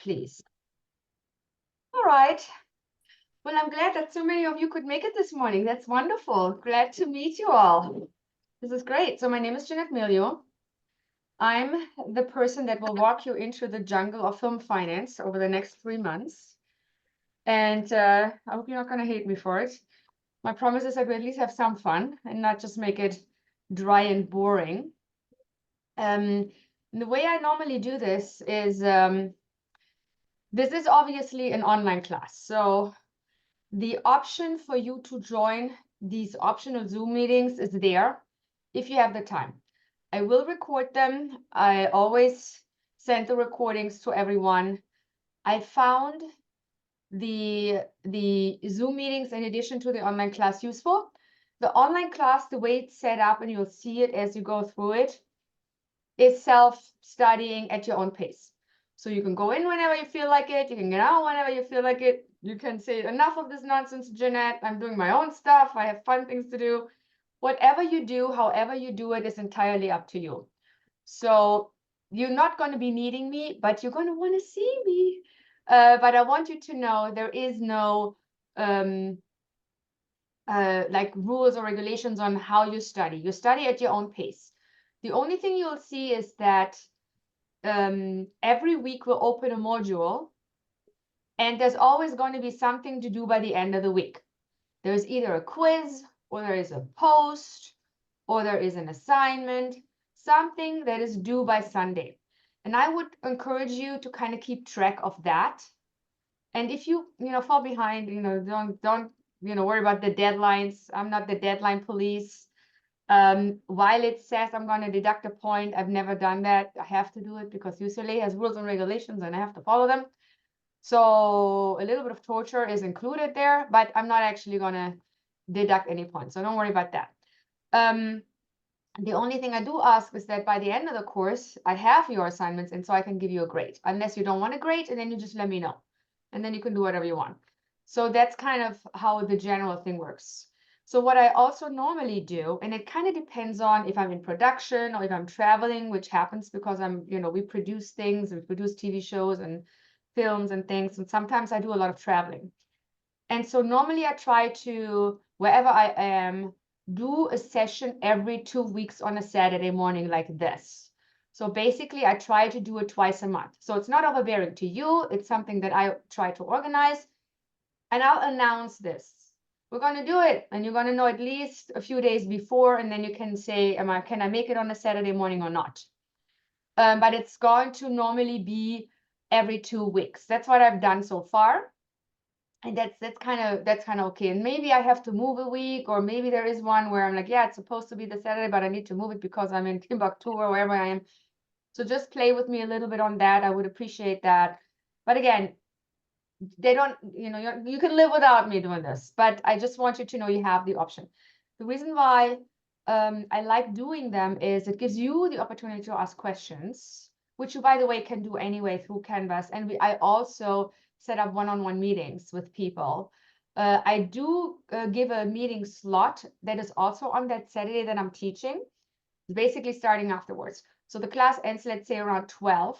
please. All right. Well, I'm glad that so many of you could make it this morning. That's wonderful. Glad to meet you all. This is great. So my name is Jeanette Milio. I'm the person that will walk you into the jungle of film finance over the next 3 months. And I hope you're not going to hate me for it. My promise is that we at least have some fun and not just make it dry and boring. The way I normally do this is obviously an online class. So the option for you to join these optional Zoom meetings is there if you have the time. I will record them. I always send the recordings to everyone. I found the Zoom meetings in addition to the online class useful. The online class, the way it's set up, and you'll see it as you go through it, is self-studying at your own pace. So you can go in whenever you feel like it. You can get out whenever you feel like it. You can say, enough of this nonsense, Jeanette. I'm doing my own stuff. I have fun things to do. Whatever you do, however you do it, is entirely up to you. So you're not going to be needing me, but you're going to want to see me. But I want you to know there is no like rules or regulations on how you study. You study at your own pace. The only thing you'll see is that every week we'll open a module, and there's always going to be something to do by the end of the week. There's either a quiz, or there is a post, or there is an assignment, something that is due by Sunday. And I would encourage you to kind of keep track of that. And if you fall behind, don't worry about the deadlines. I'm not the deadline police. While it says I'm going to deduct a point, I've never done that. I have to do it because UCLA has rules and regulations and I have to follow them. So a little bit of torture is included there, but I'm not actually going to deduct any points. So don't worry about that. The only thing I do ask is that by the end of the course, I have your assignments, and so I can give you a grade, unless you don't want a grade, and then you just let me know. And then you can do whatever you want. So that's kind of how the general thing works. So what I also normally do, and it kind of depends on if I'm in production or if I'm traveling, which happens because we produce things, we produce TV shows and films and things. And sometimes I do a lot of traveling. And so normally I try to, wherever I am, do a session every 2 weeks on a Saturday morning like this. So basically I try to do it twice a month. So it's not overbearing to you. It's something that I try to organize. And I'll announce this. We're going to do it. And you're going to know at least a few days before. And then you can say, can I make it on a Saturday morning or not? But it's going to normally be every 2 weeks. That's what I've done so far. And that's kind of okay. And maybe I have to move a week, or maybe there is one where I'm like, yeah, it's supposed to be the Saturday, but I need to move it because I'm in Timbuktu or wherever I am. So just play with me a little bit on that. I would appreciate that. But again, they don't, you can live without me doing this, but I just want you to know you have the option. The reason why I like doing them is it gives you the opportunity to ask questions, which you, by the way, can do anyway through Canvas. And I also set up one-on-one meetings with people. I do give a meeting slot that is also on that Saturday that I'm teaching, basically starting afterwards. So the class ends, let's say, around 12.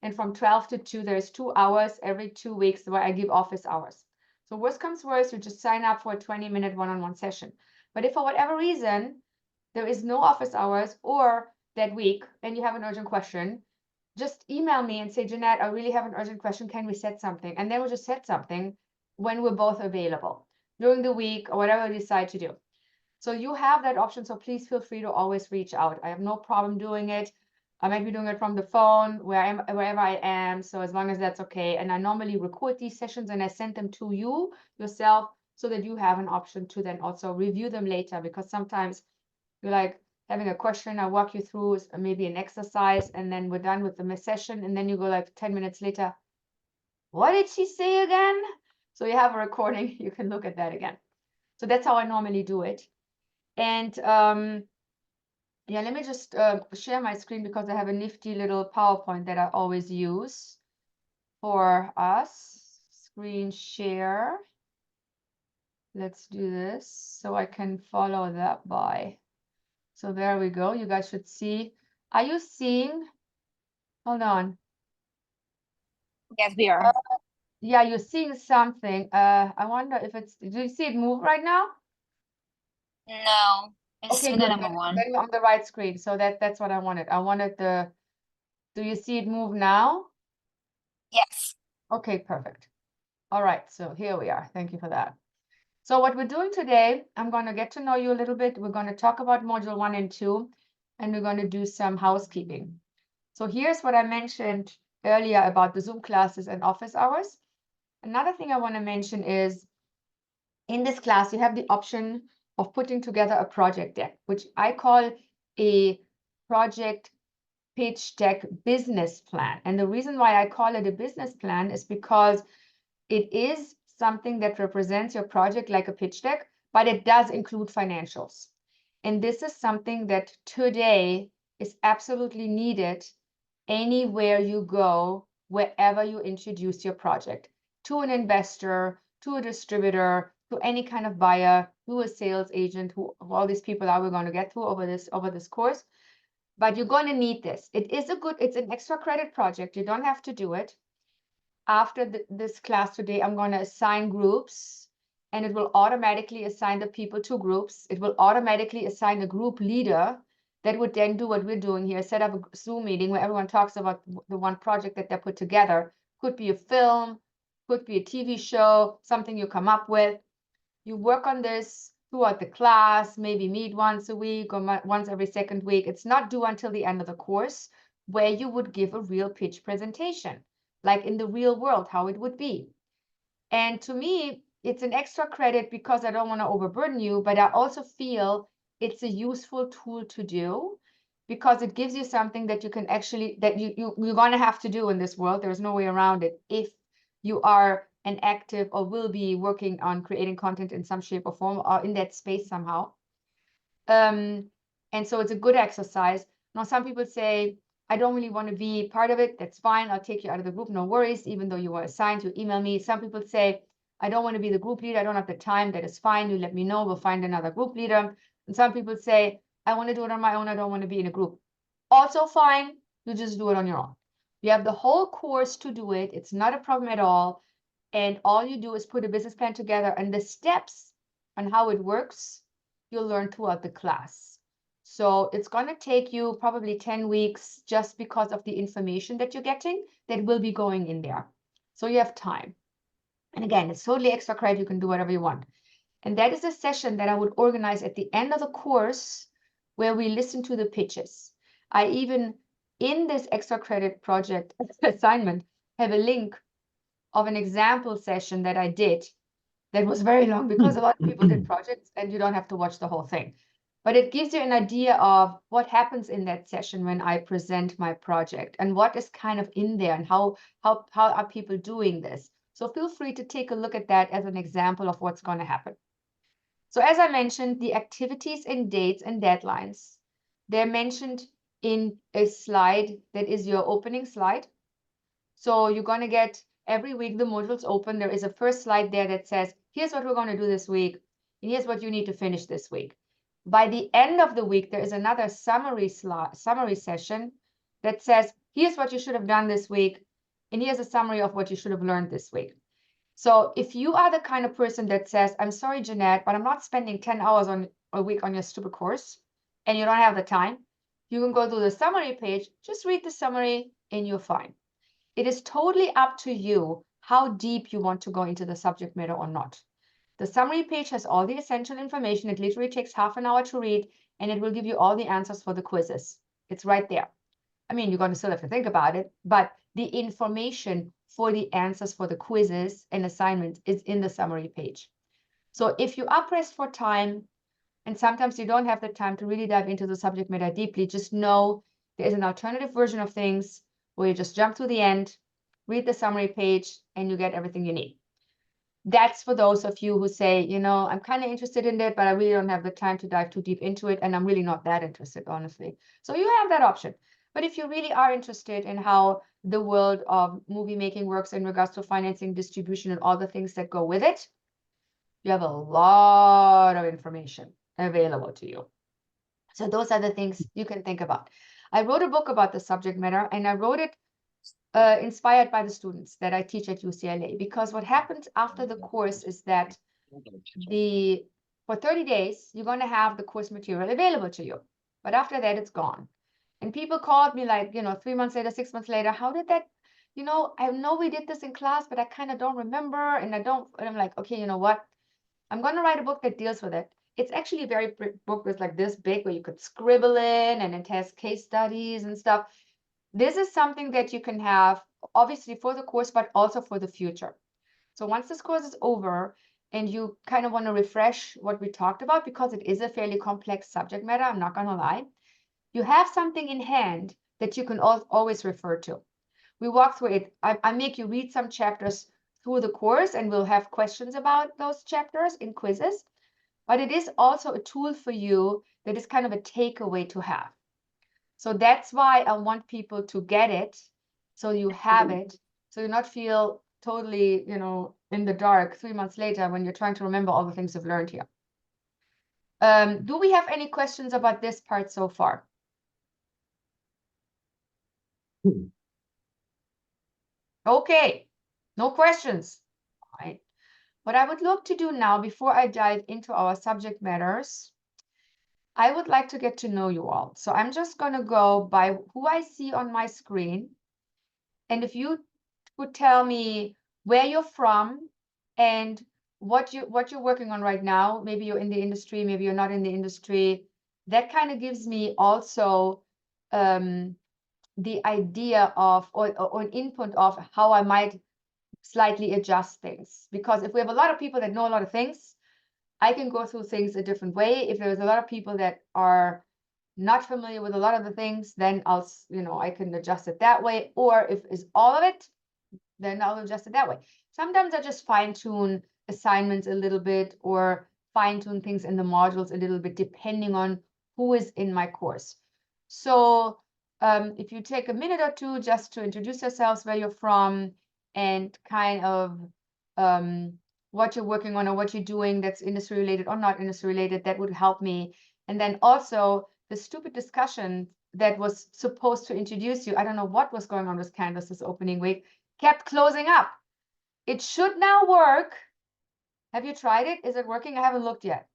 And from 12 to 2, there's 2 hours every 2 weeks where I give office hours. So worst comes worst, you just sign up for a 20-minute one-on-one session. But if for whatever reason there is no office hours or that week and you have an urgent question, just email me and say, Jeanette, I really have an urgent question. Can we set something? And then we'll just set something when we're both available during the week or whatever we decide to do. So you have that option. So please feel free to always reach out. I have no problem doing it. I might be doing it from the phone wherever I am. So as long as that's okay. And I normally record these sessions and I send them to you yourself so that you have an option to then also review them later, because sometimes you're like having a question, I walk you through maybe an exercise, and then we're done with the session. And then you go like 10 minutes later, what did she say again? So you have a recording, you can look at that again. So that's how I normally do it. And yeah, let me just share my screen because I have a nifty little PowerPoint that I always use for us. Screen share. Let's do this so I can follow that by. So there we go. You guys should see. Are you seeing? Hold on. Yes, we are. Yeah, you're seeing something. I wonder if it's, do you see it move right now? No, it's Okay, still good. the number one. Then you're on the right screen. So that's what I wanted. I wanted the, do you see it move now? Yes. Okay, perfect. All right, so here we are. Thank you for that. So what we're doing today, I'm going to get to know you a little bit. We're going to talk about module 1 and 2, and we're going to do some housekeeping. So here's what I mentioned earlier about the Zoom classes and office hours. Another thing I want to mention is in this class, you have the option of putting together a project deck, which I call a project pitch deck business plan. And the reason why I call it a business plan is because it is something that represents your project like a pitch deck, but it does include financials. And this is something that today is absolutely needed anywhere you go, wherever you introduce your project to an investor, to a distributor, to any kind of buyer, to a sales agent, who all these people are we're going to get through over this course. But you're going to need this. It's an extra credit project. You don't have to do it. After this class today, I'm going to assign groups, and it will automatically assign the people to groups. It will automatically assign a group leader that would then do what we're doing here, set up a Zoom meeting where everyone talks about the one project that they put together. Could be a film, could be a TV show, something you come up with. You work on this throughout the class, maybe meet once a week or once every second week. It's not due until the end of the course, where you would give a real pitch presentation, like in the real world, how it would be. And to me, it's an extra credit because I don't want to overburden you, but I also feel it's a useful tool to do because it gives you something that you can actually, that you're going to have to do in this world. There's no way around it if you are an active or will be working on creating content in some shape or form or in that space somehow. And so it's a good exercise. Now, some people say, I don't really want to be part of it. That's fine. I'll take you out of the group. No worries. Even though you were assigned, you email me. Some people say, I don't want to be the group leader. I don't have the time. That is fine. You let me know. We'll find another group leader. And some people say, I want to do it on my own. I don't want to be in a group. Also fine. You just do it on your own. You have the whole course to do it. It's not a problem at all. And all you do is put a business plan together, and the steps on how it works, you'll learn throughout the class. So it's going to take you probably 10 weeks just because of the information that you're getting that will be going in there. So you have time. And again, it's totally extra credit. You can do whatever you want. And that is a session that I would organize at the end of the course where we listen to the pitches. I even, in this extra credit project assignment, have a link of an example session that I did that was very long because a lot of people did projects and you don't have to watch the whole thing. But it gives you an idea of what happens in that session when I present my project and what is kind of in there and how are people doing this. So feel free to take a look at that as an example of what's going to happen. So as I mentioned, the activities and dates and deadlines, they're mentioned in a slide that is your opening slide. So you're going to get every week the modules open. There is a first slide there that says, here's what we're going to do this week, and here's what you need to finish this week. By the end of the week, there is another summary session that says, here's what you should have done this week, and here's a summary of what you should have learned this week. So if you are the kind of person that says, I'm sorry, Jeanette, but I'm not spending 10 hours on a week on your stupid course, and you don't have the time, you can go to the summary page, just read the summary, and you're fine. It is totally up to you how deep you want to go into the subject matter or not. The summary page has all the essential information. It literally takes half an hour to read, and it will give you all the answers for the quizzes. It's right there. I mean, you're going to still have to think about it, but the information for the answers for the quizzes and assignments is in the summary page. So if you are pressed for time, and sometimes you don't have the time to really dive into the subject matter deeply, just know there is an alternative version of things where you just jump to the end, read the summary page, and you get everything you need. That's for those of you who say, you know, I'm kind of interested in it, but I really don't have the time to dive too deep into it, and I'm really not that interested, honestly. So you have that option. But if you really are interested in how the world of movie making works in regards to financing, distribution, and all the things that go with it, you have a lot of information available to you. So those are the things you can think about. I wrote a book about the subject matter, and I wrote it inspired by the students that I teach at UCLA, because what happens after the course is that for 30 days, you're going to have the course material available to you. But after that, it's gone. And people called me like, 3 months later, 6 months later, how did that, I know we did this in class, but I kind of don't remember. And I'm like, okay, you know what? I'm going to write a book that deals with it. It's actually a very book that's like this big where you could scribble in, and it has case studies and stuff. This is something that you can have obviously for the course, but also for the future. So once this course is over and you kind of want to refresh what we talked about, because it is a fairly complex subject matter, I'm not going to lie, you have something in hand that you can always refer to. We walk through it. I make you read some chapters through the course, and we'll have questions about those chapters in quizzes. But it is also a tool for you that is kind of a takeaway to have. So that's why I want people to get it, so you have it, so you not feel totally, in the dark 3 months later when you're trying to remember all the things you've learned here. Do we have any questions about this part so far? Okay, no questions. All right. What I would look to do now, before I dive into our subject matters, I would like to get to know you all. So I'm just going to go by who I see on my screen. And if you would tell me where you're from and what you're working on right now, maybe you're in the industry, maybe you're not in the industry, that kind of gives me also the idea of or an input of how I might slightly adjust things. Because if we have a lot of people that know a lot of things, I can go through things a different way. If there's a lot of people that are not familiar with a lot of the things, then I can adjust it that way. Or if it's all of it, then I'll adjust it that way. Sometimes I just fine tune assignments a little bit, or fine tune things in the modules a little bit, depending on who is in my course. So if you take a minute or two just to introduce yourselves, where you're from, and kind of what you're working on or what you're doing that's industry related or not industry related, that would help me. And then also the stupid discussion that was supposed to introduce you, I don't know what was going on with Canvas this opening week, kept closing up. It should now work. Have you tried it? Is it working? I haven't looked yet.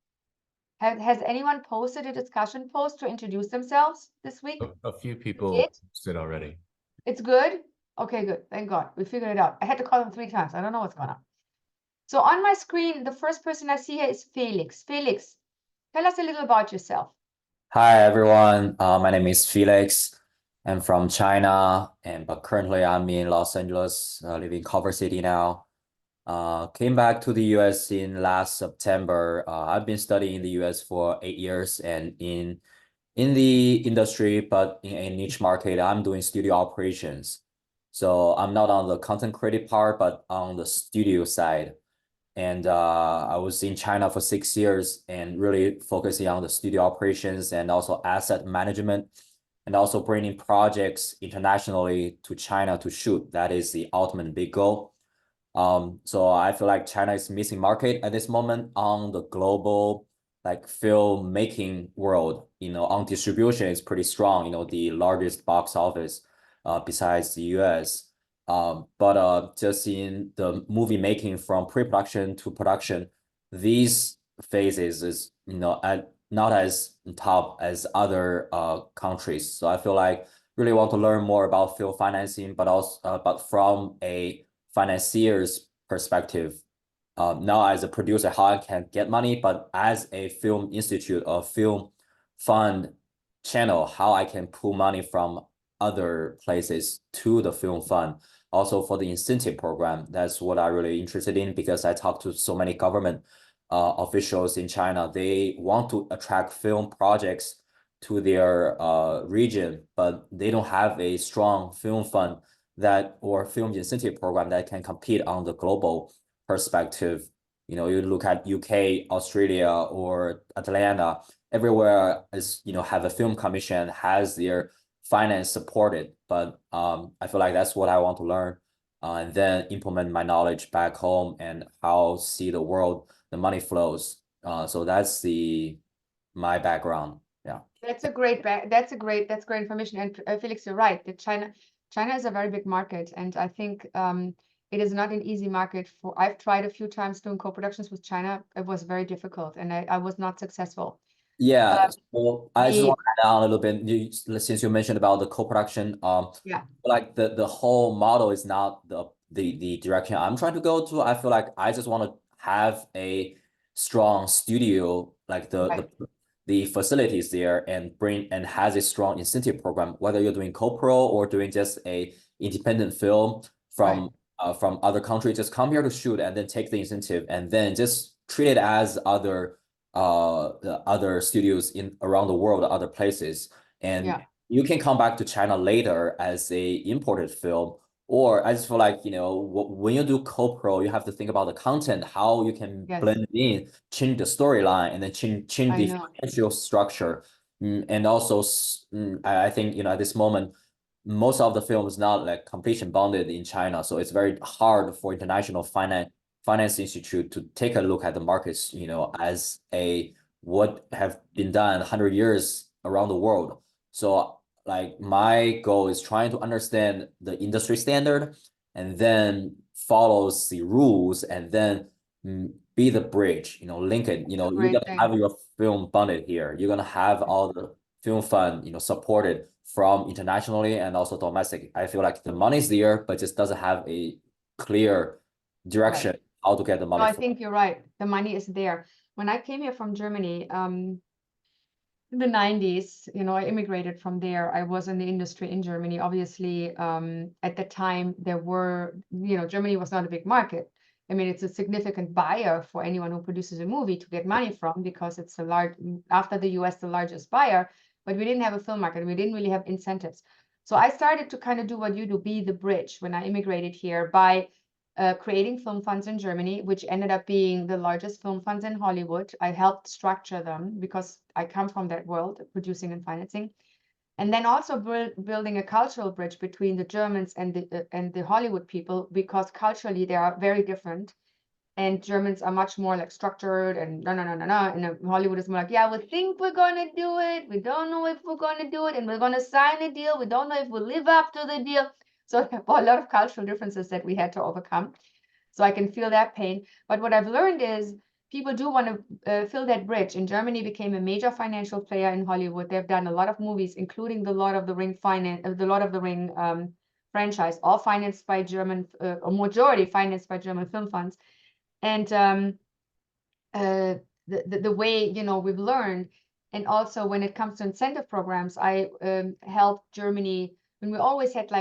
Has anyone posted a discussion post to introduce themselves this week? A few people posted already. It's good? Okay, good. Thank God. We figured it out. I had to call them 3 times. I don't know what's going on. So on my screen, the first person I see here is Felix. Felix, tell us a little about yourself. Hi, everyone. My name is Felix. I'm from China, but currently I'm in Los Angeles, living in Culver City now. Came back to the US in last September. I've been studying in the US for 8 years, and in the industry, but in a niche market, I'm doing studio operations. So I'm not on the content creative part, but on the studio side. And I was in China for 6 years and really focusing on the studio operations and also asset management, and also bringing projects internationally to China to shoot. That is the ultimate big goal. So I feel like China is missing market at this moment on the global filmmaking world. On distribution is pretty strong. The largest box office besides the US. But just in the movie making from pre-production to production, these phases is not as top as other countries. So I feel like really want to learn more about film financing, but also but from a financier's perspective. Not as a producer how I can get money, but as a film institute or film fund channel, how I can pull money from other places to the film fund. Also for the incentive program, that's what I'm really interested in, because I talked to so many government officials in China. They want to attract film projects to their region, but they don't have a strong film fund or film incentive program that can compete on the global perspective. You look at UK, Australia, or Atlanta, everywhere is, have a film commission, has their finance supported. But I feel like that's what I want to learn, and then implement my knowledge back home and how see the world, the money flows. So that's my background. Yeah. That's great information. And Felix, you're right. That China China is a very big market, and I think it is not an easy market for. I've tried a few times doing co-productions with China. It was very difficult, and I was not successful. Yeah, so I just the- want to add on a little bit. Since you mentioned about the co-production, Yeah. like the whole model is not the direction I'm trying to go to. I feel like I just want to have a strong studio, like Right. the facilities there, and bring and has a strong incentive program, whether you're doing co-pro or doing just a independent film from other countries. Just come here to shoot and then take the incentive, and then just treat it as the other studios in around the world, other places, and Yeah. you can come back to China later as a imported film. Or I just feel like, when you do co-pro, you have to think about the content, how you can Yes. blend it in, change the storyline, and then change I the know. financial structure. And also, I think, at this moment, most of the film is not like completion bonded in China, so it's very hard for international finance institute to take a look at the markets, as what have been done 100 years around the world. So like my goal is trying to understand the industry standard and then follows the rules and then be the bridge, link it, you're Great gonna thing. have your film funded here. You're gonna have all the film fund, supported from internationally and also domestic. I feel like the money's there, but just doesn't have a clear direction how to get the money. No, I think you're right. The money is there. When I came here from Germany, in the 90s, I immigrated from there. I was in the industry in Germany. Obviously, at the time there were, Germany was not a big market. I mean, it's a significant buyer for anyone who produces a movie to get money from, because it's after the US, the largest buyer, but we didn't have a film market. We didn't really have incentives. So I started to kind of do what you do, be the bridge when I immigrated here by creating film funds in Germany, which ended up being the largest film funds in Hollywood. I helped structure them because I come from that world, producing and financing. And then also building a cultural bridge between the Germans and the Hollywood people, because culturally they are very different. And Germans are much more like structured and no. And Hollywood is more like, yeah, we think we're gonna do it. We don't know if we're gonna do it, and we're gonna sign a deal. We don't know if we'll live up to the deal. So there were a lot of cultural differences that we had to overcome. So I can feel that pain. But what I've learned is people do want to fill that bridge. And Germany became a major financial player in Hollywood. They've done a lot of movies, including the Lord of the Ring franchise, all financed by German, or majority financed by German film funds. And the way, we've learned, and also when it comes to incentive programs, I helped Germany when we always had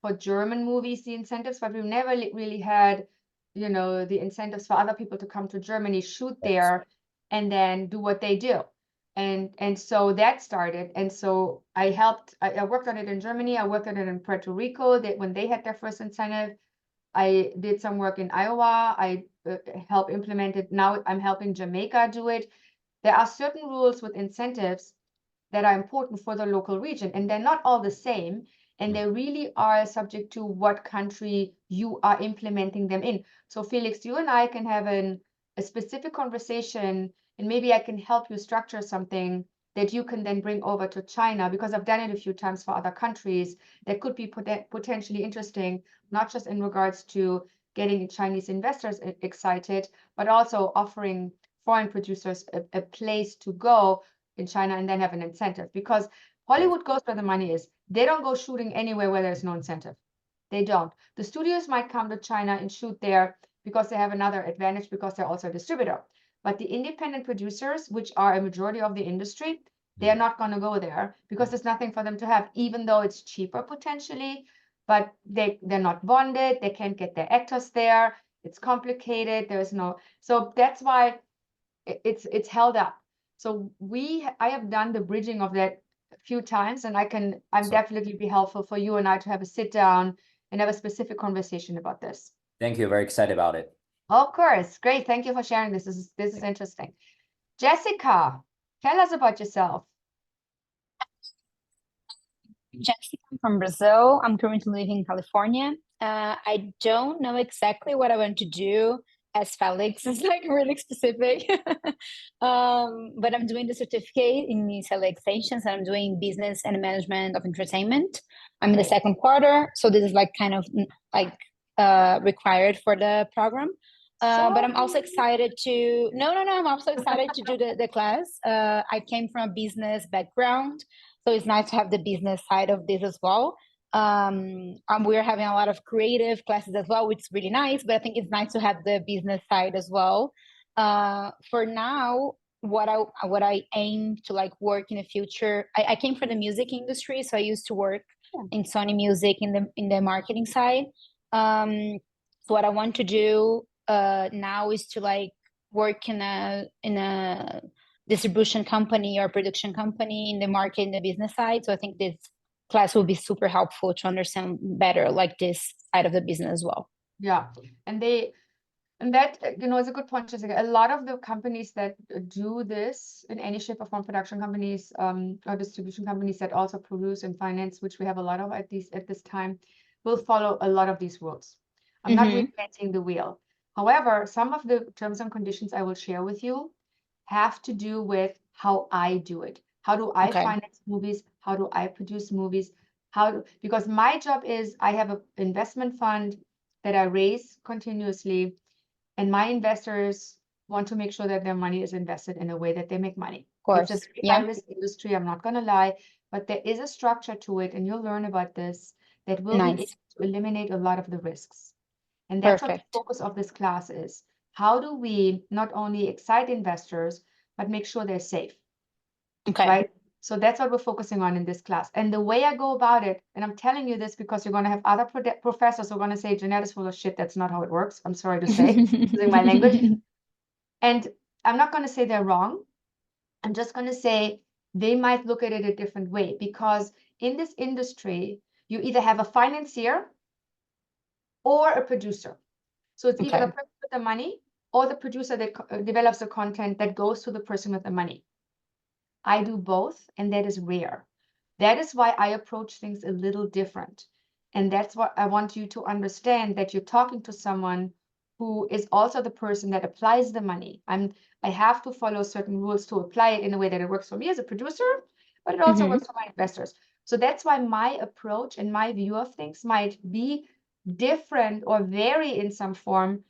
for German movies the incentives, but we've never really had, the incentives for other people to come to Germany, shoot there, and then do what they do. And so that started. And so I worked on it in Germany. I worked on it in Puerto Rico, that when they had their first incentive. I did some work in Iowa. I helped implement it. Now I'm helping Jamaica do it. There are certain rules with incentives that are important for the local region, and they're not all the same. And they really are subject to what country you are implementing them in. So Felix, you and I can have a specific conversation, and maybe I can help you structure something that you can then bring over to China, because I've done it a few times for other countries that could be potentially interesting, not just in regards to getting Chinese investors excited, but also offering foreign producers a place to go in China and then have an incentive. Because Hollywood goes where the money is. They don't go shooting anywhere where there's no incentive. They don't. The studios might come to China and shoot there because they have another advantage, because they're also a distributor. But the independent producers, which are a majority of the industry, they're not going to go there because there's nothing for them to have, even though it's cheaper potentially. But they're not bonded. They can't get their actors there. It's complicated. So that's why it's held up. So I have done the bridging of that a few times, and I'm definitely be helpful for you and I to have a sit down and have a specific conversation about this. Thank you. Very excited about it. Of course. Great. Thank you for sharing this. This is interesting. Jessica, tell us about yourself. Jessica, I'm from Brazil. I'm currently living in California. I don't know exactly what I want to do as Felix is like really specific. But I'm doing the certificate in UCLA Extensions, and I'm doing business and management of entertainment. I'm in the second quarter, so this is like kind of like required for the program. But I'm also excited to I'm also excited to do the class. I came from a business background, so it's nice to have the business side of this as well. We're having a lot of creative classes as well, which is really nice, but I think it's nice to have the business side as well. For now, what I aim to like work in the future, I came from the music industry, so I used to work in Sony Music in the marketing side. So what I want to do now is to like work in a distribution company or production company in the market, in the business side. So I think this class will be super helpful to understand better like this side of the business as well. Yeah, and that is a good point, Jessica. A lot of the companies that do this in any shape or form, production companies or distribution companies that also produce and finance, which we have a lot of at this time, will follow a lot of these rules. I'm not reinventing the wheel. However, some of the terms and conditions I will share with you have to do with how I do it. How do I finance movies? How do I produce movies? Because my job is I have an investment fund that I raise continuously, and my investors want to make sure that their money is invested in a way that they make money. Of course. It's a very high-risk industry, I'm not going to lie, but there is a structure to it, and you'll learn about this that will be able to eliminate a lot of the risks. And that's what the focus of this class is. How do we not only excite investors, but make sure they're safe? Right? So that's what we're focusing on in this class. And the way I go about it, and I'm telling you this because you're going to have other professors who are going to say, Jeanette is full of shit. That's not how it works. I'm sorry to say, using my language. And I'm not going to say they're wrong. I'm just going to say they might look at it a different way, because in this industry, you either have a financier or a producer. So it's either the person with the money or the producer that develops the content that goes to the person with the money. I do both, and that is rare. That is why I approach things a little different. And that's what I want you to understand, that you're talking to someone who is also the person that applies the money. I have to follow certain rules to apply it in a way that it works for me as a producer, but it also works for my investors. So that's why my approach and my view of things might be different or vary in some form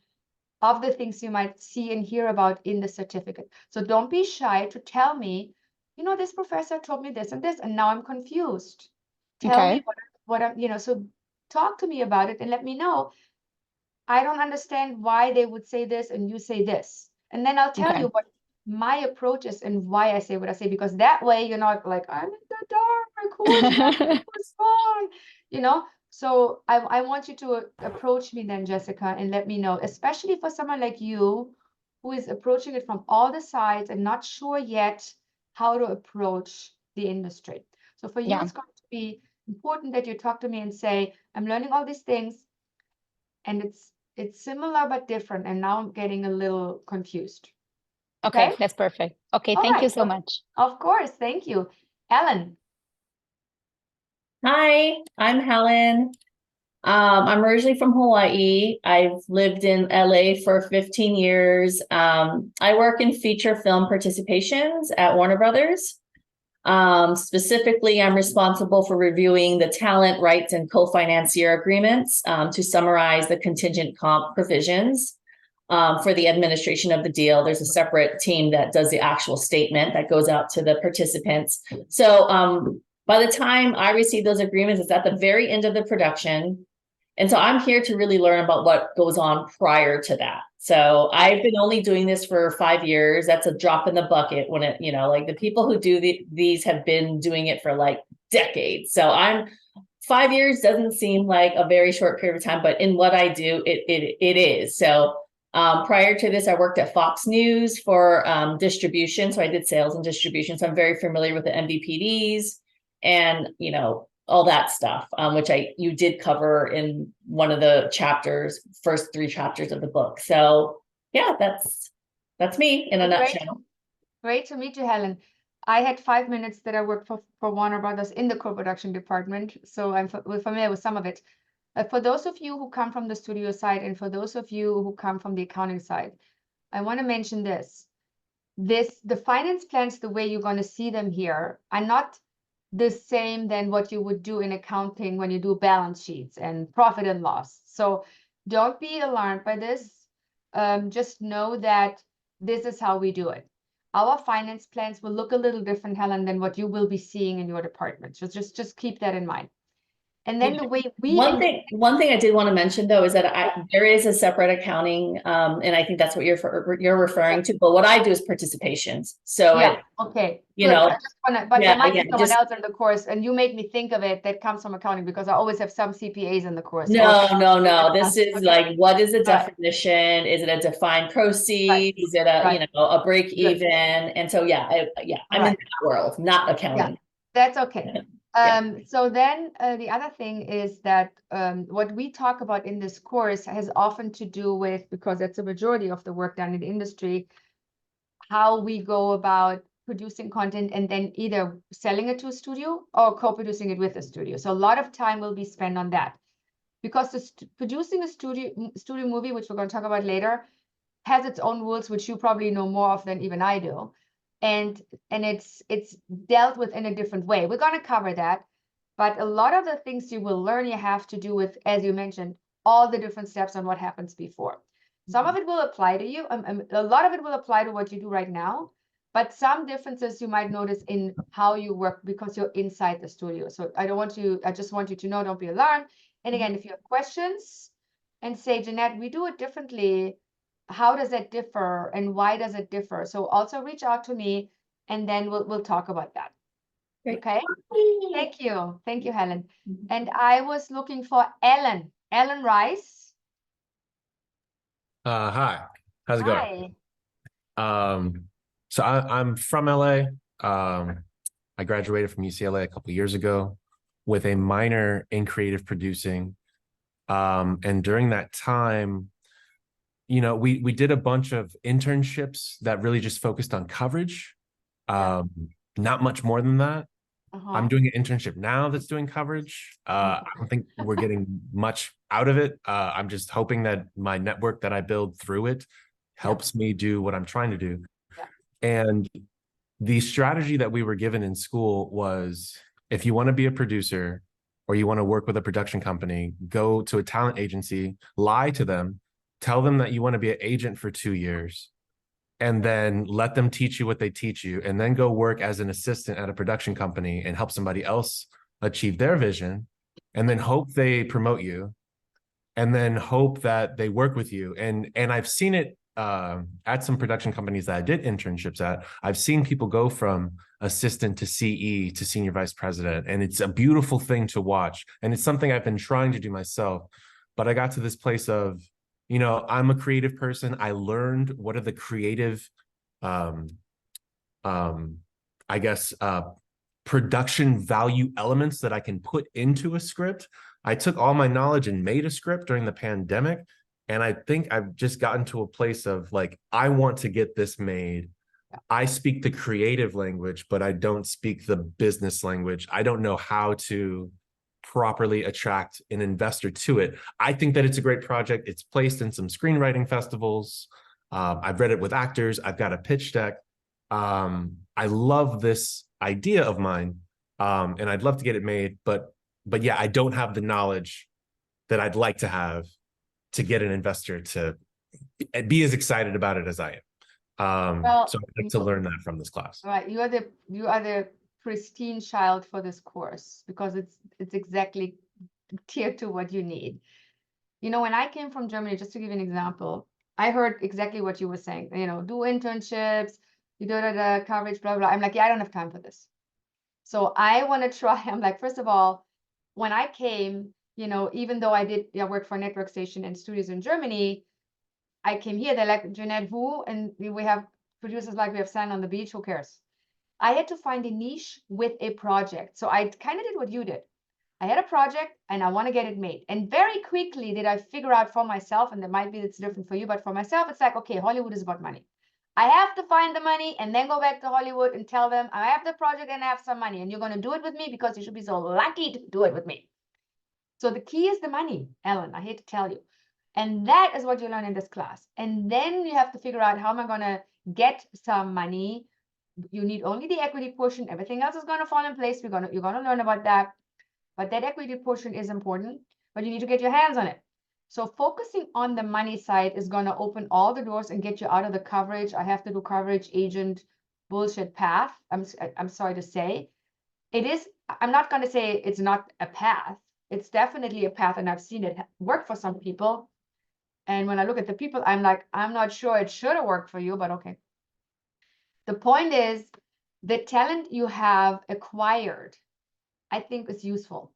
of the things you might see and hear about in the certificate. So don't be shy to tell me, this professor told me this and this, and now I'm confused. Tell me what I'm, so talk to me about it and let me know. I don't understand why they would say this and you say this. And then I'll tell you what my approach is and why I say what I say, because that way you're not like, I'm in the dark, what's wrong? So I want you to approach me then, Jessica, and let me know, especially for someone like you who is approaching it from all the sides and not sure yet how to approach the industry. So for you, it's going to be important that you talk to me and say, I'm learning all these things, and it's similar but different, and now I'm getting a little confused. Okay, that's perfect. Okay, thank you so much. Of course, thank you. Ellen. Hi, I'm Helen. I'm originally from Hawaii. I've lived in LA for 15 years. I work in feature film participations at Warner Brothers. Specifically, I'm responsible for reviewing the talent rights and co-financier agreements to summarize the contingent comp provisions for the administration of the deal. There's a separate team that does the actual statement that goes out to the participants. So by the time I receive those agreements, it's at the very end of the production. And so I'm here to really learn about what goes on prior to that. So I've been only doing this for 5 years. That's a drop in the bucket when it, like the people who do these have been doing it for like decades. So 5 years doesn't seem like a very short period of time, but in what I do, it is. So prior to this, I worked at Fox News for distribution. So I did sales and distribution. So I'm very familiar with the MVPDs and, all that stuff, which you did cover in one of the first 3 chapters of the book. So yeah, that's me in a nutshell. Great to meet you, Helen. I had 5 minutes that I worked for Warner Brothers in the co-production department, so we're familiar with some of it. For those of you who come from the studio side and for those of you who come from the accounting side, I want to mention this. The finance plans, the way you're going to see them here, are not the same than what you would do in accounting when you do balance sheets and profit and loss. So don't be alarmed by this. Just know that this is how we do it. Our finance plans will look a little different, Helen, than what you will be seeing in your department. So just keep that in mind. And then the way we one thing I did want to mention though is that there is a separate accounting, and I think that's what you're referring to. But what I do is participations. So yeah, okay, you good. know, I just wanna, but yeah, there might yeah, be someone just- else in the course, and you make me think of it that comes from accounting because I always have some CPAs in the course. no. This is Okay. like, what is the Right. definition? Is it a defined proceed? Is it a, Right. you know, a break even? And so, yeah, I'm in Right. that world, not accounting. That's okay. Yeah. So then the other thing is that what we talk about in this course has often to do with, because that's a majority of the work done in the industry, how we go about producing content and then either selling it to a studio or co-producing it with a studio. So a lot of time will be spent on that, because producing a studio movie, which we're going to talk about later, has its own rules, which you probably know more of than even I do. And it's dealt with in a different way. We're going to cover that. But a lot of the things you will learn, you have to do with, as you mentioned, all the different steps on what happens before. Some of it will apply to you. A lot of it will apply to what you do right now. But some differences you might notice in how you work because you're inside the studio. So I just want you to know, don't be alarmed. And again, if you have questions and say, Jeanette, we do it differently, how does that differ and why does it differ? So also reach out to me and then we'll talk about that. Great. Okay. Thank you, Helen. And I was looking for Ellen Rice. Hi, how's it going? Hi. So I'm from LA. I graduated from UCLA a couple years ago with a minor in creative producing. And during that time, you know, we did a bunch of internships that really just focused on coverage. Not much more than that. I'm doing an internship now that's doing coverage. I don't think we're getting much out of it. I'm just hoping that my network that I build through it helps me do what I'm trying to do. And the strategy that we were given in school was, if you want to be a producer or you want to work with a production company, go to a talent agency, lie to them, tell them that you want to be an agent for 2 years, and then let them teach you what they teach you, and then go work as an assistant at a production company and help somebody else achieve their vision, and then hope they promote you, and then hope that they work with you. And I've seen it at some production companies that I did internships at. I've seen people go from assistant to CE to senior vice president, and it's a beautiful thing to watch. And it's something I've been trying to do myself, but I got to this place of, you know, I'm a creative person. I learned what are the creative, I guess, production value elements that I can put into a script. I took all my knowledge and made a script during the pandemic. And I think I've just gotten to a place of like, I want to get this made. I speak the creative language, but I don't speak the business language. I don't know how to properly attract an investor to it. I think that it's a great project. It's placed in some screenwriting festivals. I've read it with actors. I've got a pitch deck. I love this idea of mine, and I'd love to get it made. But yeah, I don't have the knowledge that I'd like to have to get an investor to be as excited about it as I am. So I'd like to learn that from this class. Right, you are the pristine child for this course because it's exactly tiered to what you need. You know, when I came from Germany, just to give you an example, I heard exactly what you were saying. You know, do internships, you do the coverage, blah blah. I'm like, yeah, I don't have time for this. So I want to try. I'm like, first of all, when I came, you know, even though I work for a network station and studios in Germany, I came here. They're like, Jeanette, who? And we have producers like we have sand on the beach. Who cares? I had to find a niche with a project. So I kind of did what you did. I had a project and I want to get it made. And very quickly did I figure out for myself, and that might be it's different for you, but for myself, it's like, okay, Hollywood is about money. I have to find the money and then go back to Hollywood and tell them I have the project and I have some money and you're going to do it with me because you should be so lucky to do it with me. So the key is the money, Ellen, I hate to tell you. And that is what you learn in this class. And then you have to figure out, how am I going to get some money? You need only the equity portion. Everything else is going to fall in place. You're going to learn about that. But that equity portion is important, but you need to get your hands on it. So focusing on the money side is going to open all the doors and get you out of the coverage. I have to do coverage agent bullshit path. I'm sorry to say. It is, I'm not going to say it's not a path. It's definitely a path, and I've seen it work for some people. And when I look at the people, I'm like, I'm not sure it should have worked for you, but okay. The point is, the talent you have acquired, I think, is useful,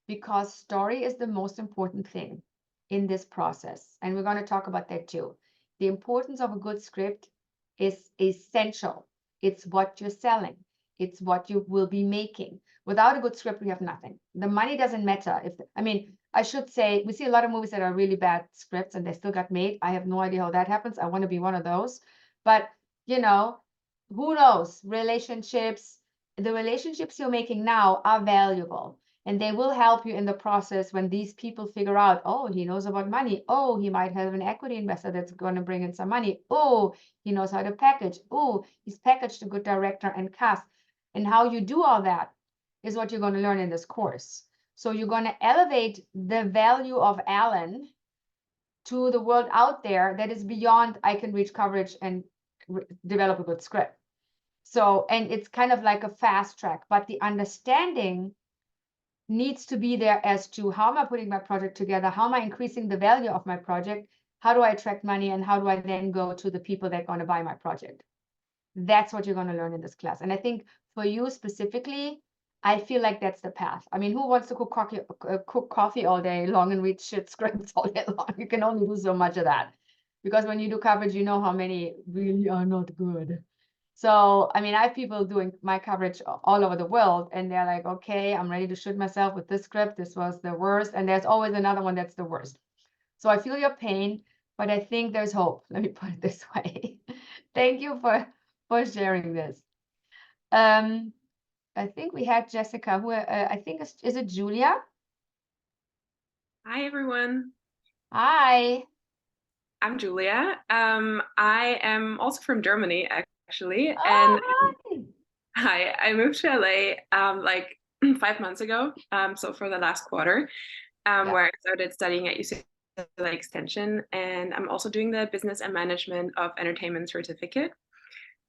because story is the most important thing in this process. And we're going to talk about that too. The importance of a good script is essential. It's what you're selling. It's what you will be making. Without a good script, we have nothing. The money doesn't matter. I should say, we see a lot of movies that are really bad scripts and they still got made. I have no idea how that happens. I want to be one of those. But, you know, who knows? Relationships, the relationships you're making now are valuable, and they will help you in the process when these people figure out, oh, he knows about money. Oh, he might have an equity investor that's going to bring in some money. Oh, he knows how to package. Oh, he's packaged a good director and cast. And how you do all that is what you're going to learn in this course. So you're going to elevate the value of Alan to the world out there that is beyond I can reach coverage and develop a good script. So, and it's kind of like a fast track, but the understanding needs to be there as to, how am I putting my project together? How am I increasing the value of my project? How do I attract money? And how do I then go to the people that are going to buy my project? That's what you're going to learn in this class. And I think for you specifically, I feel like that's the path. I mean, who wants to cook coffee all day long and read shit scripts all day long? You can only do so much of that, because when you do coverage, you know how many really are not good. So, I mean, I have people doing my coverage all over the world, and they're like, okay, I'm ready to shoot myself with this script. This was the worst. And there's always another one that's the worst. So I feel your pain, but I think there's hope. Let me put it this way. Thank you for sharing this. I think we had Jessica, who I think is it Julia? Hi, everyone. Hi. I'm Julia. I am also from Germany, actually. Oh, And hi. I moved to LA like 5 months ago. So for the last quarter, where I started studying at UCLA Extension, and I'm also doing the Business and Management of Entertainment certificate.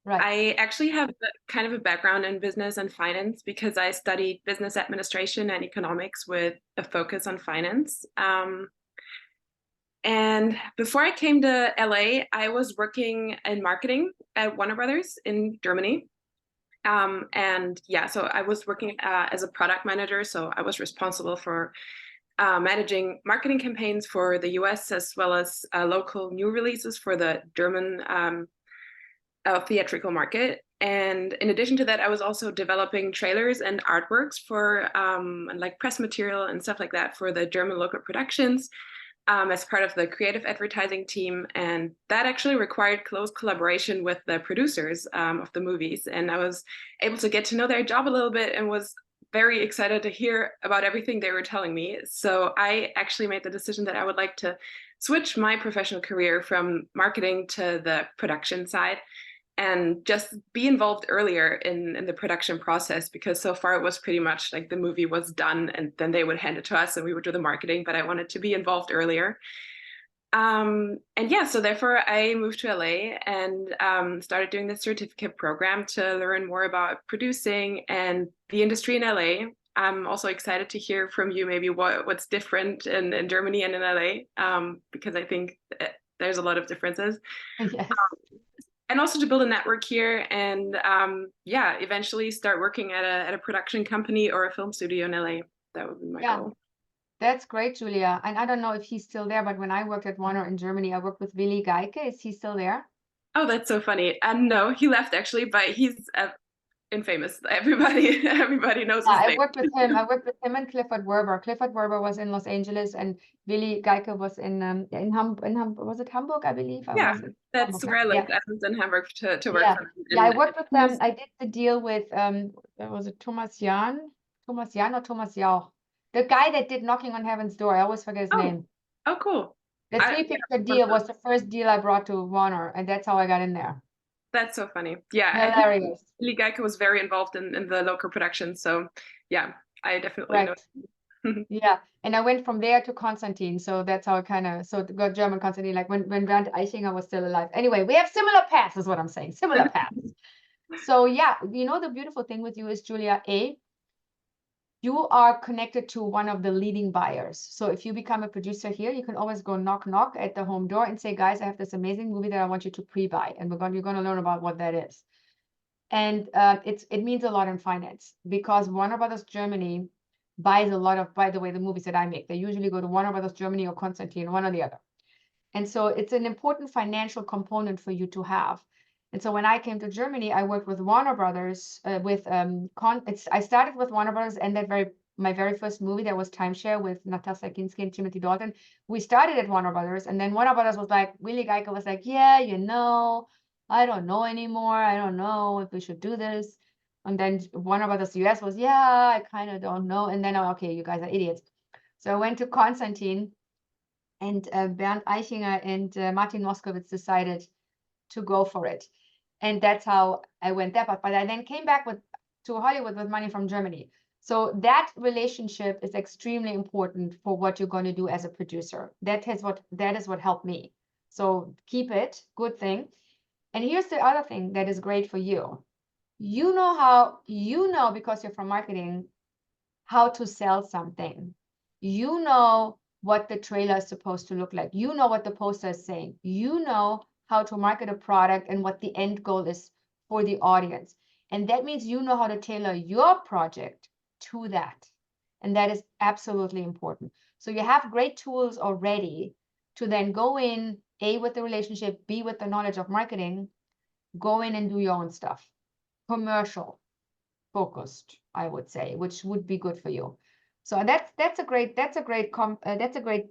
Right. I actually have kind of a background in business and finance, because I studied business administration and economics with a focus on finance. And before I came to LA, I was working in marketing at Warner Brothers in Germany. And yeah, so I was working as a product manager. So I was responsible for managing marketing campaigns for the US, as well as local new releases for the German theatrical market. And in addition to that, I was also developing trailers and artworks for like press material and stuff like that for the German local productions, as part of the creative advertising team. And that actually required close collaboration with the producers of the movies. And I was able to get to know their job a little bit, and was very excited to hear about everything they were telling me. So I actually made the decision that I would like to switch my professional career from marketing to the production side, and just be involved earlier in the production process, because so far it was pretty much like the movie was done and then they would hand it to us and we would do the marketing, but I wanted to be involved earlier. And yeah, so therefore I moved to LA and started doing the certificate program to learn more about producing and the industry in LA. I'm also excited to hear from you maybe what's different in Germany and in LA, because I think there's a lot of differences. Yes. And also to build a network here, and yeah, eventually start working at a production company or a film studio in LA. That would be my goal. That's great, Julia. And I don't know if he's still there, but when I worked at Warner in Germany, I worked with Willy Geike. Is he still there? Oh, that's so funny. And no, he left actually, but he's infamous. Everybody knows his name. I worked with him. I worked with him and Clifford Werber. Clifford Werber was in Los Angeles, and Willy Geike was in was it Hamburg, I believe? Yeah, that's Hamburg. where I lived. I was in Hamburg to work. Yeah, for I worked with them. I did the deal with was it Thomas Jan or Thomas Jauch? The guy that did Knocking on Heaven's Door, I always forget his name. Oh, cool. The I- 3-picture deal was the first deal I brought to Warner, and that's how I got in there. That's so funny. Yeah, I think Hilarious. Lee Geico was very involved in the local production. So yeah, I definitely know. Right. Yeah, and I went from there to Constantine, so that's how I kind of got German Constantine. Like when Bernd Eichinger was still alive. Anyway, we have similar paths, is what I'm saying. Similar paths. So yeah, you know the beautiful thing with you is, Julia, you are connected to one of the leading buyers. So if you become a producer here, you can always go knock at the home door and say, guys, I have this amazing movie that I want you to pre-buy, and you're going to learn about what that is. And it means a lot in finance, because Warner Brothers Germany buys a lot of, by the way, the movies that I make. They usually go to Warner Brothers Germany or Constantine, one or the other. And so it's an important financial component for you to have. And so when I came to Germany, I worked with Warner Brothers I started with Warner Brothers, and my very first movie, that was Timeshare with Natasha Kinski and Timothy Dalton. We started at Warner Brothers, and then Warner Brothers was like, Willy Geico was like, yeah, I don't know anymore. I don't know if we should do this. And then Warner Brothers US was, yeah, I kind of don't know. And then, okay, you guys are idiots. So I went to Constantine, and Bernd Eichinger and Martin Moskowitz decided to go for it. And that's how I went there. But I then came back to Hollywood with money from Germany. So that relationship is extremely important for what you're going to do as a producer. That is what helped me. So keep it, good thing. And here's the other thing that is great for you. Because you're from marketing, how to sell something. You know what the trailer is supposed to look like. You know what the poster is saying. You know how to market a product and what the end goal is for the audience. And that means you know how to tailor your project to that. And that is absolutely important. So you have great tools already to then go in, A, with the relationship, B, with the knowledge of marketing, go in and do your own stuff. Commercial focused, I would say, which would be good for you. So that's a great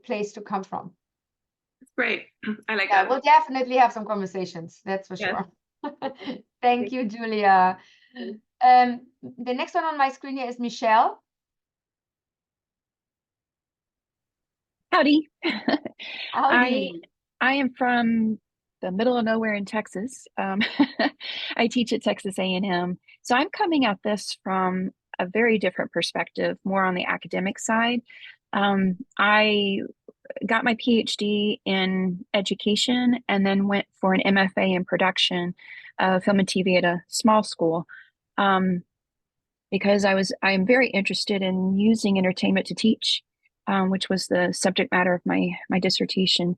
place to come from. It's great. I like Yeah, that. we'll definitely have some conversations, that's for Yes. sure. Thank you, Julia. The next one on my screen here is Michelle. Howdy. Howdy. I am from the middle of nowhere in Texas. I teach at Texas A&M. So I'm coming at this from a very different perspective, more on the academic side. I got my PhD in education and then went for an MFA in production, film and TV at a small school. Because I am very interested in using entertainment to teach, which was the subject matter of my dissertation.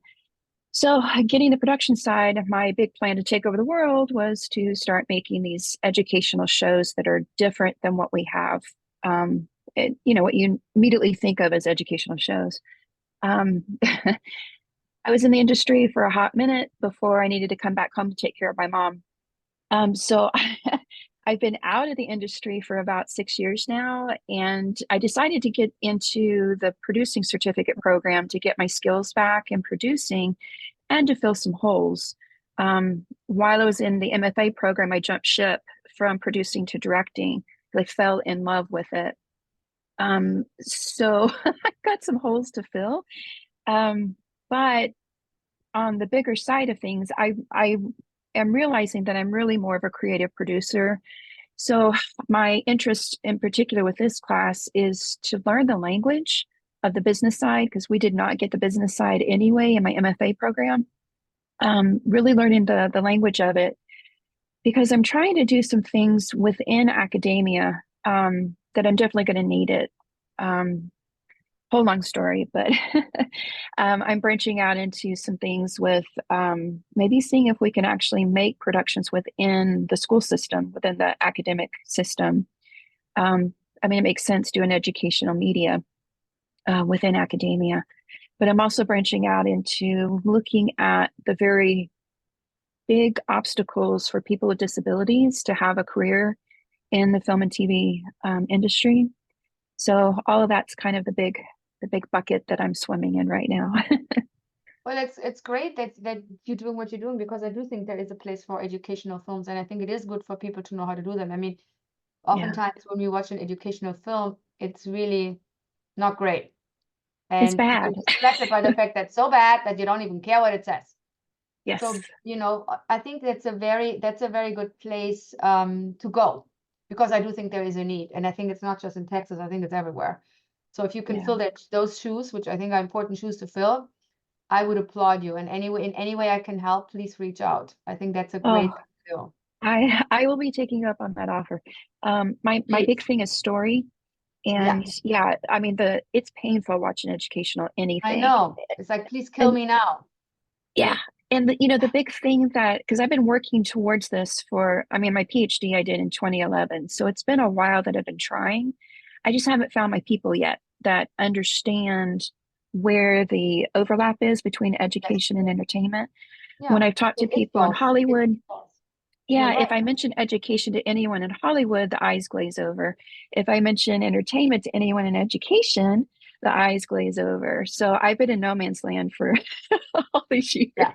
So getting the production side, my big plan to take over the world was to start making these educational shows that are different than what we have. What you immediately think of as educational shows. I was in the industry for a hot minute before I needed to come back home to take care of my mom. So I've been out of the industry for about 6 years now, and I decided to get into the producing certificate program to get my skills back in producing and to fill some holes. While I was in the MFA program, I jumped ship from producing to directing. I fell in love with it. So I've got some holes to fill. But on the bigger side of things, I am realizing that I'm really more of a creative producer. So my interest in particular with this class is to learn the language of the business side, because we did not get the business side anyway in my MFA program. Really learning the language of it, because I'm trying to do some things within academia that I'm definitely going to need it. Whole long story, but I'm branching out into some things with maybe seeing if we can actually make productions within the school system, within the academic system. It makes sense doing educational media within academia, but I'm also branching out into looking at the very big obstacles for people with disabilities to have a career in the film and TV industry. So all of that's kind of the big bucket that I'm swimming in right now. Well, it's great that you're doing what you're doing, because I do think there is a place for educational films, and I think it is good for people to know how to do them. Oftentimes when we watch an educational film, it's really not great. It's And bad. you're distracted by the fact that it's so bad that you don't even care what it says. Yes. So, you know, I think that's a very good place to go, because I do think there is a need. And I think it's not just in Texas, I think it's everywhere. So if you can Yeah. fill those shoes, which I think are important shoes to fill, I would applaud you. And in any way I can help, please reach out. I think that's a great thing to do. I will be taking you up on that offer. My Please. big thing is story. And yeah, I mean, it's painful watching educational anything. I know. It's like, please kill me now. Yeah. And the big thing that, because I've been working towards this my PhD I did in 2011. So it's been a while that I've been trying. I just haven't found my people yet that understand where the overlap is between education and entertainment. Yeah. When I've talked to people in Hollywood, You're if right. I mention education to anyone in Hollywood, the eyes glaze over. If I mention entertainment to anyone in education, the eyes glaze over. So I've been in no man's land for all these years. Yeah.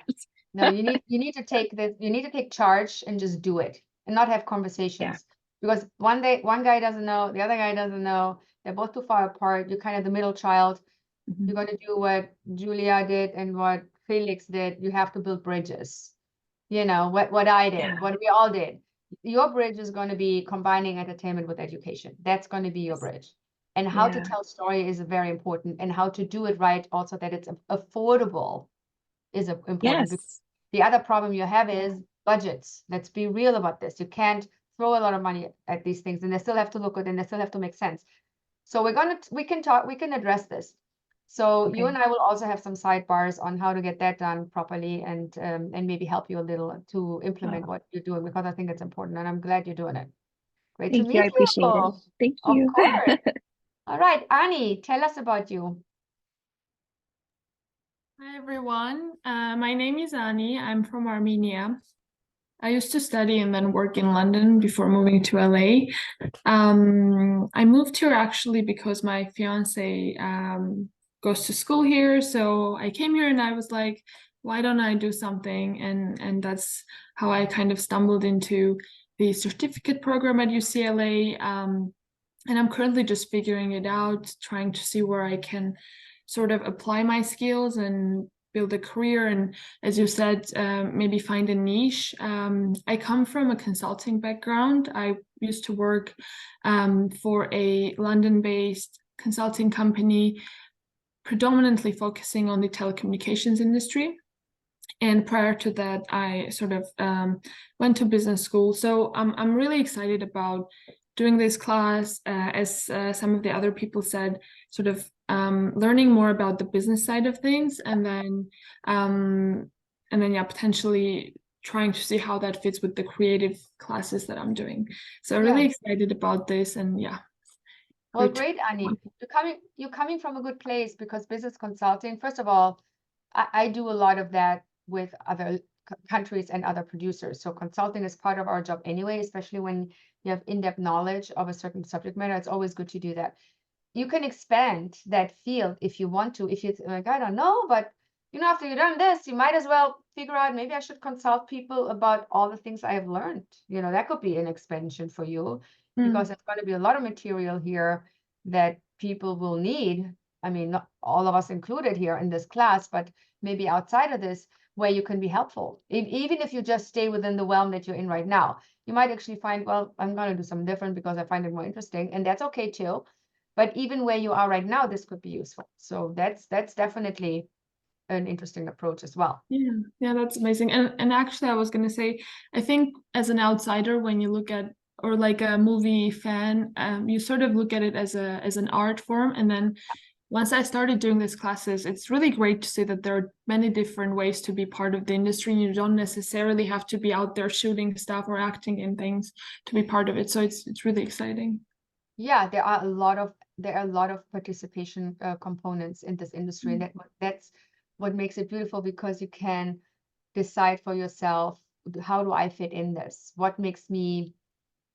No, you need to take charge and just do it and not have conversations. Because one guy doesn't know, the other guy doesn't know, they're both too far apart. You're kind of the middle child. Mhm. You're going to do what Julia did and what Felix did. You have to build bridges. You know, what I did, what we all did. Your bridge is going to be combining entertainment with education. That's going to be your bridge. And how to tell story is very important, and how to do it right also, that it's affordable is important. Yes. The other problem you have is budgets. Let's be real about this. You can't throw a lot of money at these things, and they still have to look good, and they still have to make sense. So we can address this. So you and I will also have some sidebars on how to get that done properly, and maybe help you a little to implement what you're doing, because I think it's important, and I'm glad you're doing it. Great to Thank meet you. I appreciate it. Thank you. Of course. All right, Ani, tell us about you. Hi, everyone. My name is Ani. I'm from Armenia. I used to study and then work in London before moving to LA. I moved here actually because my fiance goes to school here. So I came here and I was like, why don't I do something? And that's how I kind of stumbled into the certificate program at UCLA. And I'm currently just figuring it out, trying to see where I can sort of apply my skills and build a career. And as you said, maybe find a niche. I come from a consulting background. I used to work for a London-based consulting company, predominantly focusing on the telecommunications industry. And prior to that, I sort of went to business school. So I'm really excited about doing this class, as some of the other people said, sort of learning more about the business side of things, and then potentially trying to see how that fits with the creative classes that I'm doing. So really excited about this, and Well, great, Ani. You're coming from a good place, because business consulting, first of all, I do a lot of that with other countries and other producers. So consulting is part of our job anyway, especially when you have in-depth knowledge of a certain subject matter. It's always good to do that. You can expand that field if you want to. If you're like, I don't know, but after you've done this, you might as well figure out, maybe I should consult people about all the things I have learned. That could be an expansion for you, because there's going to be a lot of material here that people will need. I mean, not all of us included here in this class, but maybe outside of this, where you can be helpful. Even if you just stay within the realm that you're in right now, you might actually find, well, I'm going to do something different because I find it more interesting, and that's okay too. But even where you are right now, this could be useful. So that's definitely an interesting approach as well. Yeah, that's amazing. And actually, I was going to say, I think as an outsider, when you look at, or like a movie fan, you sort of look at it as an art form. And then once I started doing these classes, it's really great to see that there are many different ways to be part of the industry. You don't necessarily have to be out there shooting stuff or acting in things to be part of it. So it's really exciting. Yeah, there are a lot of participation components in this industry, and that's what makes it beautiful, because you can decide for yourself, how do I fit in this? What makes me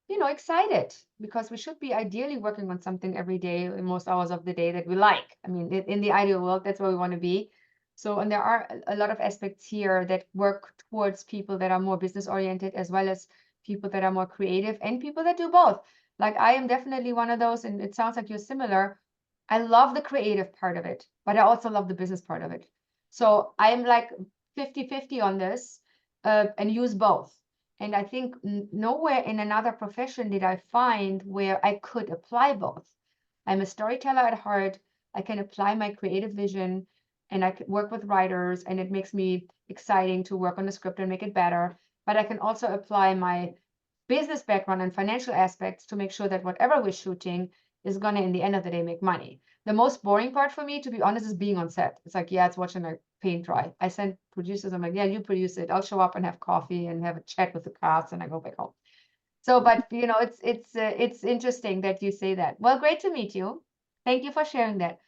excited? Because we should be ideally working on something every day, in most hours of the day, that we like. I mean, in the ideal world, that's where we want to be. So, and there are a lot of aspects here that work towards people that are more business oriented, as well as people that are more creative, and people that do both. Like, I am definitely one of those, and it sounds like you're similar. I love the creative part of it, but I also love the business part of it. So I'm like 50-50 on this, and use both. And I think nowhere in another profession did I find where I could apply both. I'm a storyteller at heart. I can apply my creative vision, and I can work with writers, and it makes me exciting to work on the script and make it better. But I can also apply my business background and financial aspects to make sure that whatever we're shooting is going to, in the end of the day, make money. The most boring part for me, to be honest, is being on set. It's like, yeah, it's watching a paint dry. I send producers, I'm like, yeah, you produce it. I'll show up and have coffee and have a chat with the cast, and I go back home. So, but you know, it's interesting that you say that. Well, great to meet you. Thank you for sharing that.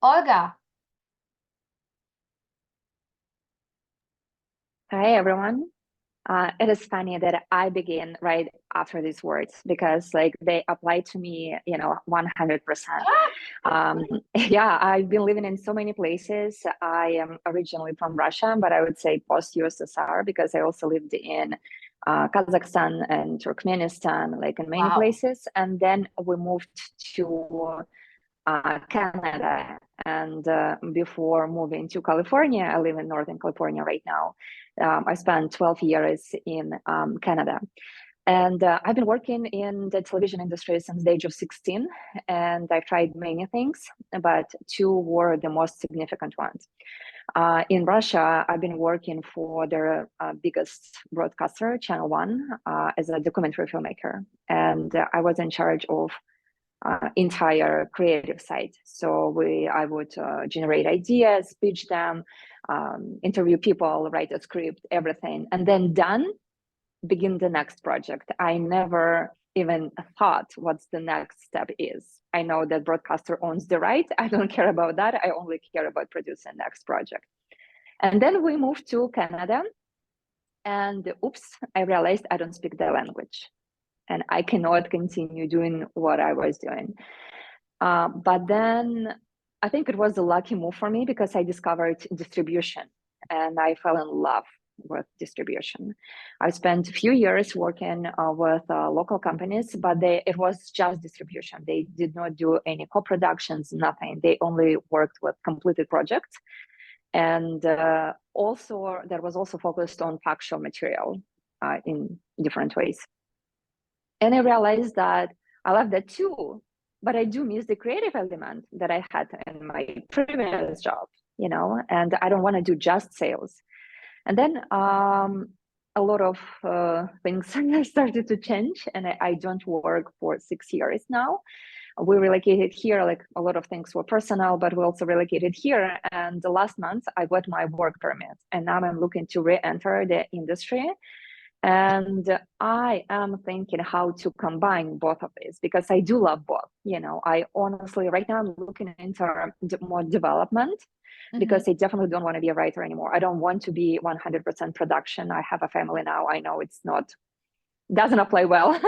Olga. Hi, everyone. It is funny that I begin right after these words because like they apply to me, 100%. Yeah, I've been living in so many places. I am originally from Russia, but I would say post-USSR because I also lived in Kazakhstan and Turkmenistan, like in many places. And then we moved to Canada. And before moving to California, I live in Northern California right now. I spent 12 years in Canada. And I've been working in the television industry since the age of 16. And I've tried many things, but two were the most significant ones. In Russia, I've been working for their biggest broadcaster, Channel One, as a documentary filmmaker. And I was in charge of entire creative side. So I would generate ideas, pitch them, interview people, write a script, everything, and then begin the next project. I never even thought what's the next step is. I know that broadcaster owns the right. I don't care about that. I only care about producing next project. And then we moved to Canada, and oops, I realized I don't speak the language. And I cannot continue doing what I was doing. But then I think it was a lucky move for me because I discovered distribution and I fell in love with distribution. I spent a few years working with local companies, but it was just distribution. They did not do any co-productions, nothing. They only worked with completed projects. And also, that was also focused on factual material in different ways. And I realized that I love that too, but I do miss the creative element that I had in my previous job, and I don't want to do just sales. And then a lot of things started to change, and I don't work for 6 years now. We relocated here, like a lot of things were personal, but we also relocated here. And the last month I got my work permit, and now I'm looking to re-enter the industry. And I am thinking how to combine both of these because I do love both. I honestly, right now I'm looking into more development because I definitely don't want to be a writer anymore. I don't want to be 100% production. I have a family now. I know doesn't apply well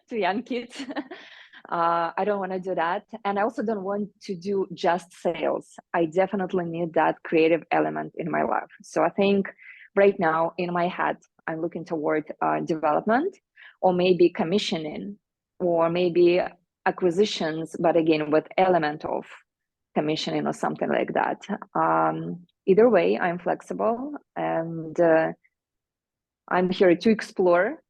to young kids. I don't want to do that. And I also don't want to do just sales. I definitely need that creative element in my life. So I think right now in my head, I'm looking toward development or maybe commissioning or maybe acquisitions, but again, with element of commissioning or something like that. Either way, I'm flexible and I'm here to explore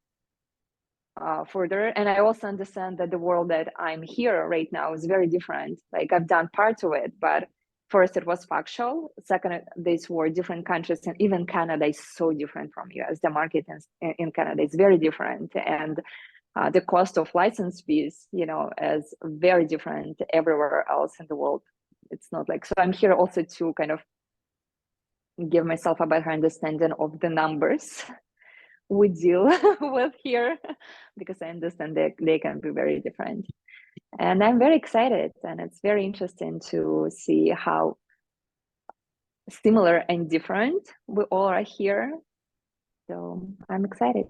further. And I also understand that the world that I'm here right now is very different. Like I've done part of it, but first it was factual. Second, these were different countries, and even Canada is so different from US. The market in Canada is very different, and the cost of license fees, is very different everywhere else in the world. It's not like, so I'm here also to kind of give myself a better understanding of the numbers we deal with here, because I understand that they can be very different. And I'm very excited, and it's very interesting to see how similar and different we all are here. So I'm excited.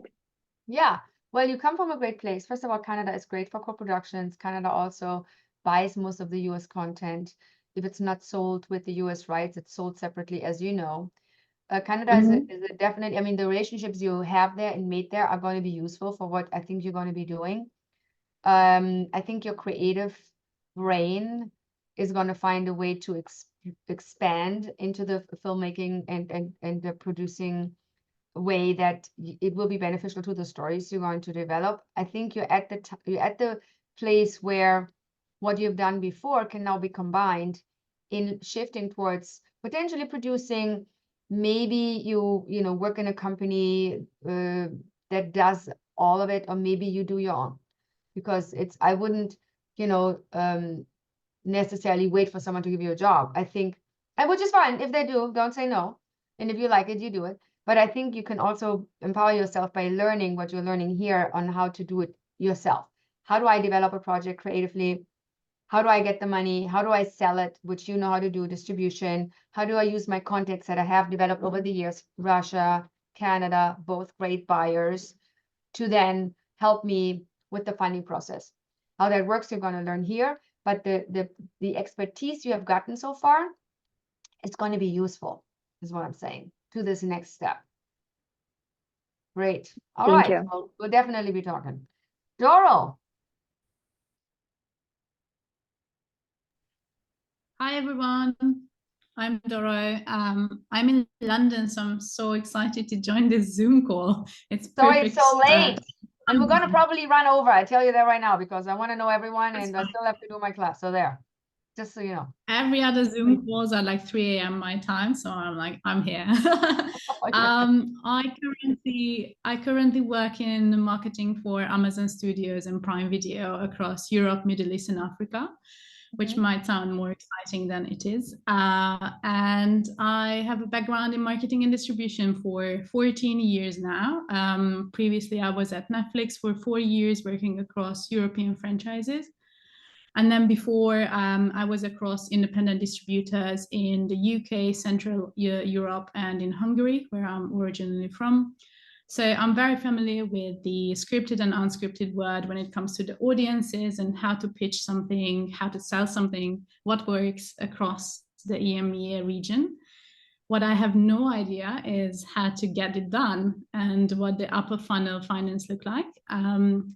Yeah, well, you come from a great place. First of all, Canada is great for co-productions. Canada also buys most of the US content. If it's not sold with the US rights, it's sold separately, as you know. Canada is a definitely, I mean, the relationships you have there and made there are going to be useful for what I think you're going to be doing. I think your creative brain is going to find a way to expand into the filmmaking and the producing way that it will be beneficial to the stories you're going to develop. I think you're at the place where what you've done before can now be combined in shifting towards potentially producing. Maybe you work in a company that does all of it, or maybe you do your own, because I wouldn't necessarily wait for someone to give you a job. I think, and which is fine. If they do, don't say no. And if you like it, you do it. But I think you can also empower yourself by learning what you're learning here on how to do it yourself. How do I develop a project creatively? How do I get the money? How do I sell it? Which you know how to do, distribution. How do I use my contacts that I have developed over the years, Russia, Canada, both great buyers, to then help me with the funding process. How that works, you're going to learn here. But the expertise you have gotten so far is going to be useful, is what I'm saying, to this next step. Great. All Thank right. you. We'll definitely be talking. Doro. Hi, everyone. I'm Doro. I'm in London, so I'm so excited to join this Zoom call. It's Sorry perfect. it's so late. And we're going to probably run over. I tell you that right now, because I want to know everyone and I still have to do my class. So there, just so you know. Every other Zoom calls are like 3 a.m. my time, so I'm like, I'm here. I currently work in marketing for Amazon Studios and Prime Video across Europe, Middle East, and Africa, which might sound more exciting than it is. And I have a background in marketing and distribution for 14 years now. Previously, I was at Netflix for 4 years working across European franchises. And then before, I was across independent distributors in the UK, Central Europe, and in Hungary, where I'm originally from. So I'm very familiar with the scripted and unscripted world when it comes to the audiences and how to pitch something, how to sell something, what works across the EMEA region. What I have no idea is how to get it done and what the upper funnel finance look like.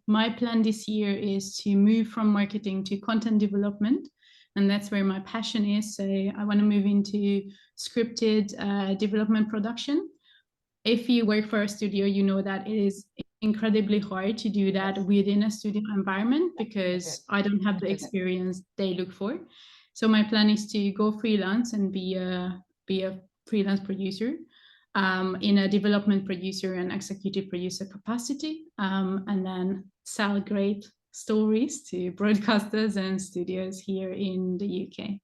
My plan this year is to move from marketing to content development, and that's where my passion is. So I want to move into scripted development production. If you work for a studio, you know that it is incredibly hard to do that within a studio environment, because I don't have the experience they look for. So my plan is to go freelance and be a freelance producer in a development producer and executive producer capacity, and then sell great stories to broadcasters and studios here in the UK.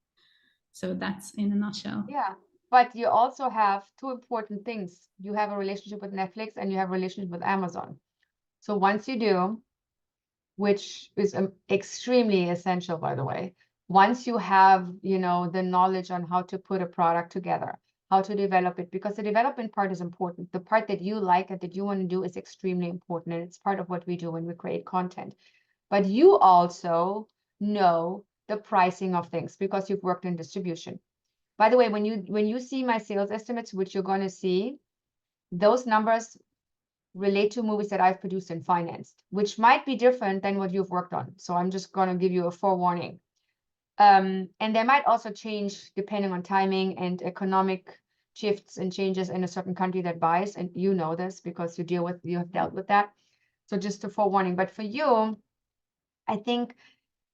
So that's in a nutshell. Yeah, but you also have two important things. You have a relationship with Netflix and you have a relationship with Amazon. So once you do, which is extremely essential, by the way, once you have, the knowledge on how to put a product together, how to develop it, because the development part is important. The part that you like and that you want to do is extremely important, and it's part of what we do when we create content. But you also know the pricing of things because you've worked in distribution. By the way, when you see my sales estimates, which you're going to see, those numbers relate to movies that I've produced and financed, which might be different than what you've worked on. So I'm just going to give you a forewarning. And they might also change depending on timing and economic shifts and changes in a certain country that buys. And you know this because you have dealt with that. So just a forewarning. But for you, I think,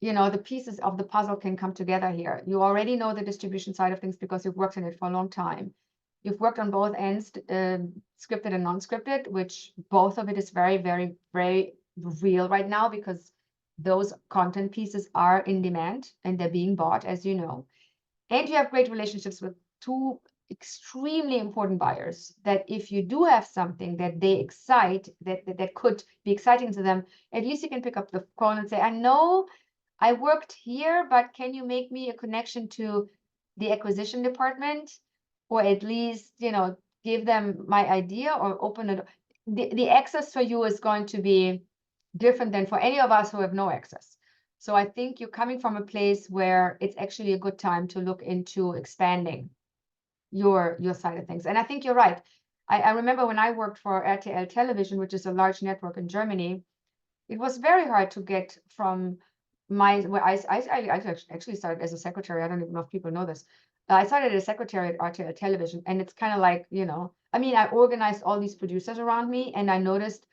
the pieces of the puzzle can come together here. You already know the distribution side of things because you've worked in it for a long time. You've worked on both ends, scripted and non-scripted, which both of it is very, very, very real right now because those content pieces are in demand and they're being bought, as you know. And you have great relationships with two extremely important buyers that if you do have something that they excite, that could be exciting to them, at least you can pick up the phone and say, I know I worked here, but can you make me a connection to the acquisition department? Or at least, give them my idea or open it. The access for you is going to be different than for any of us who have no access. So I think you're coming from a place where it's actually a good time to look into expanding your side of things. And I think you're right. I remember when I worked for RTL Television, which is a large network in Germany, it was very hard to get from I actually started as a secretary. I don't even know if people know this. I started as a secretary at RTL Television, and it's kind of like, I mean, I organized all these producers around me, and I noticed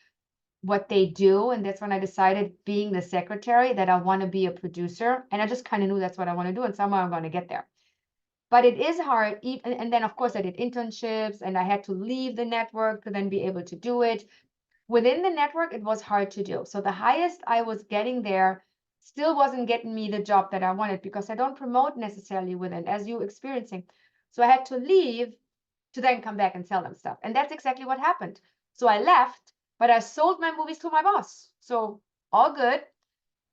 what they do, and that's when I decided, being the secretary, that I want to be a producer, and I just kind of knew that's what I want to do, and somehow I'm going to get there. But it is hard, and then of course I did internships, and I had to leave the network to then be able to do it. Within the network, it was hard to do. So the highest I was getting there still wasn't getting me the job that I wanted, because I don't promote necessarily within, as you experiencing. So I had to leave to then come back and sell them stuff. And that's exactly what happened. So I left, but I sold my movies to my boss. So all good.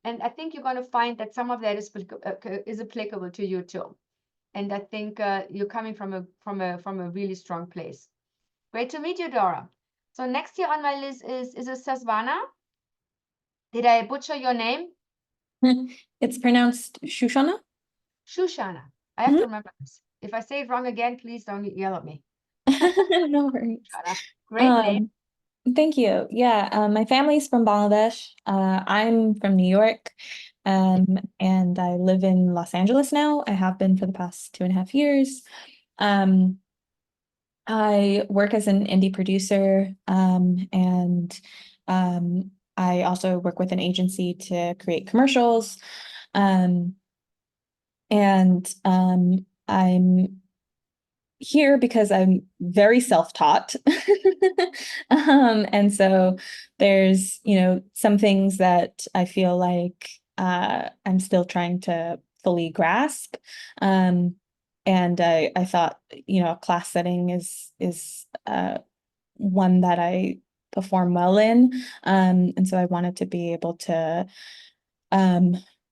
And I think you're going to find that some of that is applicable to you too. And I think you're coming from a really strong place. Great to meet you, Dora. So next here on my list is it Sasvana? Did I butcher your name? It's pronounced Shushana. Shushana. I have to remember this. If I say it wrong again, please don't yell at me. No worries. Shushana. Great name. Thank you. Yeah, my family's from Bangladesh. I'm from New York, and I live in Los Angeles now. I have been for the past 2.5 years. I work as an indie producer, and I also work with an agency to create commercials. And I'm here because I'm very self-taught. And so there's, some things that I feel like I'm still trying to fully grasp. And I thought, a class setting is one that I perform well in. And so I wanted to be able to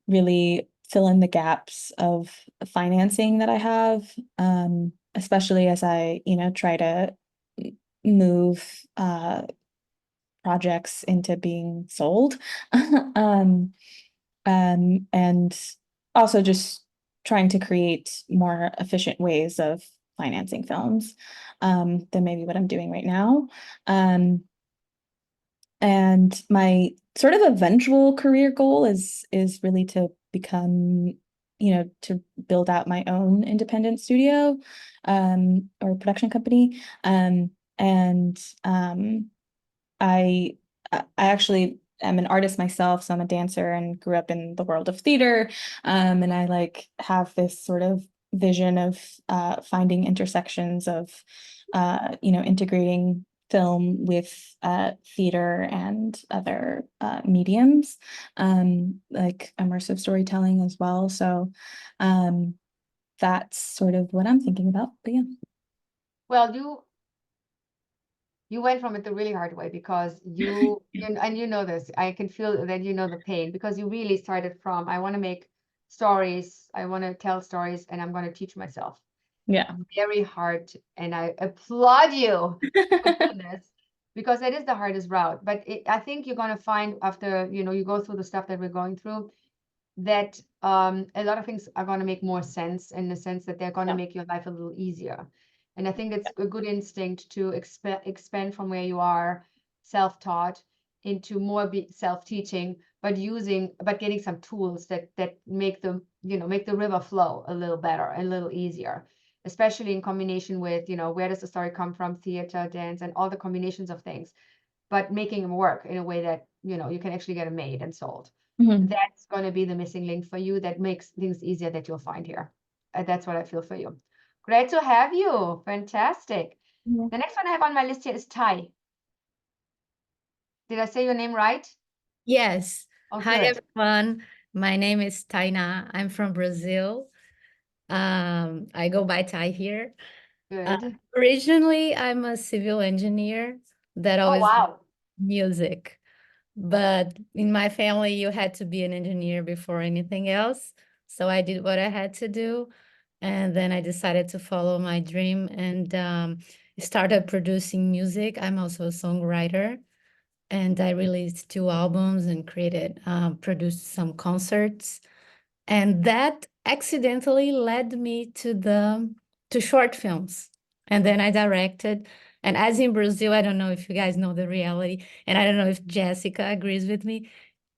really fill in the gaps of financing that I have, especially as I, try to move projects into being sold. And also just trying to create more efficient ways of financing films than maybe what I'm doing right now. And my sort of eventual career goal is really to become, to build out my own independent studio or production company. I actually am an artist myself, so I'm a dancer and grew up in the world of theater. And I have this sort of vision of finding intersections of, integrating film with theater and other mediums, like immersive storytelling as well. So that's sort of what I'm thinking about. But yeah. Well, you went from it the really hard way, because and you know this, I can feel that you know the pain, because you really started from, I want to make stories, I want to tell stories, and I'm going to teach myself. Yeah. Very hard, and I applaud you for goodness, because that is the hardest route. But I think you're going to find, after you go through the stuff that we're going through, that a lot of things are going to make more sense, in the sense that they're going to make your life a little easier. And I think that's a good instinct to expand from where you are self-taught into more self-teaching, but getting some tools that make the river flow a little better, a little easier, especially in combination with, where does the story come from, theater, dance, and all the combinations of things, but making them work in a way that, you can actually get them made and sold. That's going to be the missing link for you, that makes things easier, that you'll find here. That's what I feel for you. Great to have you. Fantastic. Yeah. The next one I have on my list here is Tai. Did I say your name right? Yes. Oh, Hi, good. everyone. My name is Taina. I'm from Brazil. I go by Tai here. Good. Originally, I'm a civil engineer that Oh, always wow. music. But in my family, you had to be an engineer before anything else. So I did what I had to do. And then I decided to follow my dream and started producing music. I'm also a songwriter. And I released 2 albums and produced some concerts. And that accidentally led me to short films. And then I directed. And as in Brazil, I don't know if you guys know the reality, and I don't know if Jessica agrees with me.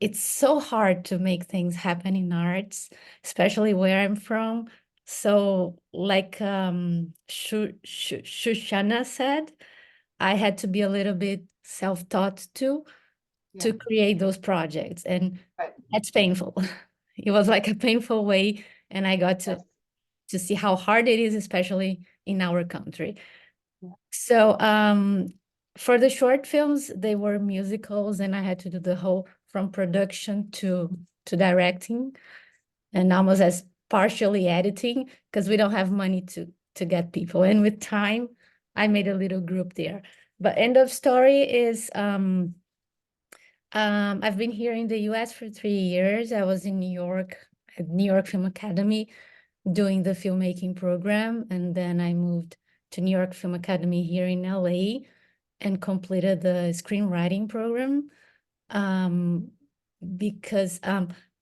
it's so hard to make things happen in arts, especially where I'm from. So like Shoshana said, I had to be a little bit self-taught too, to create those projects. And that's painful. It was like a painful way. And I got to see how hard it is, especially in our country. So for the short films, they were musicals, and I had to do the whole from production to directing, and almost as partially editing, because we don't have money to get people. And with time, I made a little group there. But end of story is I've been here in the US for 3 years. I was in New York at New York Film Academy doing the filmmaking program, and then I moved to New York Film Academy here in LA and completed the screenwriting program. Because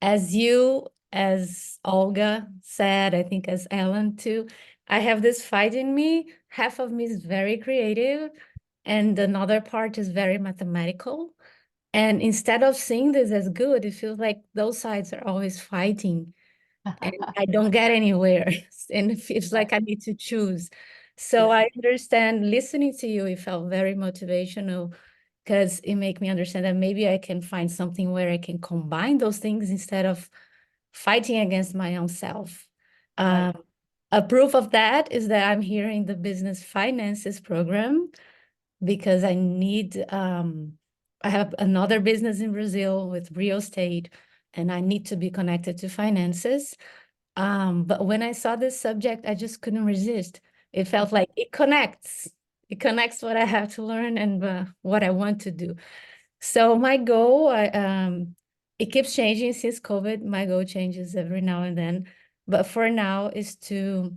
as Olga said, I think as Ellen too, I have this fight in me. Half of me is very creative and another part is very mathematical. And instead of seeing this as good, it feels like those sides are always fighting and I don't get anywhere. And it feels like I need to choose. So I understand listening to you, it felt very motivational because it made me understand that maybe I can find something where I can combine those things instead of fighting against my own self. A proof of that is that I'm here in the business finances program because I need, I have another business in Brazil with real estate and I need to be connected to finances. But when I saw this subject, I just couldn't resist. It felt like it connects what I have to learn and what I want to do. So my goal, it keeps changing since COVID. My goal changes every now and then. But for now is to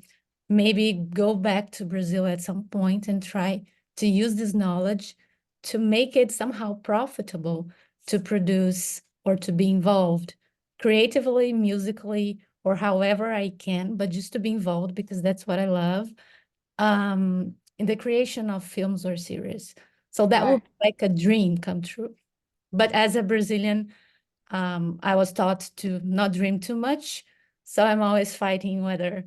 maybe go back to Brazil at some point and try to use this knowledge to make it somehow profitable to produce or to be involved creatively, musically, or however I can, but just to be involved because that's what I love, in the creation of films or series. So that would be like a dream come true. But as a Brazilian, I was taught to not dream too much. So I'm always fighting whether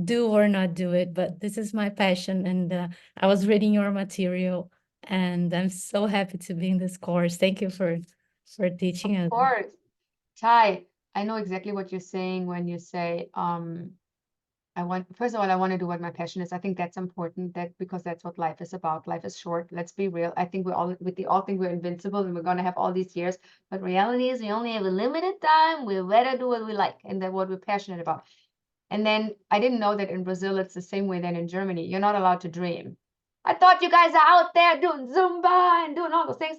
do or not do it. But this is my passion. And I was reading your material and I'm so happy to be in this course. Thank you for teaching us. Of course. Ty, I know exactly what you're saying when you say, first of all, I want to do what my passion is. I think that's important because that's what life is about. Life is short. Let's be real. I think we all think we're invincible and we're going to have all these years, but reality is we only have a limited time. We better do what we like and then what we're passionate about. And then I didn't know that in Brazil, it's the same way than in Germany. You're not allowed to dream. I thought you guys are out there doing Zumba and doing all those things.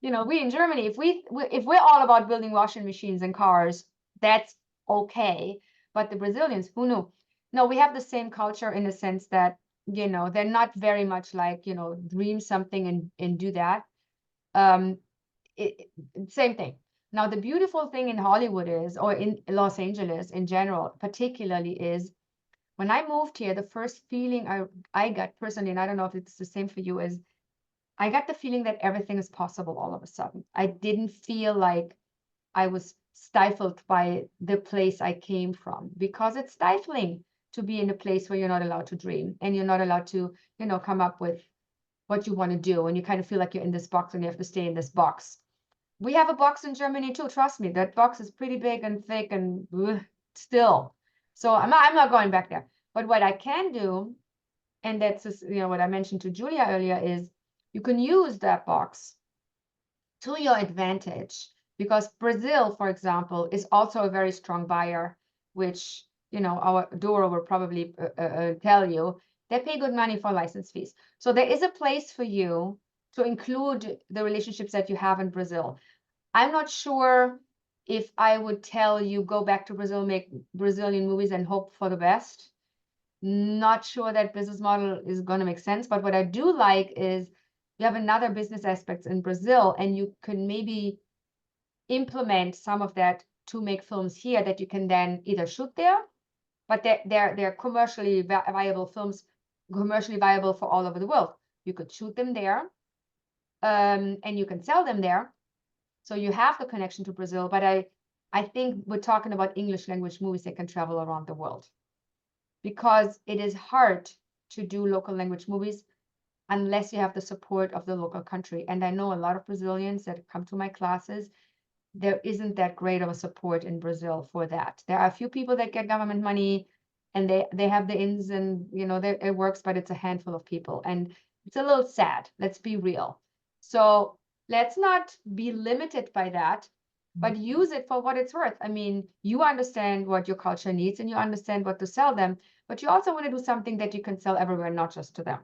You know, we in Germany, if we're all about building washing machines and cars, that's okay. But the Brazilians, who knew? No, we have the same culture in the sense that, you know, they're not very much like, you know, dream something and do that. Same thing. Now, the beautiful thing in Hollywood is, or in Los Angeles in general, particularly is when I moved here, the first feeling I got personally, and I don't know if it's the same for you, is I got the feeling that everything is possible all of a sudden. I didn't feel like I was stifled by the place I came from, because it's stifling to be in a place where you're not allowed to dream and you're not allowed to, you know, come up with what you want to do. And you kind of feel like you're in this box and you have to stay in this box. We have a box in Germany too. Trust me, that box is pretty big and thick and still. So I'm not going back there. But what I can do, and that's just, you know, what I mentioned to Julia earlier, is you can use that box to your advantage, because Brazil, for example, is also a very strong buyer, which, you know, our Dora will probably tell you. They pay good money for license fees. So there is a place for you to include the relationships that you have in Brazil. I'm not sure if I would tell you go back to Brazil, make Brazilian movies and hope for the best. Not sure that business model is going to make sense. But what I do like is you have another business aspects in Brazil, and you can maybe implement some of that to make films here that you can then either shoot there, but they're commercially viable films, commercially viable for all over the world. You could shoot them there, and you can sell them there. So you have the connection to Brazil, but I think we're talking about English language movies that can travel around the world, because it is hard to do local language movies unless you have the support of the local country. And I know a lot of Brazilians that come to my classes, there isn't that great of a support in Brazil for that. There are a few people that get government money and they have the ins and, you know, it works, but it's a handful of people. And it's a little sad, let's be real. So let's not be limited by that, but use it for what it's worth. I mean, you understand what your culture needs and you understand what to sell them, but you also want to do something that you can sell everywhere, not just to them.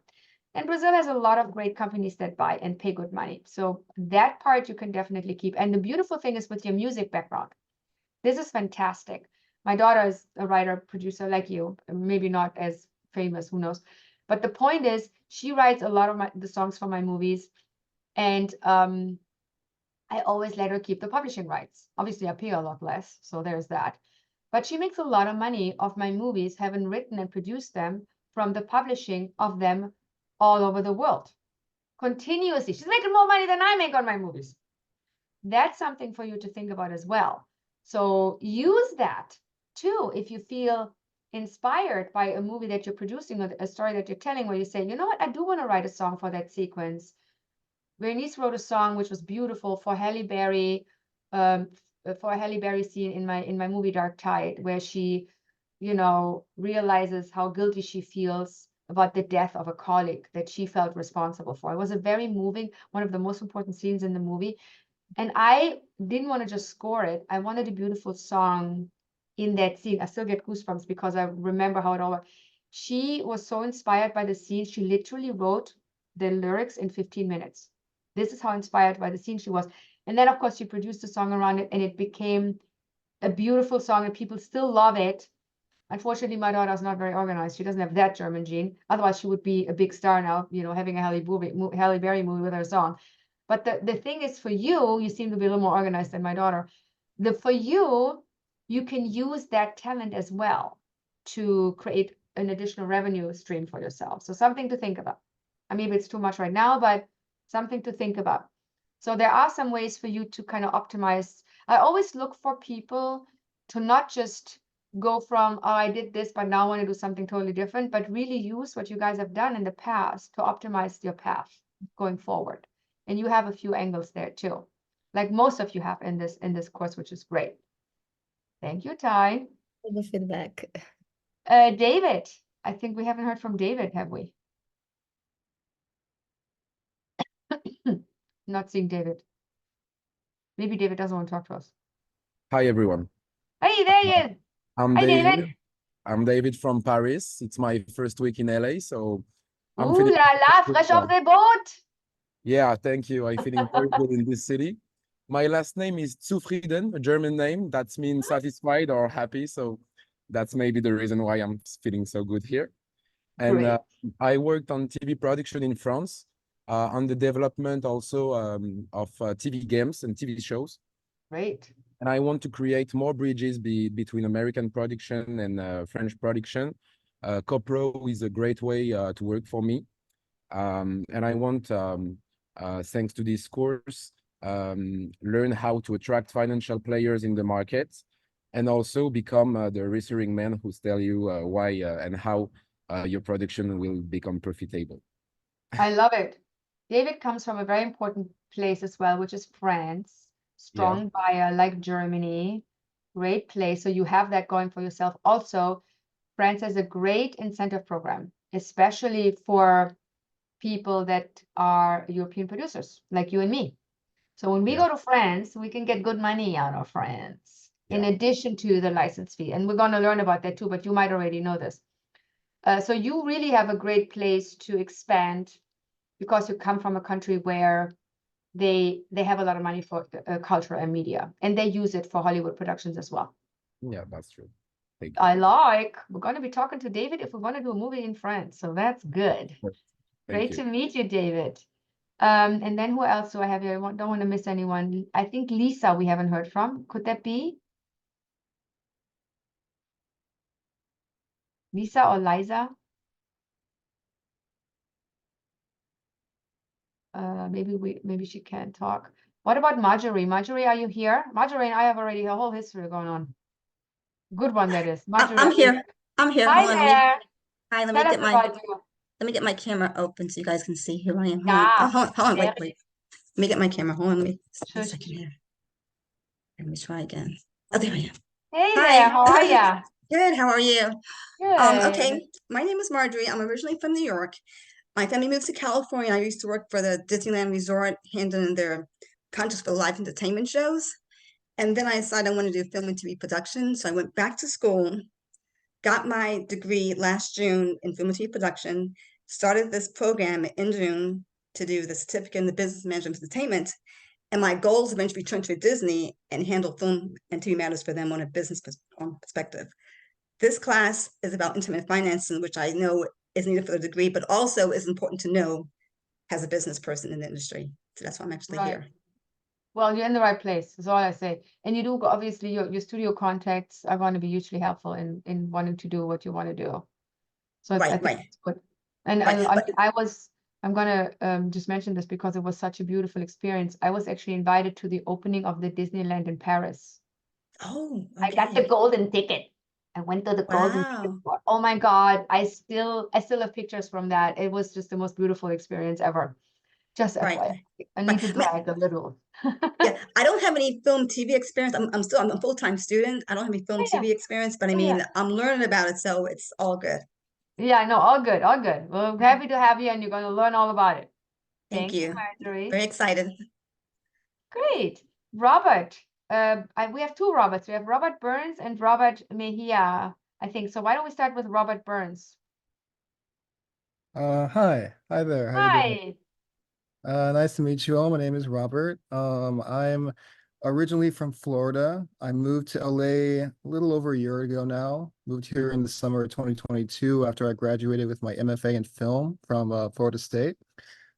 And Brazil has a lot of great companies that buy and pay good money. So that part you can definitely keep. And the beautiful thing is with your music background, this is fantastic. My daughter is a writer, producer like you, maybe not as famous, who knows. But the point is, she writes a lot of the songs for my movies. And I always let her keep the publishing rights. Obviously, I pay a lot less, so there's that. But she makes a lot of money off my movies, having written and produced them from the publishing of them all over the world. Continuously. She's making more money than I make on my movies. That's something for you to think about as well. So use that too if you feel inspired by a movie that you're producing or a story that you're telling, where you say, you know what, I do want to write a song for that sequence. Bernice wrote a song which was beautiful for Halle Berry, for a Halle Berry scene in my movie Dark Tide, where she, you know, realizes how guilty she feels about the death of a colleague that she felt responsible for. It was a very moving, one of the most important scenes in the movie. And I didn't want to just score it. I wanted a beautiful song in that scene. I still get goosebumps because I remember how it all worked. She was so inspired by the scene. She literally wrote the lyrics in 15 minutes. This is how inspired by the scene she was. And then, of course, she produced a song around it, and it became a beautiful song, and people still love it. Unfortunately, my daughter is not very organized. She doesn't have that German gene. Otherwise, she would be a big star now, you know, having a Halle Berry movie with her song. But the thing is, for you, you seem to be a little more organized than my daughter. For you, you can use that talent as well to create an additional revenue stream for yourself. So something to think about. I mean, it's too much right now, but something to think about. So there are some ways for you to kind of optimize. I always look for people to not just go from, oh, I did this, but now I want to do something totally different, but really use what you guys have done in the past to optimize your path going forward. And you have a few angles there too, like most of you have in this course, which is great. Thank you, Ty. For the feedback. David, I think we haven't heard from David, have we? Not seeing David. Maybe David doesn't want to talk to us. Hi, everyone. Hey, there he is. I'm Hi, David. David. I'm David from Paris. It's my first week in LA, so I'm Ooh feeling la la, fresh off the boat. Yeah, thank you. I'm feeling very good in this city. My last name is Zufrieden, a German name. That means satisfied or happy. So that's maybe the reason why I'm feeling so good here. And Great. I worked on TV production in France, on the development also of TV games and TV shows. Great. And I want to create more bridges between American production and French production. CoPro is a great way to work for me. And I want, thanks to this course, learn how to attract financial players in the market, and also become the reassuring man who's tell you why and how your production will become profitable. I love it. David comes from a very important place as well, which is France. Strong buyer like Germany. Great place. So you have that going for yourself. Also, France has a great incentive program, especially for people that are European producers like you and me. So when we go to France, we can get good money out of France in addition to the license fee. And we're going to learn about that too, but you might already know this. So you really have a great place to expand because you come from a country where they have a lot of money for culture and media, and they use it for Hollywood productions as well. Yeah, that's true. Thank you. We're going to be talking to David if we want to do a movie in France, so that's good. Great to meet you, David. And then who else do I have here? I don't want to miss anyone. I think Lisa we haven't heard from. Could that be? Lisa or Liza? Maybe she can't talk. What about Marjorie? Marjorie, are you here? Marjorie and I have already a whole history going on. Good one, that is. Marjorie, I'm here. I'm here. Hi Hold on, there. hi, let Tell me us get my about you. let me get my camera open so you guys can see who I am. Hold on. Yeah. Oh, hold on, Very wait. Let me get my camera. Hold on, let me a Shush. second here. Let me try again. Oh, there I am. Hey Hi. there, how are ya? Good, how are you? Good. Okay, my name is Marjorie. I'm originally from New York. My family moved to California. I used to work for the Disneyland Resort, handling their contracts for live entertainment shows. And then I decided I wanted to do film and TV production. So I went back to school, got my degree last June in film and TV production, started this program in June to do the certificate in the business management of entertainment. And my goal is eventually return to Disney and handle film and TV matters for them on a business perspective. This class is about intermittent financing, which I know is needed for the degree, but also is important to know as a business person in the industry. So that's why I'm actually here. Well, you're in the right place, is all I say. And you do, obviously, your studio contacts are going to be hugely helpful in wanting to do what you want to do. So I think it's good. And I'm going to just mention this because it was such a beautiful experience. I was actually invited to the opening of the Disneyland in Paris. Oh, I got the golden ticket. I went to the golden ticket. Oh my God, I still have pictures from that. It was just the most beautiful experience ever. Just FYI. I need to brag a little. Yeah, I don't have any film TV experience. I'm a full-time student. I don't have any film TV experience, but I mean, I'm learning about it, so it's all good. Yeah, no, all good, all good. Well, happy to have you, and you're going to learn all about it. Thank you, Marjorie. Very excited. Great. Robert. We have two Roberts. We have Robert Burns and Robert Mejia, I think. So why don't we start with Robert Burns? Hi there. How you doing? Nice to meet you all. My name is Robert. I'm originally from Florida. I moved to LA a little over a year ago now. Moved here in the summer of 2022 after I graduated with my MFA in film from Florida State.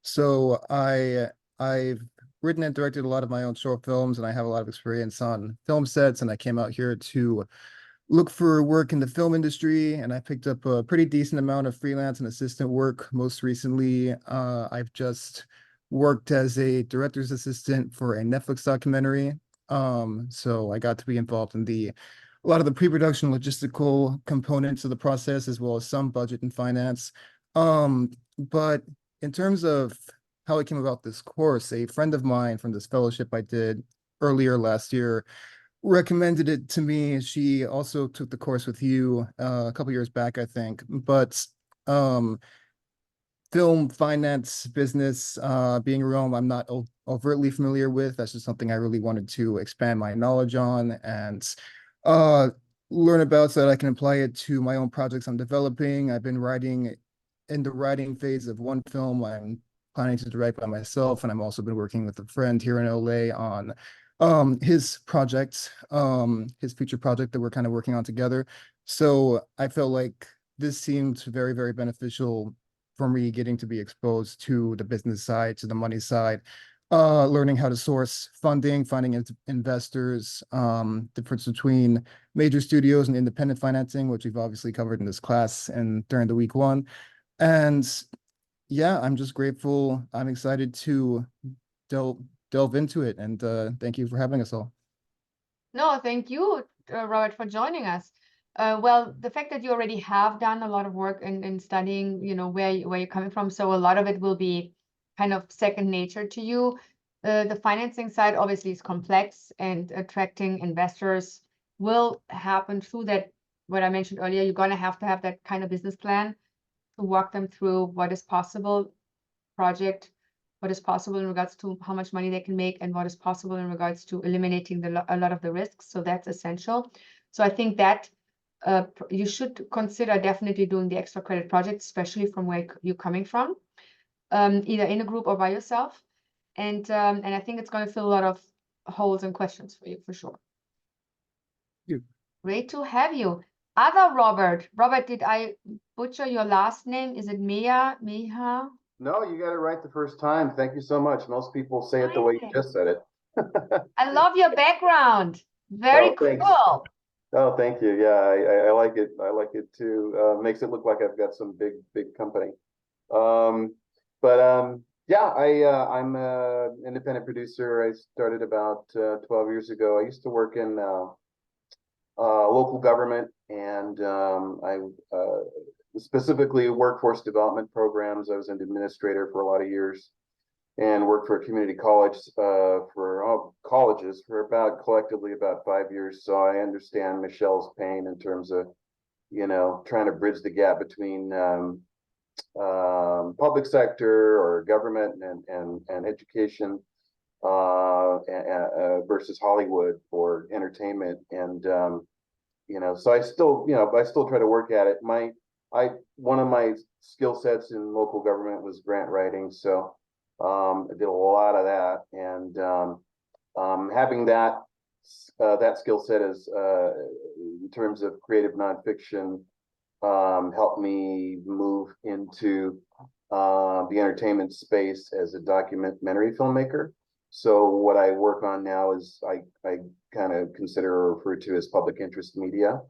So I've written and directed a lot of my own short films, and I have a lot of experience on film sets, and I came out here to look for work in the film industry, and I picked up a pretty decent amount of freelance and assistant work. Most recently, I've just worked as a director's assistant for a Netflix documentary. So I got to be involved in a lot of the pre-production logistical components of the process, as well as some budget and finance. But in terms of how I came about this course, a friend of mine from this fellowship I did earlier last year recommended it to me. She also took the course with you a couple years back, I think. But film finance business, being a realm I'm not overtly familiar with. That's just something I really wanted to expand my knowledge on and learn about so that I can apply it to my own projects I'm developing. I've been in the writing phase of one film I'm planning to direct by myself, and I've also been working with a friend here in LA on his project, his feature project that we're kind of working on together. So I felt like this seemed very, very beneficial for me, getting to be exposed to the business side, to the money side, learning how to source funding, finding investors, difference between major studios and independent financing, which we've obviously covered in this class and during the week one. And yeah, I'm just grateful. I'm excited to delve into it, and thank you for having us all. No, thank you, Robert, for joining us. Well, the fact that you already have done a lot of work in studying, where you're coming from, so a lot of it will be kind of second nature to you. The financing side obviously is complex, and attracting investors will happen through that. What I mentioned earlier, you're going to have that kind of business plan to walk them through what is possible project, what is possible in regards to how much money they can make, and what is possible in regards to eliminating a lot of the risks. So that's essential. So I think that you should consider definitely doing the extra credit project, especially from where you're coming from, either in a group or by yourself. And I think it's going to fill a lot of holes and questions for you, for sure. Great to have you. Other Robert. Robert, did I butcher your last name? Is it Mia? Miha? No, you got it right the first time. Thank you so much. Most people say it the way you just said it. I love your background. Very thanks. cool. Oh, thank you. Yeah, I like it. I like it too. Makes it look like I've got some big company. Yeah, I'm an independent producer. I started about 12 years ago. I used to work in local government, and I specifically workforce development programs. I was an administrator for a lot of years, and worked for a community college for colleges for about collectively about 5 years. So I understand Michelle's pain in terms of, you know, trying to bridge the gap between public sector or government and education versus Hollywood for entertainment. And you know, so I still, you know, I still try to work at it. One of my skill sets in local government was grant writing, so I did a lot of that. And having that skill set is in terms of creative nonfiction helped me move into the entertainment space as a documentary filmmaker. So what I work on now is I kind of consider or refer to as public interest media.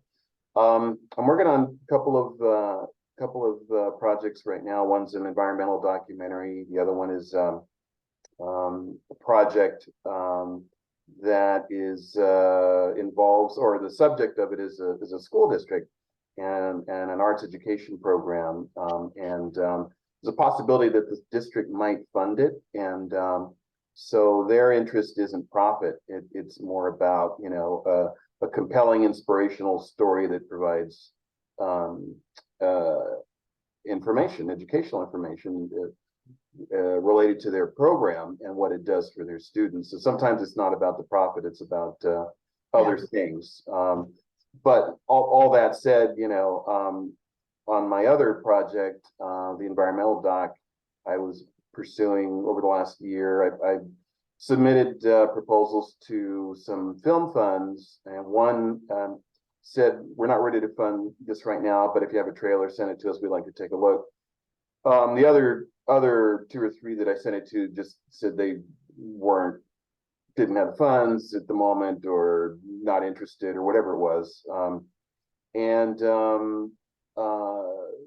I'm working on a couple of projects right now. One's an environmental documentary. The other one is a project that is involves, or the subject of it is a school district and an arts education program. There's a possibility that the district might fund it, and so their interest isn't profit. It's more about, you know, a compelling, inspirational story that provides information, educational information related to their program and what it does for their students. So sometimes it's not about the profit, it's about other things. But all that said, you know, on my other project, the environmental doc, I was pursuing over the last year. I submitted proposals to some film funds, and one said, we're not ready to fund this right now, but if you have a trailer, send it to us. We'd like to take a look. The other two or three that I sent it to just said they didn't have funds at the moment, or not interested, or whatever it was.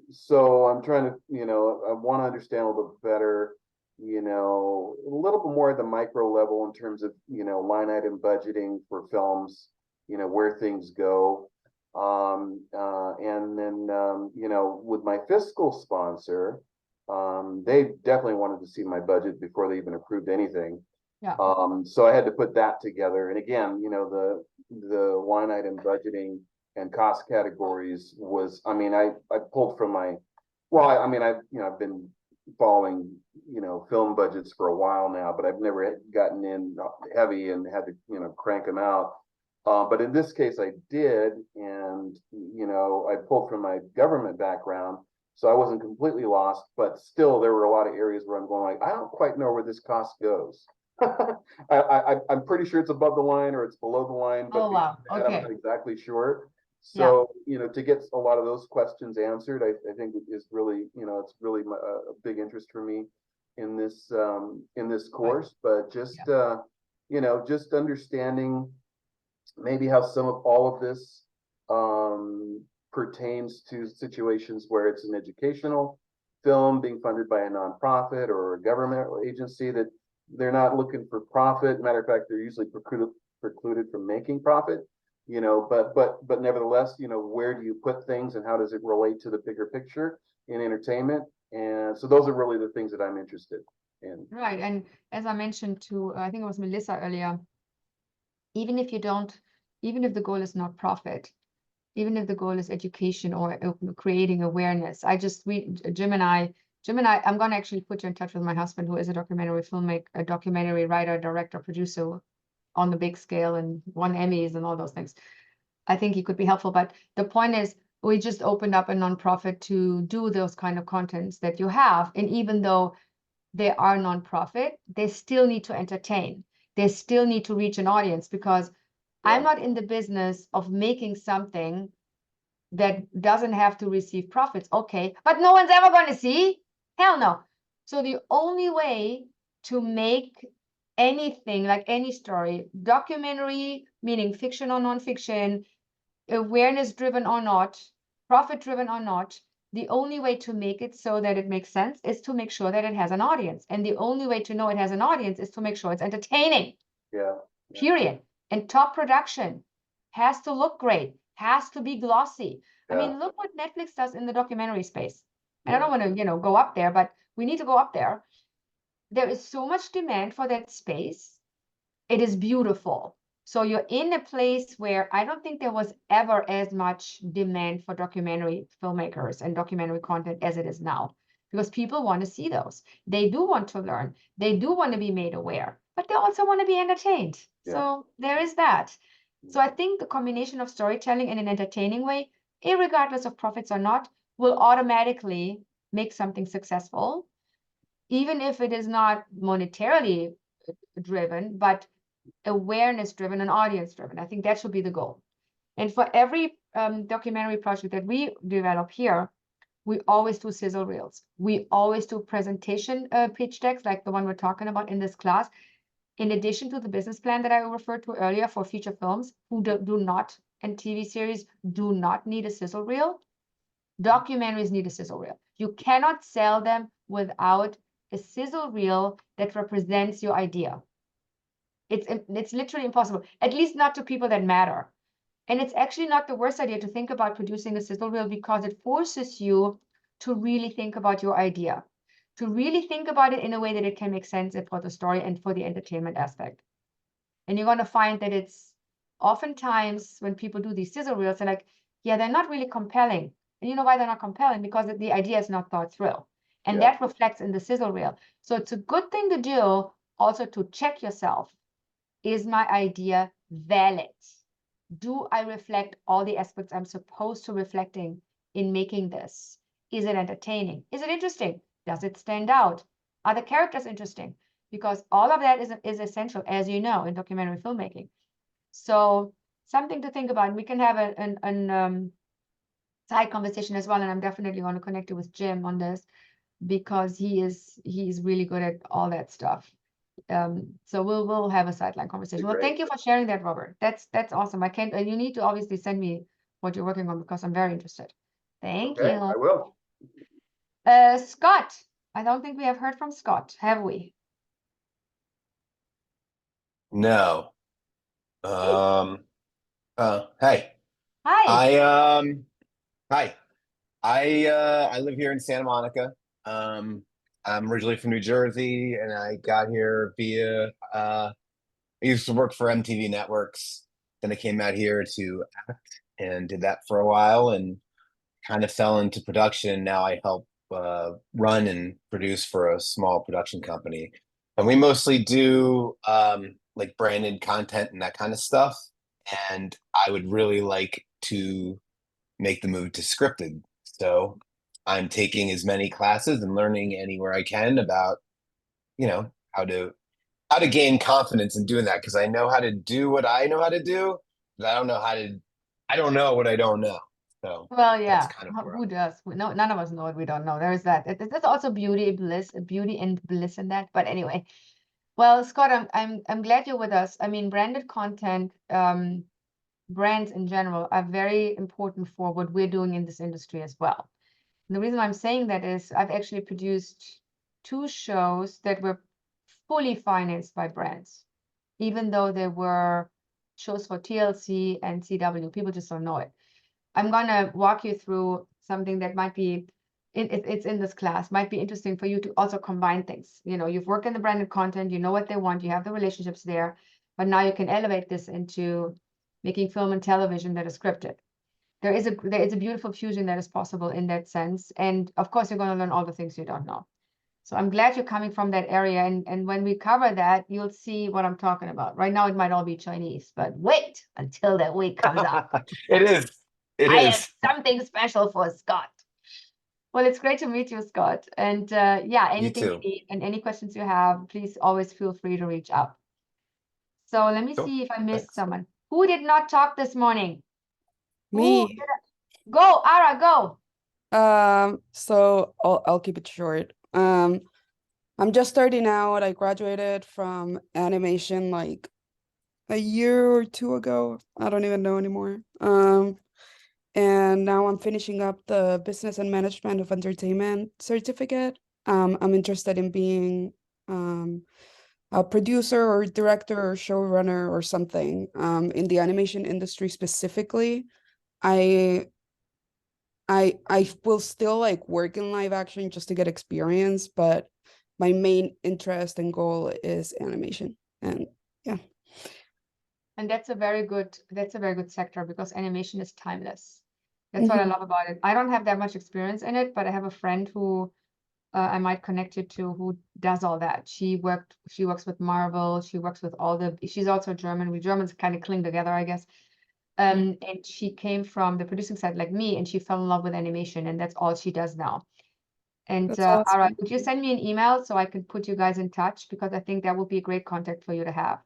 So I'm trying to, you know, I want to understand a little bit better, you know, a little bit more at the micro level in terms of, you know, line item budgeting for films, you know, where things go. And then, you know, with my fiscal sponsor, they definitely wanted to see my budget before they even approved anything. Yeah. So I had to put that together. And again, you know, the line item budgeting and cost categories was, I mean, I pulled from my, well, I mean, I've been following, you know, film budgets for a while now, but I've never gotten in heavy and had to, you know, crank them out. But in this case I did, and, you know, I pulled from my government background, so I wasn't completely lost, but still there were a lot of areas where I'm going like, I don't quite know where this cost goes. I'm pretty sure it's above the line or it's below the line, but I'm not exactly sure. So, you know, to get a lot of those questions answered, I think is really, you know, it's really a big interest for me in this course. But just you know, just understanding maybe how some of all of this pertains to situations where it's an educational film being funded by a nonprofit or a government agency, that they're not looking for profit. Matter of fact, they're usually precluded from making profit, you know, but nevertheless, you know, where do you put things and how does it relate to the bigger picture in entertainment? And so those are really the things that I'm interested in. Right. And as I mentioned to, I think it was Melissa earlier, even if the goal is not profit, even if the goal is education or creating awareness, Jim and I, I'm going to actually put you in touch with my husband, who is a documentary filmmaker, a documentary writer, director, producer on the big scale, and won Emmys and all those things. I think he could be helpful. But the point is, we just opened up a nonprofit to do those kind of contents that you have. And even though they are nonprofit, they still need to entertain. They still need to reach an audience, because I'm not in the business of making something that doesn't have to receive profits. Okay, but no one's ever going to see. Hell no. So the only way to make anything, like any story, documentary, meaning fiction or nonfiction, awareness driven or not, profit driven or not, The only way to make it so that it makes sense is to make sure that it has an audience. And the only way to know it has an audience is to make sure it's entertaining. Yeah. Period. And top production has to look great, has to be glossy. I mean, look what Netflix does in the documentary space. And I don't want to, go up there, but we need to go up there. There is so much demand for that space. It is beautiful. So you're in a place where I don't think there was ever as much demand for documentary filmmakers and documentary content as it is now, because people want to see those. They do want to learn. They do want to be made aware, but they also want to be entertained. So there is that. So I think the combination of storytelling in an entertaining way, irregardless of profits or not, will automatically make something successful, even if it is not monetarily driven, but awareness driven and audience driven. I think that should be the goal. And for every documentary project that we develop here, we always do sizzle reels. We always do presentation pitch decks like the one we're talking about in this class. In addition to the business plan that I referred to earlier for feature films who do not, and TV series do not need a sizzle reel, documentaries need a sizzle reel. You cannot sell them without a sizzle reel that represents your idea. It's literally impossible, at least not to people that matter. And it's actually not the worst idea to think about producing a sizzle reel, because it forces you to really think about your idea, to really think about it in a way that it can make sense for the story and for the entertainment aspect. And you're going to find that it's oftentimes when people do these sizzle reels, they're like, yeah, they're not really compelling. And you know why they're not compelling? Because the idea is not thought through. And that reflects in the sizzle reel. So it's a good thing to do also to check yourself. Is my idea valid? Do I reflect all the aspects I'm supposed to reflecting in making this? Is it entertaining? Is it interesting? Does it stand out? Are the characters interesting? Because all of that is essential, as you know, in documentary filmmaking. So something to think about. We can have an side conversation as well, and I'm definitely going to connect you with Jim on this, because he's really good at all that stuff. So we'll have a sideline conversation. Well, thank you for sharing that, Robert. That's awesome. I can't, and you need to obviously send me what you're working on, because I'm very interested. Thank you. I will. Scott, I don't think we have heard from Scott, have we? No. Hey. Hi. Hi. I live here in Santa Monica. I'm originally from New Jersey, and I got here via I used to work for MTV Networks. Then I came out here to act and did that for a while, and kind of fell into production. Now I help run and produce for a small production company, and we mostly do like branded content and that kind of stuff. And I would really like to make the move to scripted. So I'm taking as many classes and learning anywhere I can about, how to gain confidence in doing that, because I know how to do what I know how to do, but I don't know what I don't know. So well, yeah, that's kind of who does? No, none of us know what we don't know. There's that. There's also beauty and bliss in that. But anyway, well, Scott, I'm glad you're with us. I mean, branded content, brands in general are very important for what we're doing in this industry as well. And the reason I'm saying that is I've actually produced 2 shows that were fully financed by brands, even though they were shows for TLC and CW. People just don't know it. I'm going to walk you through something that might be, it's in this class, might be interesting for you to also combine things. You've worked in the branded content, you know what they want, you have the relationships there, but now you can elevate this into making film and television that is scripted. There is a beautiful fusion that is possible in that sense. And of course, you're going to learn all the things you don't know. So I'm glad you're coming from that area. And when we cover that, you'll see what I'm talking about. Right now, it might all be Chinese, but wait until that week comes up. It is. I have something special for Scott. Well, it's great to meet you, Scott. And yeah, anything you need and any questions you have, please always feel free to reach out. So let me see if I missed someone. Who did not talk this morning? Me. Go, Ara, go. So I'll keep it short. I'm just starting out. I graduated from animation like a year or 2 ago. I don't even know anymore. And now I'm finishing up the Business and Management of Entertainment certificate. I'm interested in being a producer or director or showrunner or something in the animation industry specifically. I will still like work in live action just to get experience, but my main interest and goal is animation. And yeah. And that's a very good sector because animation is timeless. That's what I love about it. I don't have that much experience in it, but I have a friend who I might connect you to who does all that. She works with Marvel. She works with she's also German. We Germans kind of cling together, I guess. And she came from the producing side like me, and she fell in love with animation, and that's all she does now. And That's awesome. Ara, would you send me an email so I can put you guys in touch? Because I think that would be a great contact for you to have.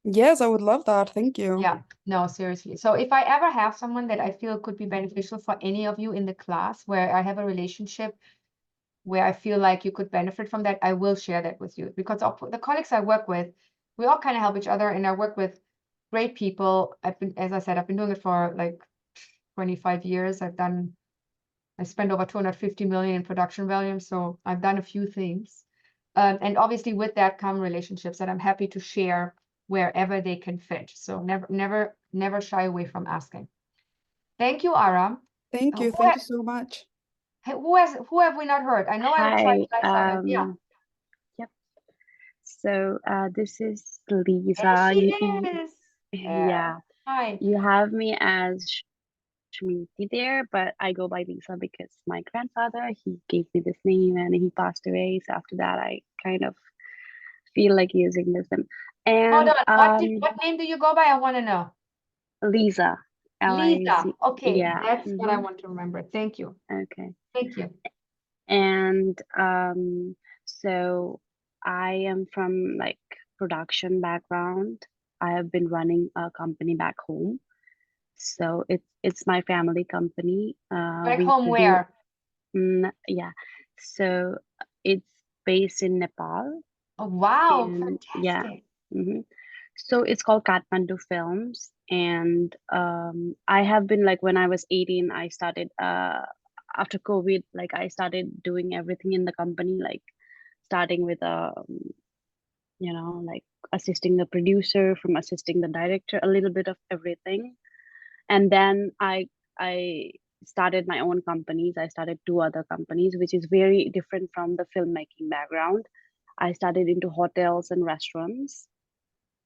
Yes, I would love that. Thank you. Yeah, no, seriously. So if I ever have someone that I feel could be beneficial for any of you in the class where I have a relationship where I feel like you could benefit from that, I will share that with you because of the colleagues I work with, we all kind of help each other, and I work with great people. As I said, I've been doing it for like 25 years. I spent over 250 million in production value, so I've done a few things. And obviously with that come relationships that I'm happy to share wherever they can fit. So never shy away from asking. Thank you, Ara. Thank you. Thank you so much. Who have we not heard? I know I've tried Hi, yeah. Yep. So this is Lisa. There she is. Yeah. Hi. You have me as Shmiti there, but I go by Lisa because my grandfather, he gave me this name and he passed away. So after that, I kind of feel like using this name. Hold And on. What name do you go by? I want to know. Lisa. Lisa. Okay, Yeah. that's what I want to remember. Thank you. Okay. Thank you. And so I am from like production background. I have been running a company back home. So it's my family company. Back home where? Yeah. So it's based in Nepal. Oh, wow. And Fantastic. yeah. So it's called Kathmandu Films. And I have been like when I was 18, I started after COVID, like I started doing everything in the company, like starting with like assisting the producer, from assisting the director, a little bit of everything. And then I started my own companies. I started 2 other companies, which is very different from the filmmaking background. I started into hotels and restaurants,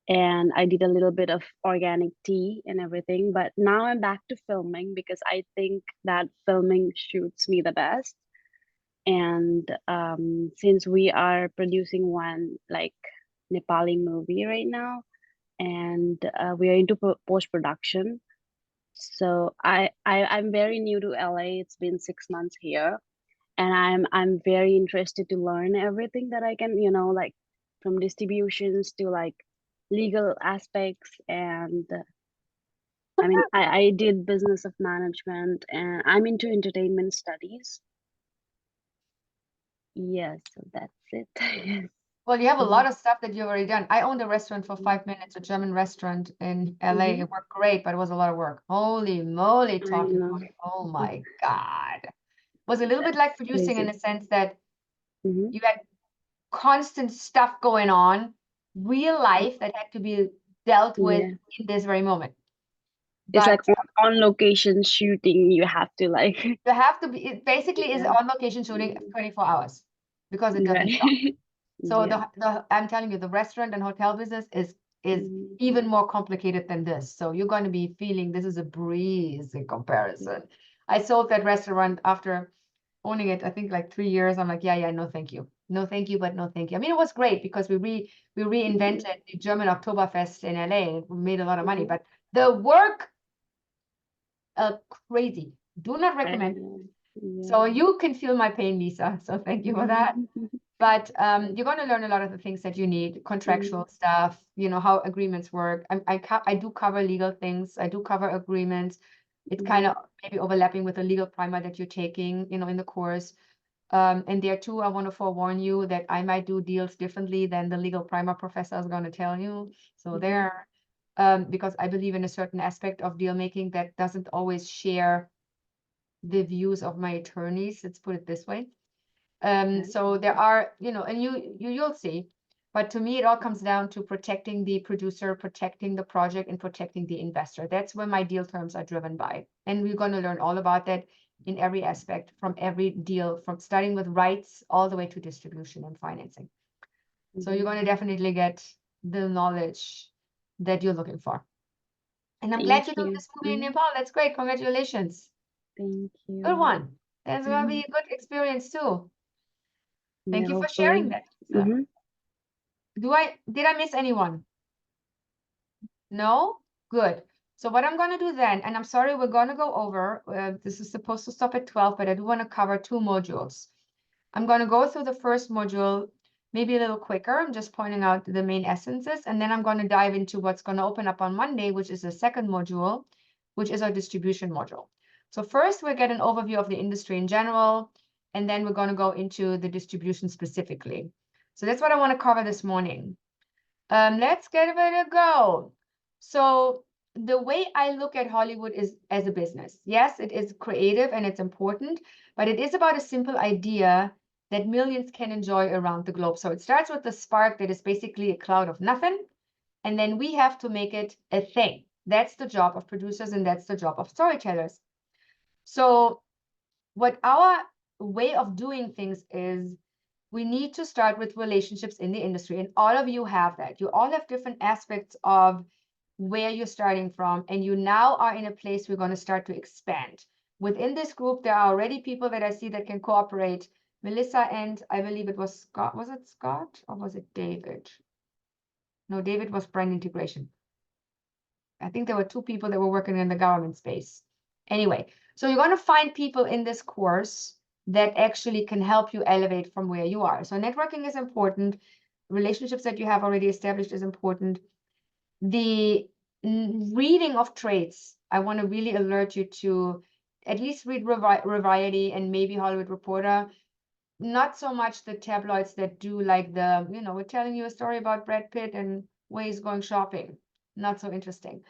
and I did a little bit of organic tea and everything. But now I'm back to filming because I think that filming suits me the best. And since we are producing one like Nepali movie right now, and we are into post-production. So I'm very new to LA. It's been 6 months here, and I'm very interested to learn everything that I can, like from distributions to like legal aspects. And I mean, I did business of management, and I'm into entertainment studies. Yes, so that's it. Yes. Well, you have a lot of stuff that you've already done. I owned a restaurant for 5 minutes, a German restaurant in LA. It worked great, but it was a lot of work. Holy moly, talking about it. Oh my God. It was a little bit like producing in crazy. the sense that you had constant stuff going on, real life that had to be dealt with in this very moment. It's like But on location shooting, you have to like you have to be, it basically is on location shooting 24 hours because it doesn't stop. So I'm telling you, the restaurant and hotel business is even more complicated than this. So you're going to be feeling this is a breeze in comparison. I sold that restaurant after owning it, I think like 3 years. I'm like, yeah, no, thank you. No, thank you, but no, thank you. I mean, it was great because we reinvented the German Oktoberfest in LA. We made a lot of money, but the work, crazy. Do not recommend. So you can feel my pain, Lisa. So thank you for that. But you're going to learn a lot of the things that you need, contractual stuff, how agreements work. I do cover legal things. I do cover agreements. It's kind of maybe overlapping with the legal primer that you're taking, in the course. And there too, I want to forewarn you that I might do deals differently than the legal primer professor is going to tell you. So there, because I believe in a certain aspect of deal making that doesn't always share the views of my attorneys, let's put it this way. So there are, you know, and you'll see, but to me, it all comes down to protecting the producer, protecting the project, and protecting the investor. That's where my deal terms are driven by. And we're going to learn all about that in every aspect, from every deal, from starting with rights all the way to distribution and financing. So you're going to definitely get the knowledge that you're looking for. And I'm glad you're doing this movie in Nepal. That's great. Congratulations. Thank you. Good one. That's going to be a good experience too. Thank you for hopefully. sharing that. Did I miss anyone? No? Good. So what I'm going to do then, and I'm sorry, we're going to go over, this is supposed to stop at 12, but I do want to cover 2 modules. I'm going to go through the first module, maybe a little quicker. I'm just pointing out the main essences, and then I'm going to dive into what's going to open up on Monday, which is the second module, which is our distribution module. So first, we'll get an overview of the industry in general, and then we're going to go into the distribution specifically. So that's what I want to cover this morning. Let's give it a go. So the way I look at Hollywood is as a business. Yes, it is creative and it's important, but it is about a simple idea that millions can enjoy around the globe. So it starts with the spark that is basically a cloud of nothing, and then we have to make it a thing. That's the job of producers, and that's the job of storytellers. So what our way of doing things is, we need to start with relationships in the industry, and all of you have that. You all have different aspects of where you're starting from, and you now are in a place we're going to start to expand. Within this group, there are already people that I see that can cooperate. Melissa and I believe it was Scott. Was it Scott or was it David? No, David was brand integration. I think there were 2 people that were working in the government space. Anyway, so you're going to find people in this course that actually can help you elevate from where you are. So networking is important. Relationships that you have already established is important. The reading of trades, I want to really alert you to at least read Variety and maybe Hollywood Reporter. Not so much the tabloids that do like the, you know, we're telling you a story about Brad Pitt and where he's going shopping. Not so interesting.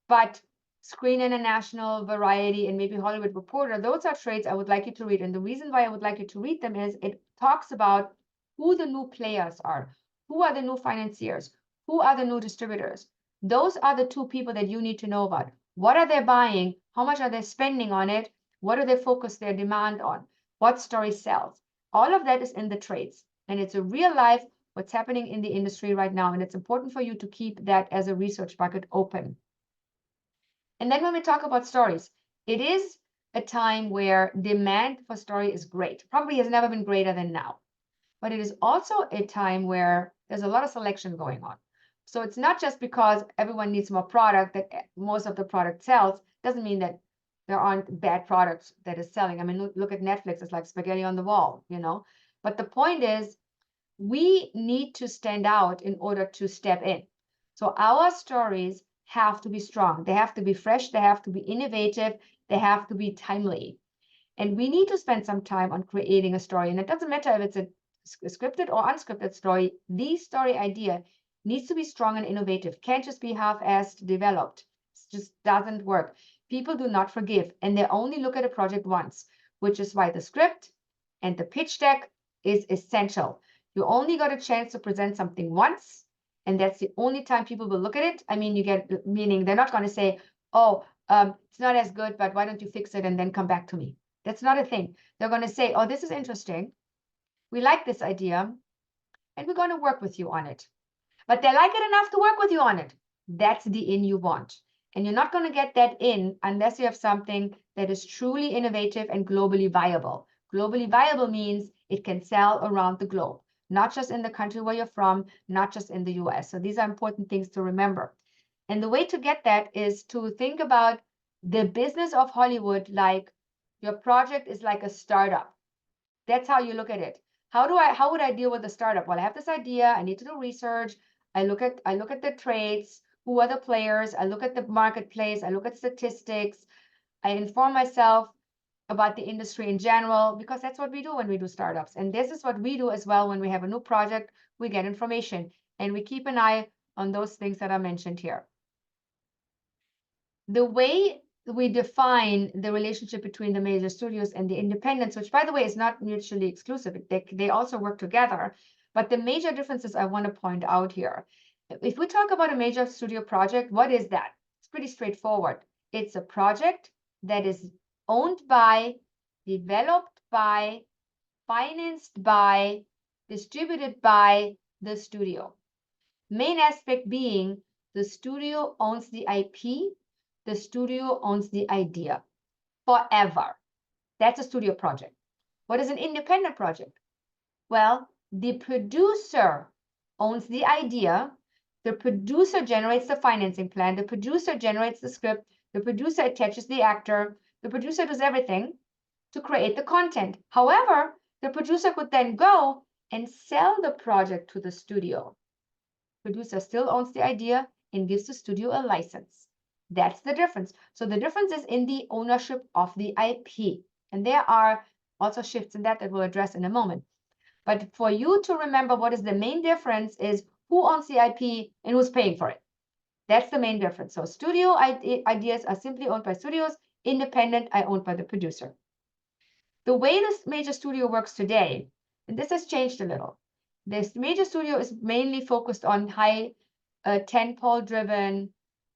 But Screen International, Variety, and maybe Hollywood Reporter, those are trades I would like you to read. And the reason why I would like you to read them is it talks about who the new players are, who are the new financiers, who are the new distributors. Those are the 2 people that you need to know about. What are they buying? How much are they spending on it? What do they focus their demand on? What story sells? All of that is in the trades. And it's a real life, what's happening in the industry right now. And it's important for you to keep that as a research bucket open. And then when we talk about stories, it is a time where demand for story is great. Probably has never been greater than now. But it is also a time where there's a lot of selection going on. So it's not just because everyone needs more product that most of the product sells. Doesn't mean that there aren't bad products that is selling. I mean, look at Netflix. It's like spaghetti on the wall, you know. But the point is, we need to stand out in order to step in. So our stories have to be strong. They have to be fresh. They have to be innovative. They have to be timely. And we need to spend some time on creating a story. And it doesn't matter if it's a scripted or unscripted story. The story idea needs to be strong and innovative. Can't just be half-assed developed. It just doesn't work. People do not forgive, and they only look at a project once, which is why the script and the pitch deck is essential. You only got a chance to present something once, and that's the only time people will look at it. I mean, meaning they're not going to say, oh, it's not as good, but why don't you fix it and then come back to me? That's not a thing. They're going to say, oh, this is interesting. We like this idea, and we're going to work with you on it. But they like it enough to work with you on it. That's the in you want. And you're not going to get that in unless you have something that is truly innovative and globally viable. Globally viable means it can sell around the globe, not just in the country where you're from, not just in the US. So these are important things to remember. And the way to get that is to think about the business of Hollywood like your project is like a startup. That's how you look at it. How would I deal with a startup? Well, I have this idea. I need to do research. I look at the trades. Who are the players? I look at the marketplace. I look at statistics. I inform myself about the industry in general, because that's what we do when we do startups. And this is what we do as well when we have a new project. We get information and we keep an eye on those things that are mentioned here. The way we define the relationship between the major studios and the independents, which, by the way, is not mutually exclusive. They also work together. But the major differences I want to point out here. If we talk about a major studio project, what is that? It's pretty straightforward. It's a project that is owned by, developed by, financed by, distributed by the studio. Main aspect being the studio owns the IP, the studio owns the idea forever. That's a studio project. What is an independent project? Well, the producer owns the idea, the producer generates the financing plan, the producer generates the script, the producer attaches the actor, the producer does everything to create the content. However, the producer could then go and sell the project to the studio. Producer still owns the idea and gives the studio a license. That's the difference. So the difference is in the ownership of the IP. And there are also shifts in that we'll address in a moment. But for you to remember what is the main difference is who owns the IP and who's paying for it. That's the main difference. So studio ideas are simply owned by studios, independent are owned by the producer. The way this major studio works today, and this has changed a little. This major studio is mainly focused on high tentpole driven,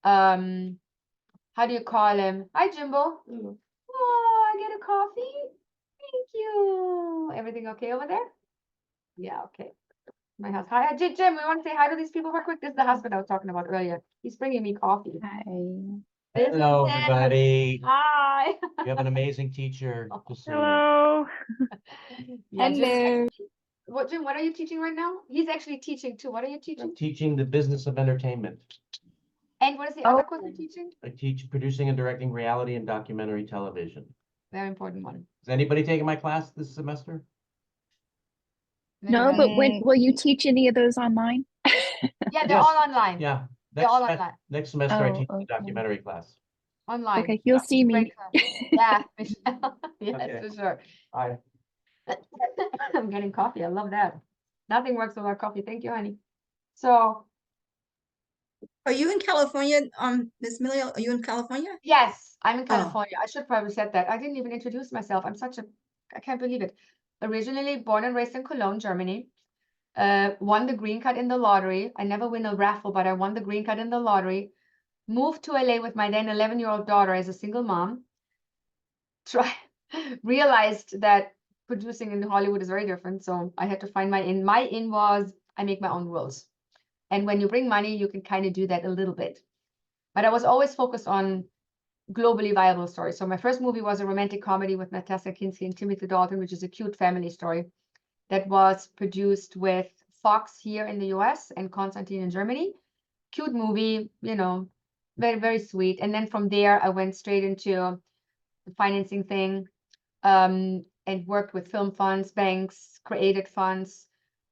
how do you call him? Hi, Jimbo. Oh, I get a coffee. Thank you. Everything okay over there? Yeah, okay. My house. Hi, Jim. We want to say hi to these people real quick. This is the husband I was talking about earlier. He's bringing me coffee. Hi. This is Hello, him. everybody. Hi. You have an amazing teacher. Just so you know. Hello. Yeah, Jim, Hello. Jim, what are you teaching right now? He's actually teaching too. What are you teaching? I'm teaching the business of entertainment. And what is the other course you're teaching? I teach producing and directing reality and documentary television. Very important one. Is anybody taking my class this semester? No, but when will you teach any of those online? Yeah, they're all online. Yeah. They're all online. Next semester, I Oh, teach okay. the documentary class. Online. Okay, you'll see me. Yeah, Michelle. Yes, Okay. for sure. Hi. I'm getting coffee. I love that. Nothing works without coffee. Thank you, honey. So, Are you in California, Ms. Millie? Are you in California? yes, I'm in Oh. California. I should probably said that. I didn't even introduce myself. I can't believe it. Originally born and raised in Cologne, Germany. Won the green card in the lottery. I never win a raffle, but I won the green card in the lottery. Moved to LA with my then 11-year-old daughter as a single mom. Realized that producing in Hollywood is very different. So I had to find my in. My in was I make my own rules. And when you bring money, you can kind of do that a little bit. But I was always focused on globally viable stories. So my first movie was a romantic comedy with Natasha Kinski and Timothy Dalton, which is a cute family story that was produced with Fox here in the US and Constantine in Germany. Cute movie, you know, very, very sweet. And then from there, I went straight into the financing thing and worked with film funds, banks, created funds,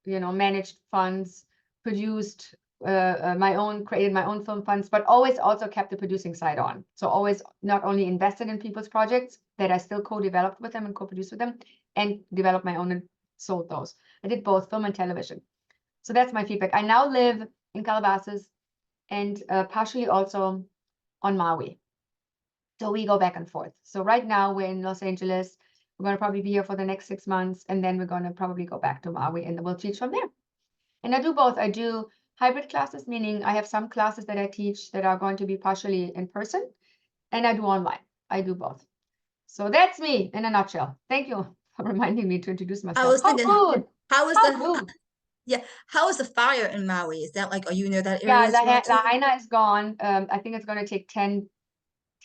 you know, managed funds, produced created my own film funds, but always also kept the producing side on. So always not only invested in people's projects that I still co-developed with them and co-produced with them and developed my own and sold those. I did both film and television. So that's my feedback. I now live in Calabasas and partially also on Maui. So we go back and forth. So right now we're in Los Angeles. We're going to probably be here for the next 6 months, and then we're going to probably go back to Maui, and we'll teach from there. And I do both. I do hybrid classes, meaning I have some classes that I teach that are going to be partially in person, and I do online. I do both. So that's me in a nutshell. Thank you for reminding me to introduce myself. I was thinking, how is the fire in Maui? Is that like, are you near that area as well too? Lahaina is gone. I think it's going to take 10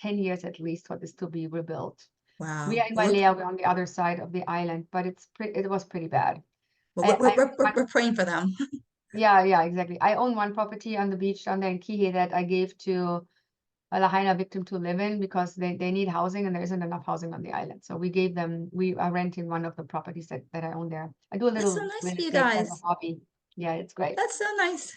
years at least for this to be rebuilt. Wow. We are in Wailea, we're on the other side of the island, but it was pretty bad. Well, we're praying for them. Yeah, exactly. I own one property on the beach down there in Kihei that I gave to a Lahaina victim to live in because they need housing and there isn't enough housing on the island. So we are renting one of the properties that I own there. I do a little That's so nice real for you estate as guys. a hobby. Yeah, it's great. That's so nice.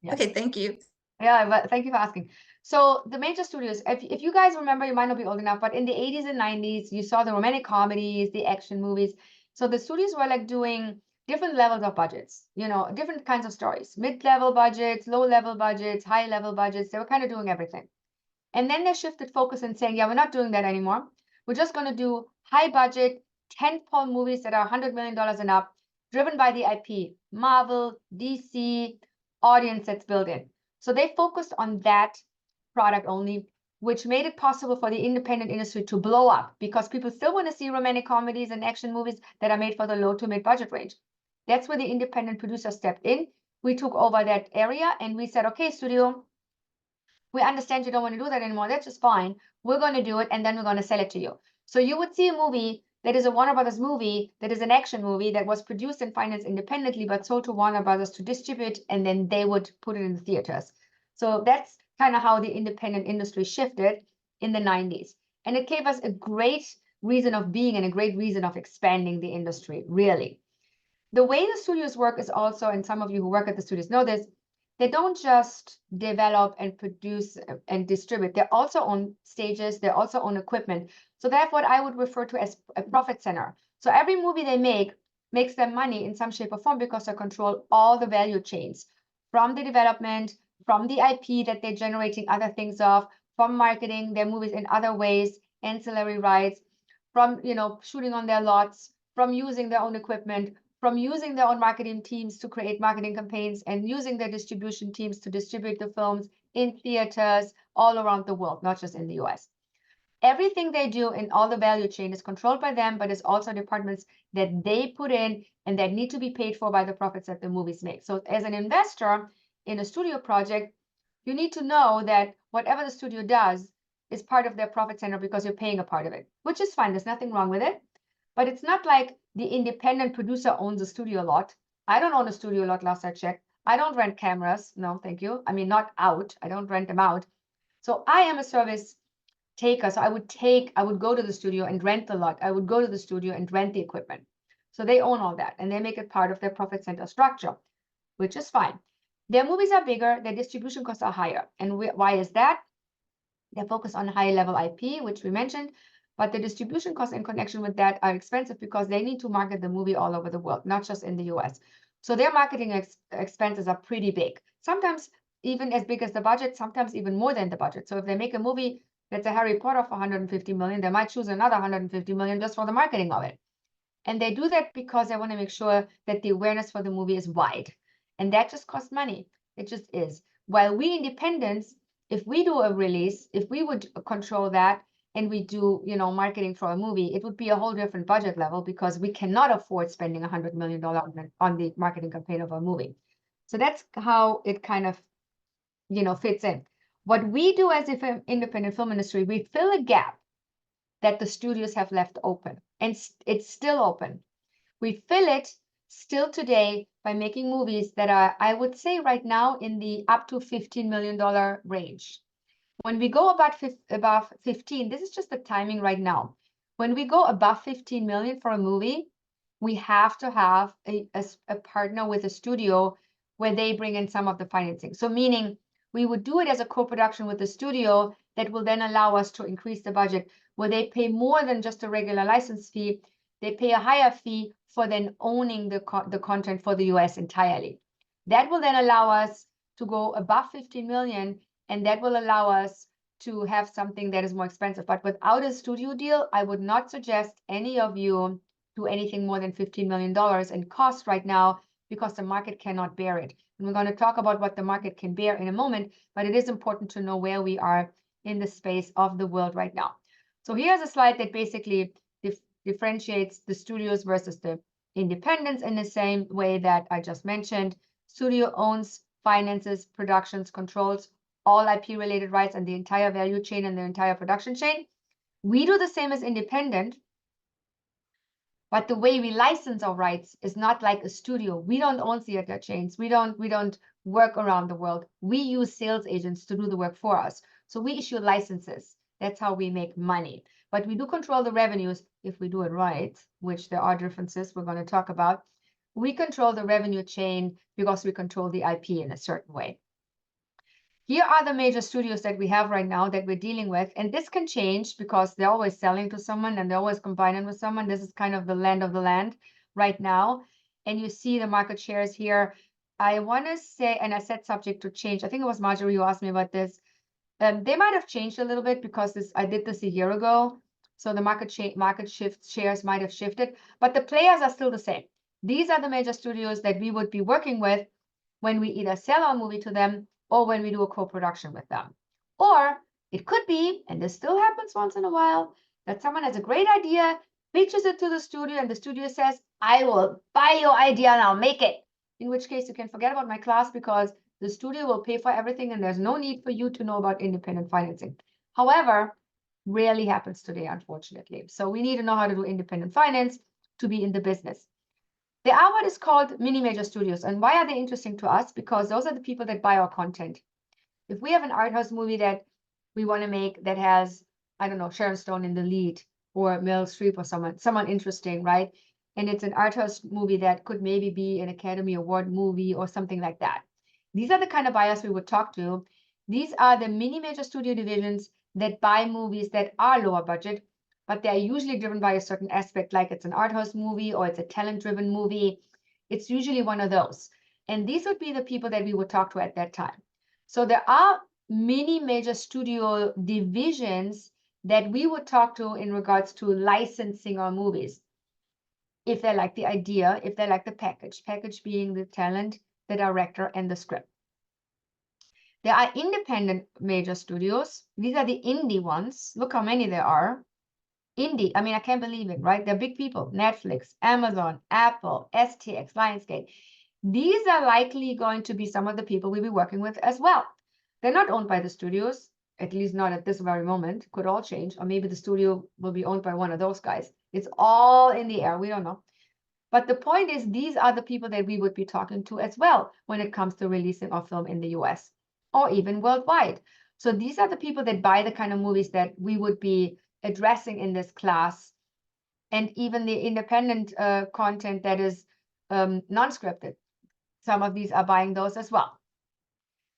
Yeah. Okay, thank you. Yeah, but thank you for asking. So the major studios, if you guys remember, you might not be old enough, but in the 80s and 90s, you saw the romantic comedies, the action movies. So the studios were like doing different levels of budgets, you know, different kinds of stories, mid-level budgets, low-level budgets, high-level budgets. They were kind of doing everything. And then they shifted focus and saying, yeah, we're not doing that anymore. We're just going to do high budget, tentpole movies that are $100 million and up, driven by the IP, Marvel, DC, audience that's built in. So they focused on that product only, which made it possible for the independent industry to blow up because people still want to see romantic comedies and action movies that are made for the low to mid budget range. That's where the independent producer stepped in. We took over that area and we said, okay, studio, we understand you don't want to do that anymore. That's just fine. We're going to do it, and then we're going to sell it to you. So you would see a movie that is a Warner Brothers movie, that is an action movie that was produced and financed independently, but sold to Warner Brothers to distribute, and then they would put it in the theaters. So that's kind of how the independent industry shifted in the 90s. And it gave us a great reason of being and a great reason of expanding the industry, really. The way the studios work is also, and some of you who work at the studios know this, they don't just develop and produce and distribute. They're also on stages. They're also on equipment. So that's what I would refer to as a profit center. So every movie they make makes them money in some shape or form because they control all the value chains, from the development, from the IP that they're generating other things of, from marketing their movies in other ways, ancillary rights, from shooting on their lots, from using their own equipment, from using their own marketing teams to create marketing campaigns and using their distribution teams to distribute the films in theaters all around the world, not just in the US. Everything they do in all the value chain is controlled by them, but it's also departments that they put in and that need to be paid for by the profits that the movies make. So as an investor in a studio project, you need to know that whatever the studio does is part of their profit center because you're paying a part of it, which is fine. There's nothing wrong with it. But it's not like the independent producer owns a studio lot. I don't own a studio lot, last I checked. I don't rent cameras. No, thank you. I mean, not out. I don't rent them out. So I am a service taker. So I would go to the studio and rent the lot. I would go to the studio and rent the equipment. So they own all that and they make it part of their profit center structure, which is fine. Their movies are bigger. Their distribution costs are higher. And why is that? They focus on high level IP, which we mentioned. But the distribution costs in connection with that are expensive because they need to market the movie all over the world, not just in the US. So their marketing expenses are pretty big, sometimes even as big as the budget, sometimes even more than the budget. So if they make a movie that's a Harry Potter for 150 million, they might choose another 150 million just for the marketing of it. And they do that because they want to make sure that the awareness for the movie is wide. And that just costs money. It just is. While we independents, if we do a release, if we would control that, and we do, marketing for a movie, it would be a whole different budget level because we cannot afford spending $100 million on the marketing campaign of a movie. So that's how it kind of, fits in. What we do as an independent film industry, we fill a gap that the studios have left open, and it's still open. We fill it still today by making movies that are, I would say right now, in the up to $15 million range. When we go above 15, this is just the timing right now. When we go above 15 million for a movie, we have to have a partner with a studio where they bring in some of the financing. So meaning we would do it as a co-production with the studio that will then allow us to increase the budget, where they pay more than just a regular license fee. They pay a higher fee for then owning the content for the US entirely. That will then allow us to go above 15 million, and that will allow us to have something that is more expensive. But without a studio deal, I would not suggest any of you do anything more than $15 million in cost right now because the market cannot bear it. And we're going to talk about what the market can bear in a moment, but it is important to know where we are in the space of the world right now. So here's a slide that basically differentiates the studios versus the independents in the same way that I just mentioned. Studio owns, finances, productions, controls all IP-related rights and the entire value chain and the entire production chain. We do the same as independent, but the way we license our rights is not like a studio. We don't own theater chains. We don't work around the world. We use sales agents to do the work for us. So we issue licenses. That's how we make money. But we do control the revenues if we do it right, which there are differences we're going to talk about. We control the revenue chain because we control the IP in a certain way. Here are the major studios that we have right now that we're dealing with. And this can change because they're always selling to someone and they're always combining with someone. This is kind of the land of the land right now. And you see the market shares here. I want to say, and I said subject to change. I think it was Marjorie who asked me about this. They might have changed a little bit because I did this a year ago. So the market shares might have shifted, but the players are still the same. These are the major studios that we would be working with when we either sell our movie to them or when we do a co-production with them. Or it could be, and this still happens once in a while, that someone has a great idea, pitches it to the studio, and the studio says, I will buy your idea and I'll make it. In which case you can forget about my class because the studio will pay for everything and there's no need for you to know about independent financing. However, rarely happens today, unfortunately. So we need to know how to do independent finance to be in the business. There are what is called mini major studios. And why are they interesting to us? Because those are the people that buy our content. If we have an art house movie that we want to make that has, I don't know, Sharon Stone in the lead or Meryl Streep or someone interesting, right? And it's an art house movie that could maybe be an Academy Award movie or something like that. These are the kind of buyers we would talk to. These are the mini major studio divisions that buy movies that are lower budget, but they're usually driven by a certain aspect, like it's an art house movie or it's a talent-driven movie. It's usually one of those. And these would be the people that we would talk to at that time. So there are mini major studio divisions that we would talk to in regards to licensing our movies. If they like the idea, if they like the package being the talent, the director, and the script. There are independent major studios. These are the indie ones. Look how many there are. Indie, I mean, I can't believe it, right? They're big people. Netflix, Amazon, Apple, STX, Lionsgate. These are likely going to be some of the people we'll be working with as well. They're not owned by the studios, at least not at this very moment. Could all change, or maybe the studio will be owned by one of those guys. It's all in the air. We don't know. But the point is, these are the people that we would be talking to as well when it comes to releasing our film in the US or even worldwide. So these are the people that buy the kind of movies that we would be addressing in this class, and even the independent content that is non-scripted. Some of these are buying those as well.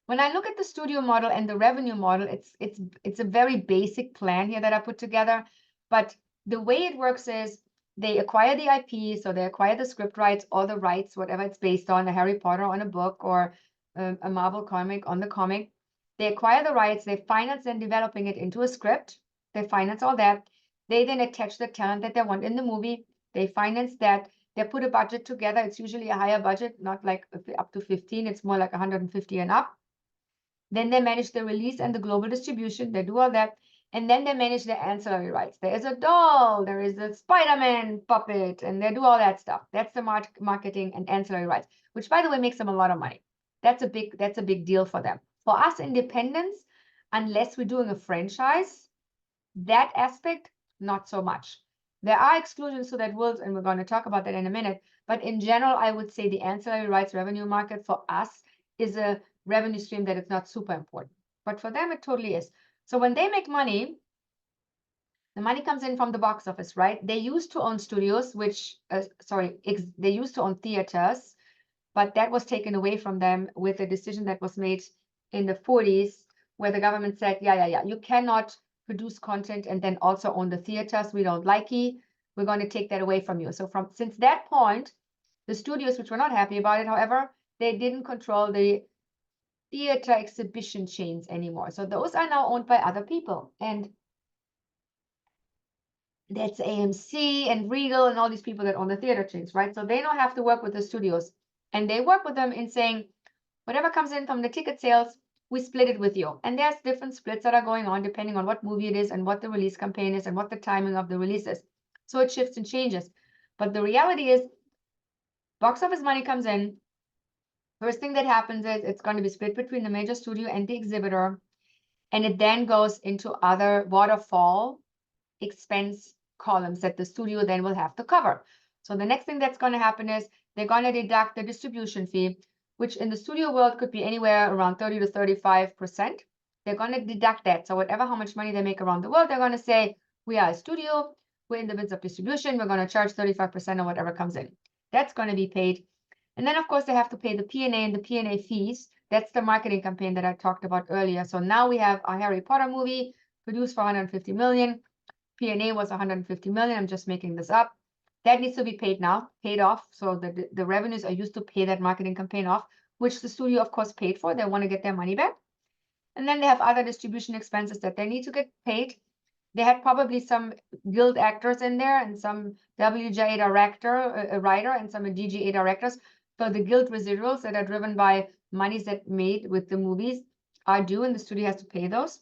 When I look at the studio model and the revenue model, it's a very basic plan here that I put together. But the way it works is they acquire the IP, so they acquire the script rights or the rights, whatever it's based on, a Harry Potter on a book or a Marvel comic on the comic. They acquire the rights, they finance and developing it into a script. They finance all that. They then attach the talent that they want in the movie. They finance that. They put a budget together. It's usually a higher budget, not like up to 15. It's more like 150 and up. Then they manage the release and the global distribution. They do all that. And then they manage the ancillary rights. There is a doll, there is a Spider-Man puppet, and they do all that stuff. That's the marketing and ancillary rights, which, by the way, makes them a lot of money. That's a big deal for them. For us independents, unless we're doing a franchise, that aspect, not so much. There are exclusions to that rules, and we're going to talk about that in a minute. But in general, I would say the ancillary rights revenue market for us is a revenue stream that is not super important. But for them, it totally is. So when they make money, the money comes in from the box office, right? They used to own studios, they used to own theaters, but that was taken away from them with a decision that was made in the 40s, where the government said, yeah, you cannot produce content and then also own the theaters. We don't like it. We're going to take that away from you. So since that point, the studios, which were not happy about it, however, they didn't control the theater exhibition chains anymore. So those are now owned by other people. And that's AMC and Regal and all these people that own the theater chains, right? So they don't have to work with the studios. And they work with them in saying, whatever comes in from the ticket sales, we split it with you. And there's different splits that are going on depending on what movie it is and what the release campaign is and what the timing of the release is. So it shifts and changes. But the reality is, box office money comes in. First thing that happens is it's going to be split between the major studio and the exhibitor. And it then goes into other waterfall expense columns that the studio then will have to cover. So the next thing that's going to happen is they're going to deduct the distribution fee, which in the studio world could be anywhere around 30 to 35%. They're going to deduct that. So whatever, how much money they make around the world, they're going to say, we are a studio, we're in the midst of distribution, we're going to charge 35% of whatever comes in. That's going to be paid. And then, of course, they have to pay the P&A and the P&A fees. That's the marketing campaign that I talked about earlier. So now we have a Harry Potter movie produced for 150 million. P&A was 150 million. I'm just making this up. That needs to be paid off. So the revenues are used to pay that marketing campaign off, which the studio, of course, paid for. They want to get their money back. And then they have other distribution expenses that they need to get paid. They had probably some guild actors in there and some WGA director, a writer, and some DGA directors. So the guild residuals that are driven by monies that made with the movies are due, and the studio has to pay those.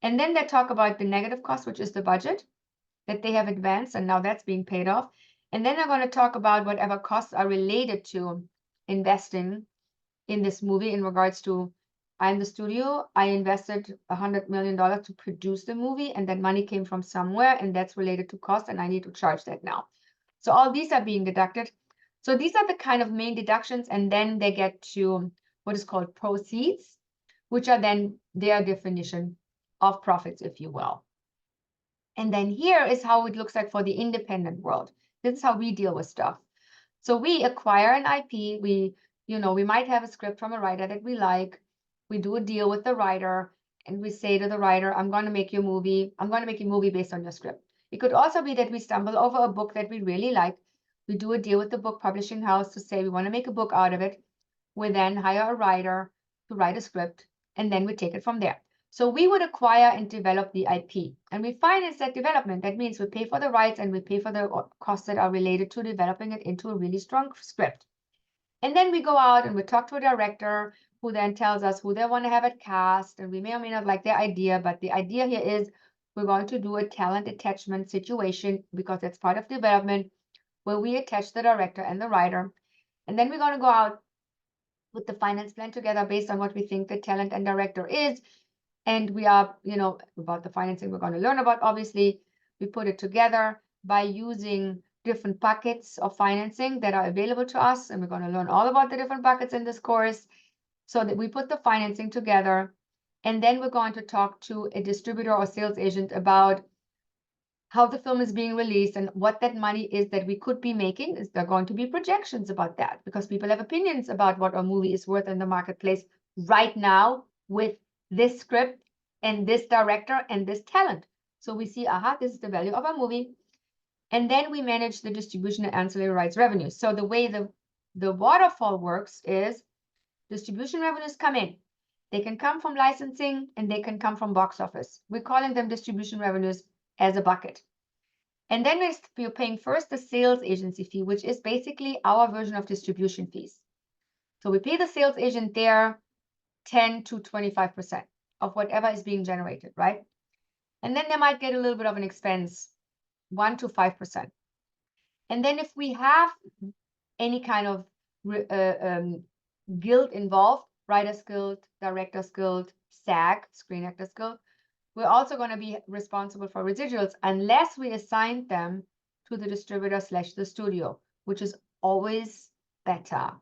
And then they talk about the negative cost, which is the budget that they have advanced, and now that's being paid off. And then they're going to talk about whatever costs are related to investing in this movie in regards to, I'm the studio, I invested $100 million to produce the movie, and that money came from somewhere, and that's related to cost, and I need to charge that now. So all these are being deducted. So these are the kind of main deductions, and then they get to what is called proceeds, which are then their definition of profits, if you will. And then here is how it looks like for the independent world. This is how we deal with stuff. So we acquire an IP. We might have a script from a writer that we like. We do a deal with the writer, and we say to the writer, I'm going to make you a movie. I'm going to make a movie based on your script. It could also be that we stumble over a book that we really like. We do a deal with the book publishing house to say we want to make a book out of it. We then hire a writer to write a script, and then we take it from there. So we would acquire and develop the IP, and we finance that development. That means we pay for the rights and we pay for the costs that are related to developing it into a really strong script. And then we go out and we talk to a director who then tells us who they want to have it cast, and we may or may not like their idea, but the idea here is we're going to do a talent attachment situation because that's part of development where we attach the director and the writer. And then we're going to go out with the finance plan together based on what we think the talent and director is. And we are, about the financing we're going to learn about, obviously. We put it together by using different buckets of financing that are available to us. And we're going to learn all about the different buckets in this course so that we put the financing together. And then we're going to talk to a distributor or sales agent about how the film is being released and what that money is that we could be making. Is there going to be projections about that? Because people have opinions about what a movie is worth in the marketplace right now with this script and this director and this talent. So we see, aha, this is the value of a movie. And then we manage the distribution and ancillary rights revenues. So the way the waterfall works is distribution revenues come in. They can come from licensing and they can come from box office. We're calling them distribution revenues as a bucket. And then we're paying first the sales agency fee, which is basically our version of distribution fees. So we pay the sales agent their 10 to 25% of whatever is being generated, right? And then they might get a little bit of an expense, 1 to 5%. And then if we have any kind of guild involved, Writers Guild, Directors Guild, SAG, Screen Actors Guild, we're also going to be responsible for residuals unless we assign them to the distributor / the studio, which is always better.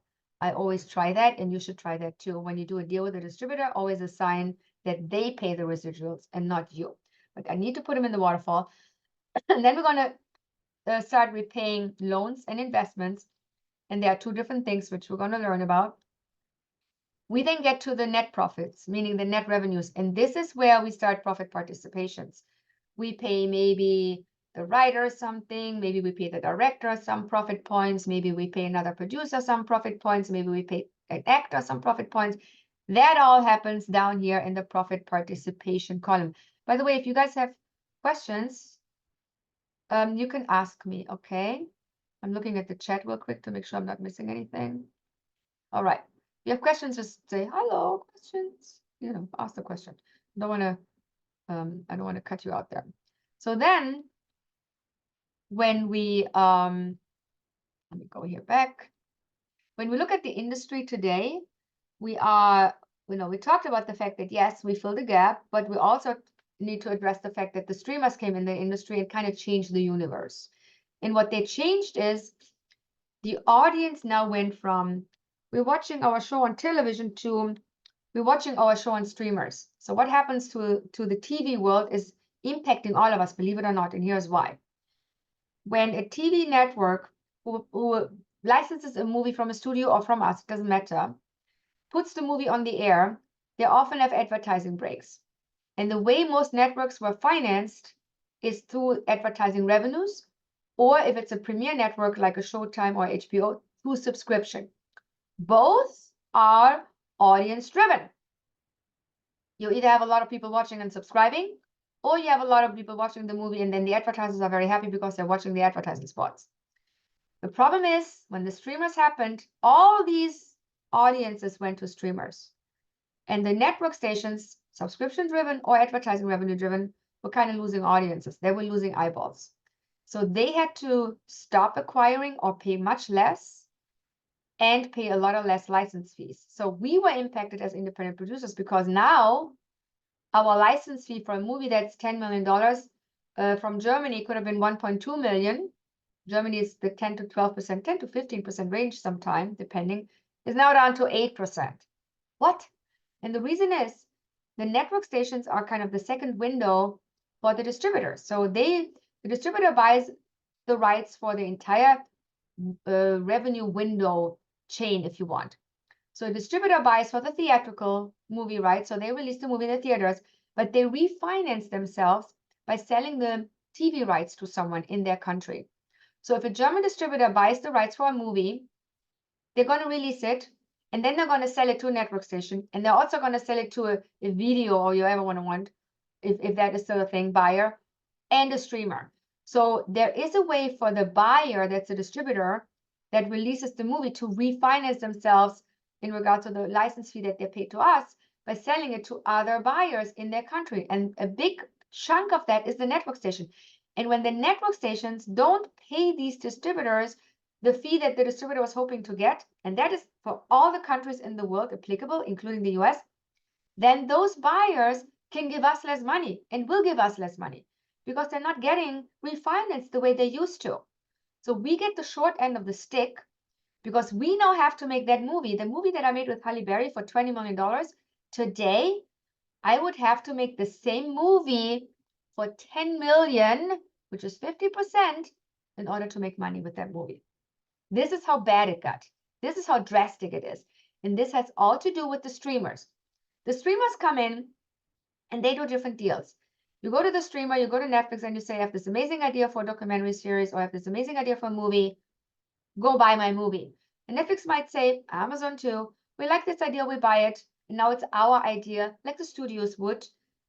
I always try that, and you should try that too. When you do a deal with a distributor, always assign that they pay the residuals and not you. But I need to put them in the waterfall. And then we're going to start repaying loans and investments. And there are two different things which we're going to learn about. We then get to the net profits, meaning the net revenues. And this is where we start profit participations. We pay maybe the writer something, maybe we pay the director some profit points, maybe we pay another producer some profit points, maybe we pay an actor some profit points. That all happens down here in the profit participation column. By the way, if you guys have questions, you can ask me, okay? I'm looking at the chat real quick to make sure I'm not missing anything. All right. If you have questions, just say, hello, questions. Ask the question. I don't want to cut you out there. So then when we, let me go here back. When we look at the industry today, we are, we talked about the fact that, yes, we filled a gap, but we also need to address the fact that the streamers came in the industry and kind of changed the universe. And what they changed is the audience now went from, we're watching our show on television to we're watching our show on streamers. So what happens to the TV world is impacting all of us, believe it or not, and here's why. When a TV network who licenses a movie from a studio or from us, it doesn't matter, puts the movie on the air, they often have advertising breaks. And the way most networks were financed is through advertising revenues, or if it's a premier network like a Showtime or HBO, through subscription. Both are audience driven. You either have a lot of people watching and subscribing, or you have a lot of people watching the movie and then the advertisers are very happy because they're watching the advertising spots. The problem is when the streamers happened, all these audiences went to streamers. And the network stations, subscription-driven or advertising revenue-driven, were kind of losing audiences. They were losing eyeballs. So they had to stop acquiring or pay much less and pay a lot of less license fees. So we were impacted as independent producers because now our license fee for a movie that's $10 million from Germany could have been 1.2 million. Germany is the 10 to 12%, 10 to 15% range sometime, depending, is now down to 8%. What? And the reason is the network stations are kind of the second window for the distributors. So the distributor buys the rights for the entire revenue window chain, if you want. So a distributor buys for the theatrical movie rights, so they release the movie in the theaters, but they refinance themselves by selling the TV rights to someone in their country. So if a German distributor buys the rights for a movie, they're going to release it, and then they're going to sell it to a network station, and they're also going to sell it to a video or you ever want, if that is still a thing, buyer, and a streamer. So there is a way for the buyer, that's a distributor, that releases the movie to refinance themselves in regard to the license fee that they pay to us by selling it to other buyers in their country. And a big chunk of that is the network station. And when the network stations don't pay these distributors the fee that the distributor was hoping to get, and that is for all the countries in the world applicable, including the US, then those buyers can give us less money and will give us less money because they're not getting refinanced the way they used to. So we get the short end of the stick because we now have to make that movie. The movie that I made with Halle Berry for $20 million, today, I would have to make the same movie for 10 million, which is 50%, in order to make money with that movie. This is how bad it got. This is how drastic it is. And this has all to do with the streamers. The streamers come in and they do different deals. You go to the streamer, you go to Netflix and you say, I have this amazing idea for a documentary series, or I have this amazing idea for a movie. Go buy my movie. And Netflix might say, Amazon too, we like this idea, we buy it. And now it's our idea, like the studios would.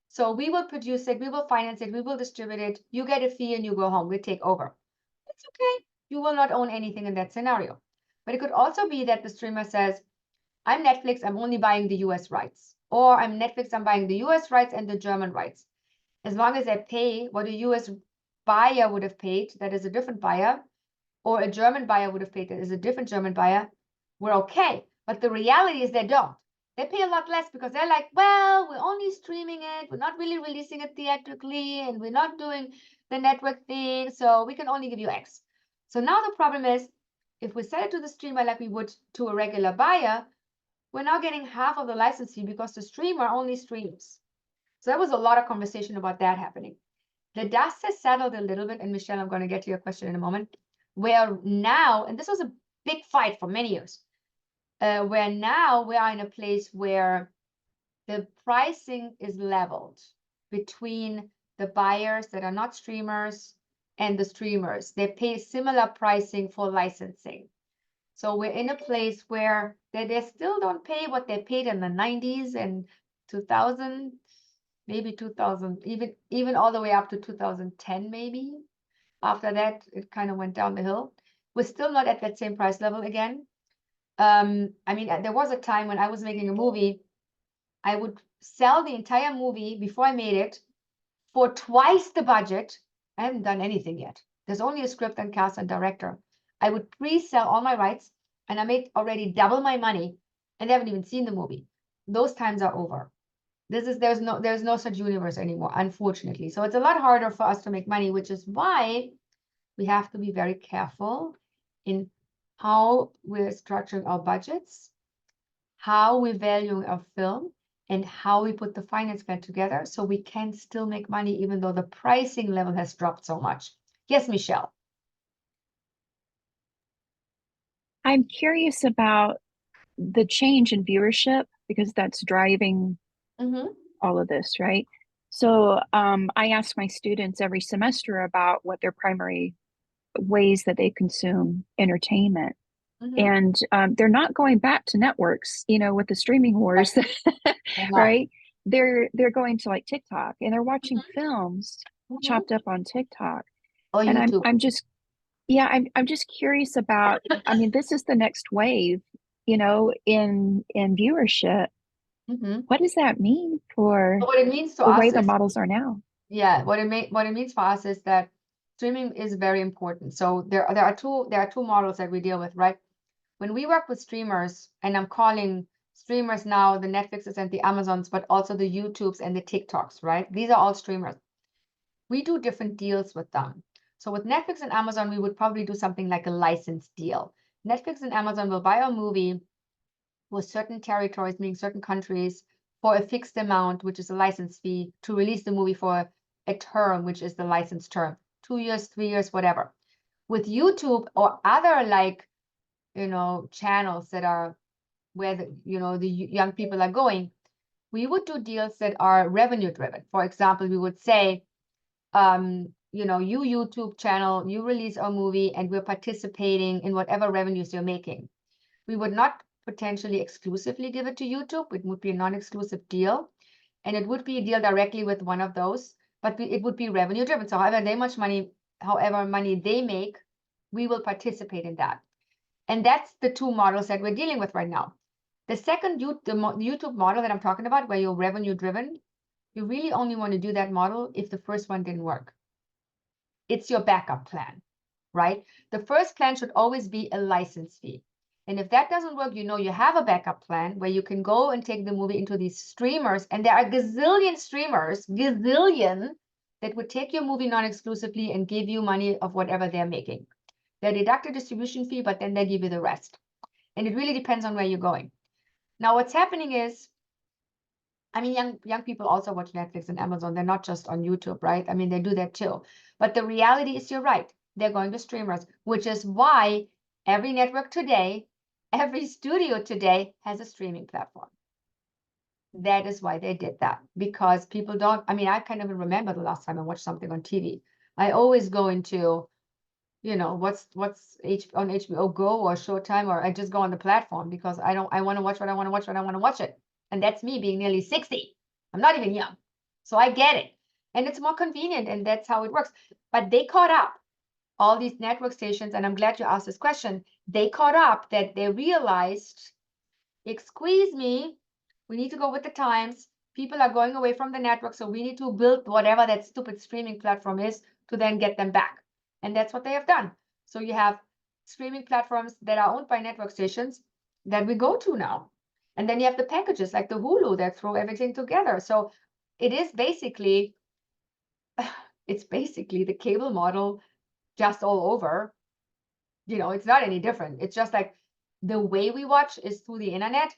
So we will produce it, we will finance it, we will distribute it. You get a fee and you go home, we take over. It's okay. You will not own anything in that scenario. But it could also be that the streamer says, I'm Netflix, I'm only buying the US rights. Or I'm Netflix, I'm buying the US rights and the German rights. As long as I pay what a US buyer would have paid, that is a different buyer, or a German buyer would have paid, that is a different German buyer, we're okay. But the reality is they don't. They pay a lot less because they're like, well, we're only streaming it, we're not really releasing it theatrically, and we're not doing the network thing, so we can only give you X. So now the problem is, if we sell it to the streamer like we would to a regular buyer, we're now getting half of the license fee because the streamer only streams. So there was a lot of conversation about that happening. The dust has settled a little bit, and Michelle, I'm going to get to your question in a moment, where now, and this was a big fight for many years, where now we are in a place where the pricing is leveled between the buyers that are not streamers and the streamers. They pay similar pricing for licensing. So we're in a place where they still don't pay what they paid in the 90s and 2000, maybe 2000, even all the way up to 2010, maybe. After that, it kind of went down the hill. We're still not at that same price level again. I mean, there was a time when I was making a movie, I would sell the entire movie before I made it for twice the budget. I haven't done anything yet. There's only a script and cast and director. I would pre-sell all my rights, and I made already double my money, and they haven't even seen the movie. Those times are over. There's no such universe anymore, unfortunately. So it's a lot harder for us to make money, which is why we have to be very careful in how we're structuring our budgets, how we're valuing our film, and how we put the finance plan together so we can still make money even though the pricing level has dropped so much. Yes, Michelle. I'm curious about the change in viewership because that's driving all of this, right? So I ask my students every semester about what their primary ways that they consume entertainment. And they're not going back to networks, you know, with the streaming wars, right? they're going to like TikTok and they're watching films chopped up on TikTok. Or And YouTube. I'm just yeah, I'm just curious about, I mean, this is the next wave, you know, in viewership. What does that mean for So what it means to the us way the is, models are now? yeah, what it means for us is that streaming is very important. So there are two models that we deal with, right? When we work with streamers, and I'm calling streamers now the Netflixes and the Amazons, but also the YouTubes and the TikToks, right? These are all streamers. We do different deals with them. So with Netflix and Amazon, we would probably do something like a license deal. Netflix and Amazon will buy a movie with certain territories, meaning certain countries, for a fixed amount, which is a license fee, to release the movie for a term, which is the license term, 2 years, 3 years, whatever. With YouTube or other like, you know, channels that are where the, you know, the young people are going, we would do deals that are revenue driven. For example, we would say, you know, you YouTube channel, you release a movie and we're participating in whatever revenues you're making. We would not potentially exclusively give it to YouTube. It would be a non-exclusive deal. And it would be a deal directly with one of those, but it would be revenue driven. So however money they make, we will participate in that. And that's the two models that we're dealing with right now. The second, the YouTube model that I'm talking about, where you're revenue driven, you really only want to do that model if the first one didn't work. It's your backup plan, right? The first plan should always be a license fee. And if that doesn't work, you know you have a backup plan where you can go and take the movie into these streamers. And there are gazillion streamers, gazillion, that would take your movie non-exclusively and give you money of whatever they're making. They deduct a distribution fee, but then they give you the rest. And it really depends on where you're going. Now, what's happening is, I mean, young people also watch Netflix and Amazon. They're not just on YouTube, right? I mean, they do that too. But the reality is, you're right. They're going to streamers, which is why every network today, every studio today has a streaming platform. That is why they did that, because people don't, I mean, I can't even remember the last time I watched something on TV. I always go into, you know, what's on HBO Go or Showtime, or I just go on the platform because I want to watch what I want to watch when I want to watch it. And that's me being nearly 60. I'm not even young. So I get it. And it's more convenient, and that's how it works. But they caught up, all these network stations, and I'm glad you asked this question. They caught up that they realized, excuse me, we need to go with the times. People are going away from the network, so we need to build whatever that stupid streaming platform is to then get them back. And that's what they have done. So you have streaming platforms that are owned by network stations that we go to now. And then you have the packages like the Hulu that throw everything together. So it is basically, it's basically the cable model just all over. You know, it's not any different. It's just like the way we watch is through the internet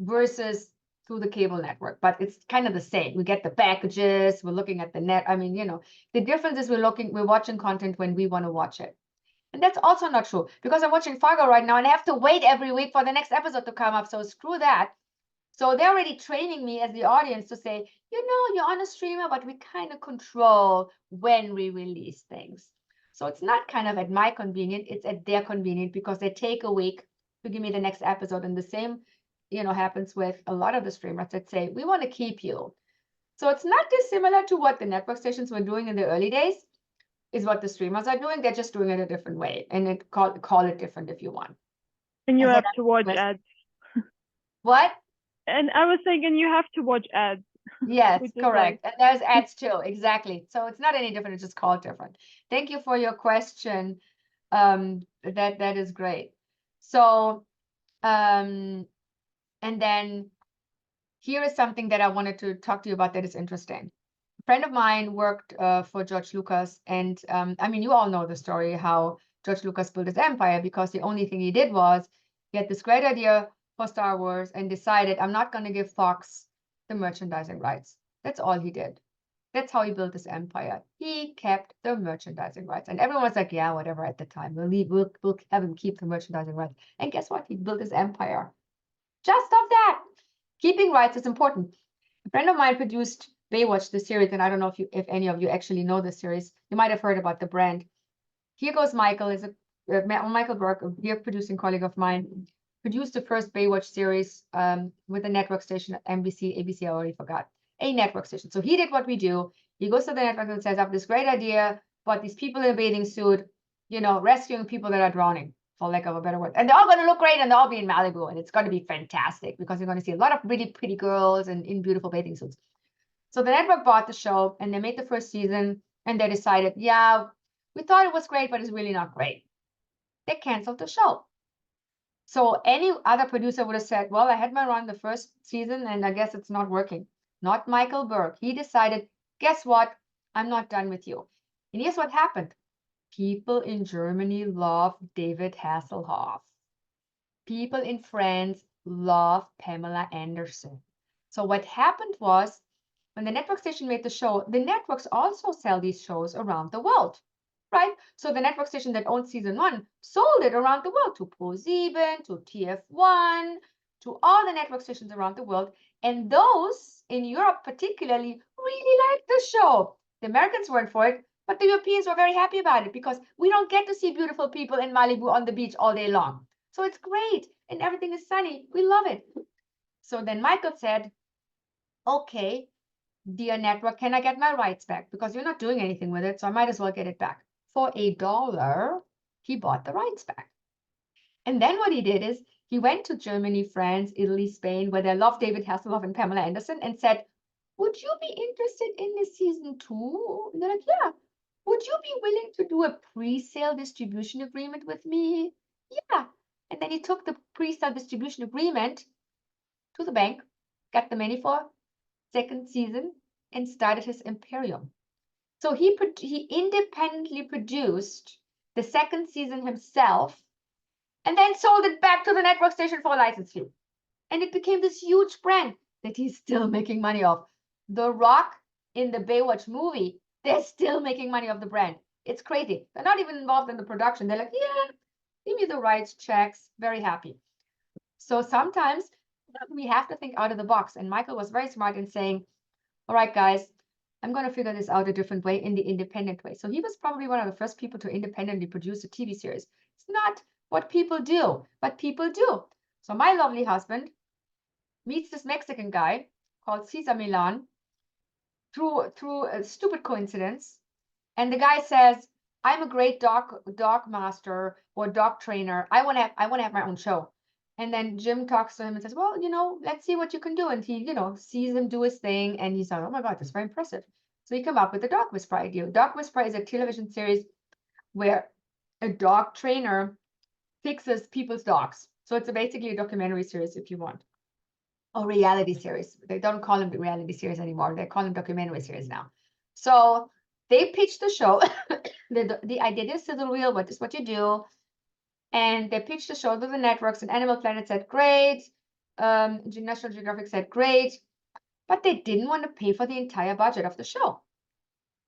versus through the cable network, but it's kind of the same. We get the packages, we're looking at the net. I mean, you know, the difference is we're watching content when we want to watch it. And that's also not true, because I'm watching Fargo right now and I have to wait every week for the next episode to come up. So screw that. So they're already training me as the audience to say, you know, you're on a streamer, but we kind of control when we release things. So it's not kind of at my convenience, it's at their convenience, because they take a week to give me the next episode. And the same, you know, happens with a lot of the streamers that say, we want to keep you. So it's not dissimilar to what the network stations were doing in the early days, is what the streamers are doing. They're just doing it a different way, and call it different if you want. And you have to watch ads. What? And I was thinking you have to watch ads. Yes, correct. And there's ads too. Exactly. So it's not any different. It's just called different. Thank you for your question. That is great. So, and then here is something that I wanted to talk to you about that is interesting. A friend of mine worked for George Lucas, and I mean, you all know the story how George Lucas built his empire, because the only thing he did was he had this great idea for Star Wars and decided, I'm not going to give Fox the merchandising rights. That's all he did. That's how he built his empire. He kept the merchandising rights, and everyone was like, yeah, whatever. At the time, we'll have him keep the merchandising rights. And guess what? He built his empire just of that. Keeping rights is important. A friend of mine produced Baywatch, the series, and I don't know if any of you actually know the series. You might have heard about the brand. Here Goes Michael is Michael Burke, a here producing colleague of mine, produced the first Baywatch series with a network station, NBC, ABC, I already forgot, a network station. So he did what we do. He goes to the network and says, I have this great idea about these people in a bathing suit, you know, rescuing people that are drowning, for lack of a better word. And they're all going to look great and they'll all be in Malibu. And it's going to be fantastic because you're going to see a lot of really pretty girls and in beautiful bathing suits. So the network bought the show and they made the first season and they decided, yeah, we thought it was great, but it's really not great. They canceled the show. So any other producer would have said, well, I had my run the first season and I guess it's not working. Not Michael Berg. He decided, guess what? I'm not done with you. And here's what happened. People in Germany love David Hasselhoff. People in France love Pamela Anderson. So what happened was, when the network station made the show, the networks also sell these shows around the world, right? So the network station that owned season 1 sold it around the world to ProSieben, to TF1, to all the network stations around the world. And those in Europe particularly really liked the show. The Americans weren't for it, but the Europeans were very happy about it because we don't get to see beautiful people in Malibu on the beach all day long. So it's great and everything is sunny. We love it. So then Michael said, okay, dear network, can I get my rights back? Because you're not doing anything with it, so I might as well get it back. For $1, he bought the rights back. And then what he did is he went to Germany, France, Italy, Spain, where they love David Hasselhoff and Pamela Anderson, and said, would you be interested in this season 2? And they're like, yeah. Would you be willing to do a pre-sale distribution agreement with me? Yeah. And then he took the pre-sale distribution agreement to the bank, got the money for second season, and started his imperium. So he independently produced the second season himself and then sold it back to the network station for a license fee. And it became this huge brand that he's still making money off. The Rock in the Baywatch movie, they're still making money off the brand. It's crazy. They're not even involved in the production. They're like, yeah, give me the rights, checks, very happy. So sometimes we have to think out of the box. And Michael was very smart in saying, all right, guys, I'm going to figure this out a different way, in the independent way. So he was probably one of the first people to independently produce a TV series. It's not what people do, but people do. So my lovely husband meets this Mexican guy called Cesar Milan through a stupid coincidence. And the guy says, I'm a great dog master or dog trainer. I want to have my own show. And then Jim talks to him and says, well, you know, let's see what you can do. And he, you know, sees him do his thing. And he's like, oh my God, that's very impressive. So he came up with the Dog Whisperer idea. Dog Whisperer is a television series where a dog trainer fixes people's dogs. So it's basically a documentary series, if you want, or reality series. They don't call them the reality series anymore. They call them documentary series now. So they pitched the show. the idea is sizzle reel. What is what you do? And they pitched the show to the networks, and Animal Planet said, great. National Geographic said, great. But they didn't want to pay for the entire budget of the show.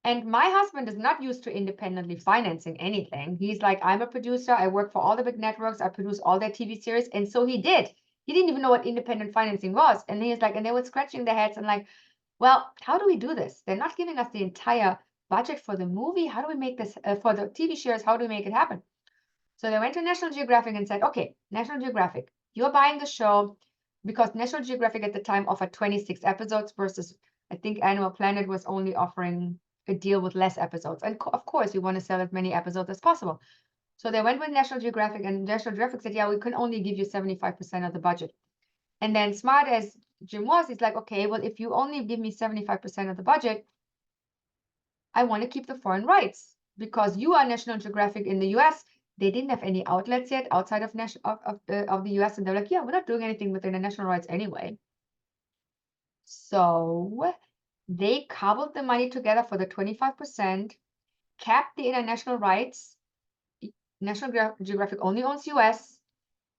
And my husband is not used to independently financing anything. He's like, I'm a producer. I work for all the big networks. I produce all their TV series. And so he did. He didn't even know what independent financing was. And he's like, and they were scratching their heads and like, well, how do we do this? They're not giving us the entire budget for the movie. How do we make this for the TV shares? How do we make it happen? So they went to National Geographic and said, okay, National Geographic, you're buying the show, because National Geographic at the time offered 26 episodes versus I think Animal Planet was only offering a deal with less episodes. And of course, we want to sell as many episodes as possible. So they went with National Geographic, and National Geographic said, yeah, we can only give you 75% of the budget. And then smart as Jim was, he's like, okay, well, if you only give me 75% of the budget, I want to keep the foreign rights, because you are National Geographic in the US. They didn't have any outlets yet outside of the US. And they're like, yeah, we're not doing anything with international rights anyway. So they cobbled the money together for the 25%, capped the international rights. National Geographic only owns US,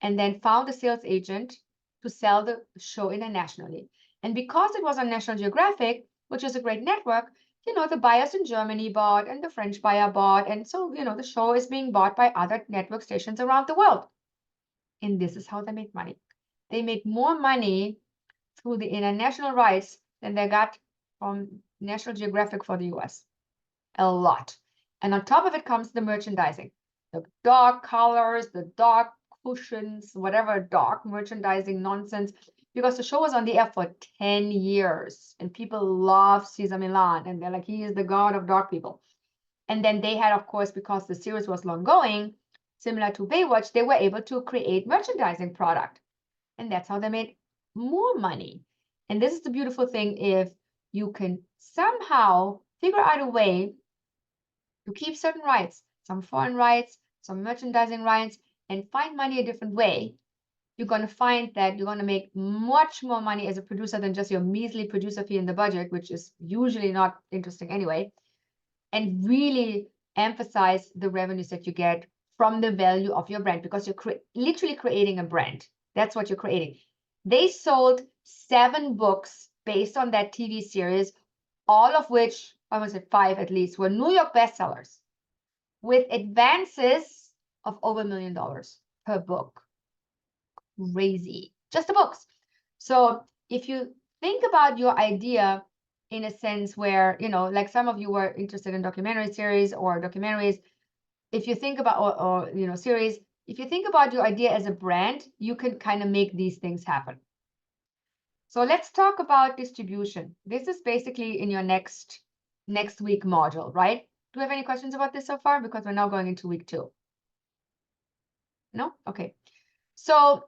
and then found a sales agent to sell the show internationally. And because it was on National Geographic, which is a great network, you know, the buyers in Germany bought and the French buyer bought. And so, you know, the show is being bought by other network stations around the world. And this is how they make money. They make more money through the international rights than they got from National Geographic for the US. A lot. And on top of it comes the merchandising. The dog collars, the dog cushions, whatever dark merchandising nonsense, because the show was on the air for 10 years and people love Cesar Millan and they're like, he is the god of dark people. And then they had, of course, because the series was long going, similar to Baywatch, they were able to create merchandising product. And that's how they made more money. And this is the beautiful thing, if you can somehow figure out a way to keep certain rights, some foreign rights, some merchandising rights, and find money a different way, you're going to find that you're going to make much more money as a producer than just your measly producer fee in the budget, which is usually not interesting anyway, and really emphasize the revenues that you get from the value of your brand, because you're literally creating a brand. That's what you're creating. They sold 7 books based on that TV series, all of which, I was at 5 at least, were New York bestsellers with advances of over $1 million per book. Crazy. Just the books. So if you think about your idea in a sense where, you know, like some of you were interested in documentary series or documentaries, if you think about, or you know, series, if you think about your idea as a brand, you can kind of make these things happen. So let's talk about distribution. This is basically in your next week module, right? Do you have any questions about this so far? Because we're now going into week 2. No? Okay. So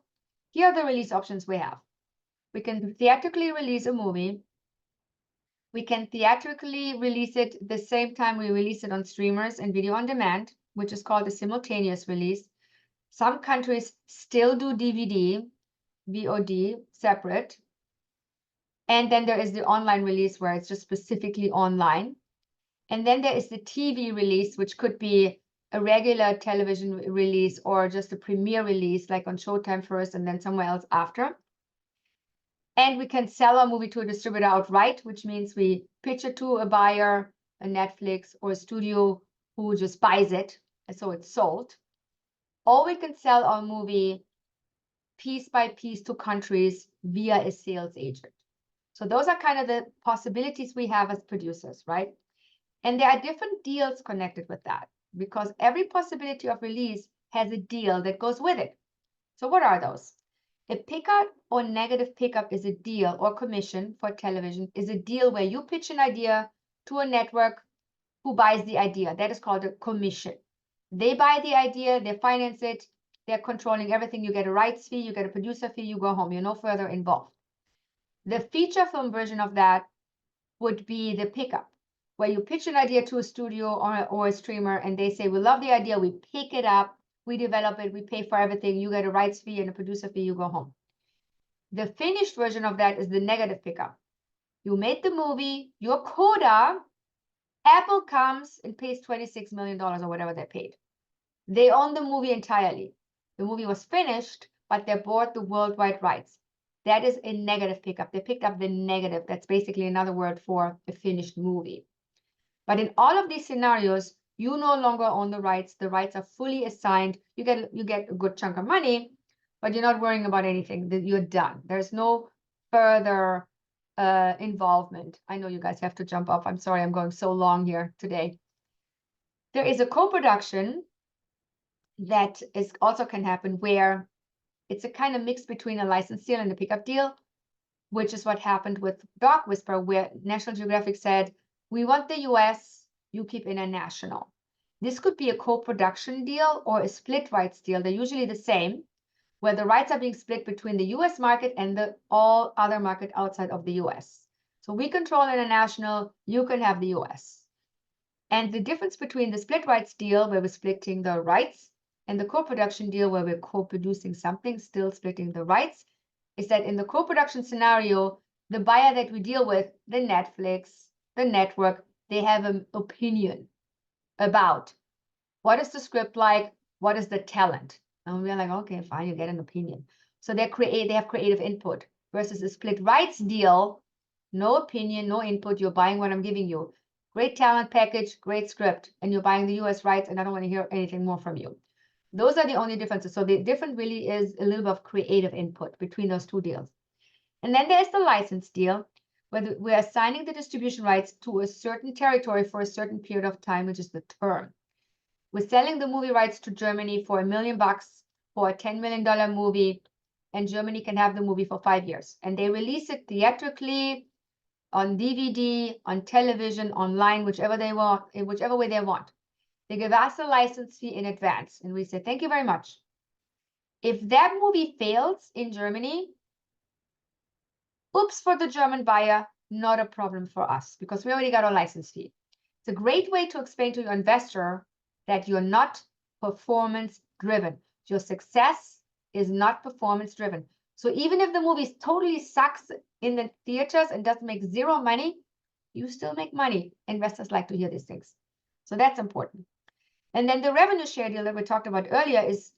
here are the release options we have. We can theatrically release a movie. We can theatrically release it the same time we release it on streamers and video on demand, which is called a simultaneous release. Some countries still do DVD, VOD separate. And then there is the online release where it's just specifically online. And then there is the TV release, which could be a regular television release or just a premiere release, like on Showtime first and then somewhere else after. And we can sell our movie to a distributor outright, which means we pitch it to a buyer, a Netflix or a studio who just buys it, and so it's sold. Or we can sell our movie piece by piece to countries via a sales agent. So those are kind of the possibilities we have as producers, right? And there are different deals connected with that, because every possibility of release has a deal that goes with it. So what are those? A pickup or negative pickup is a deal, or commission for television is a deal where you pitch an idea to a network who buys the idea. That is called a commission. They buy the idea, they finance it, they're controlling everything. You get a rights fee, you get a producer fee, you go home. You're no further involved. The feature film version of that would be the pickup, where you pitch an idea to a studio or a streamer, and they say, we love the idea, we pick it up, we develop it, we pay for everything, you get a rights fee and a producer fee, you go home. The finished version of that is the negative pickup. You made the movie, your coda, Apple comes and pays $26 million or whatever they paid. They own the movie entirely. The movie was finished, but they bought the worldwide rights. That is a negative pickup. They picked up the negative. That's basically another word for a finished movie. But in all of these scenarios, you no longer own the rights. The rights are fully assigned. You get a good chunk of money, but you're not worrying about anything. You're done. There's no further involvement. I know you guys have to jump off. I'm sorry, I'm going so long here today. There is a co-production that is also can happen where it's a kind of mix between a license deal and a pickup deal, which is what happened with Dog Whisperer, where National Geographic said, we want the US, you keep international. This could be a co-production deal or a split rights deal. They're usually the same, where the rights are being split between the US market and the all other market outside of the US. So we control international, you can have the US. And the difference between the split rights deal, where we're splitting the rights, and the co-production deal, where we're co-producing something, still splitting the rights, is that in the co-production scenario, the buyer that we deal with, the Netflix, the network, they have an opinion about what is the script like, what is the talent. And we're like, okay, fine, you get an opinion. So they have creative input, versus a split rights deal, no opinion, no input, you're buying what I'm giving you. Great talent package, great script, and you're buying the US rights, and I don't want to hear anything more from you. Those are the only differences. So the difference really is a little bit of creative input between those two deals. And then there's the license deal, where we're assigning the distribution rights to a certain territory for a certain period of time, which is the term. We're selling the movie rights to Germany for $1 million for a $10 million movie, and Germany can have the movie for 5 years. And they release it theatrically, on DVD, on television, online, whichever they want, in whichever way they want. They give us a license fee in advance, and we say, thank you very much. If that movie fails in Germany, oops for the German buyer, not a problem for us, because we already got a license fee. It's a great way to explain to your investor that you're not performance driven. Your success is not performance driven. So even if the movie totally sucks in the theaters and doesn't make zero money, you still make money. Investors like to hear these things. So that's important. And then the revenue share deal that we talked about earlier is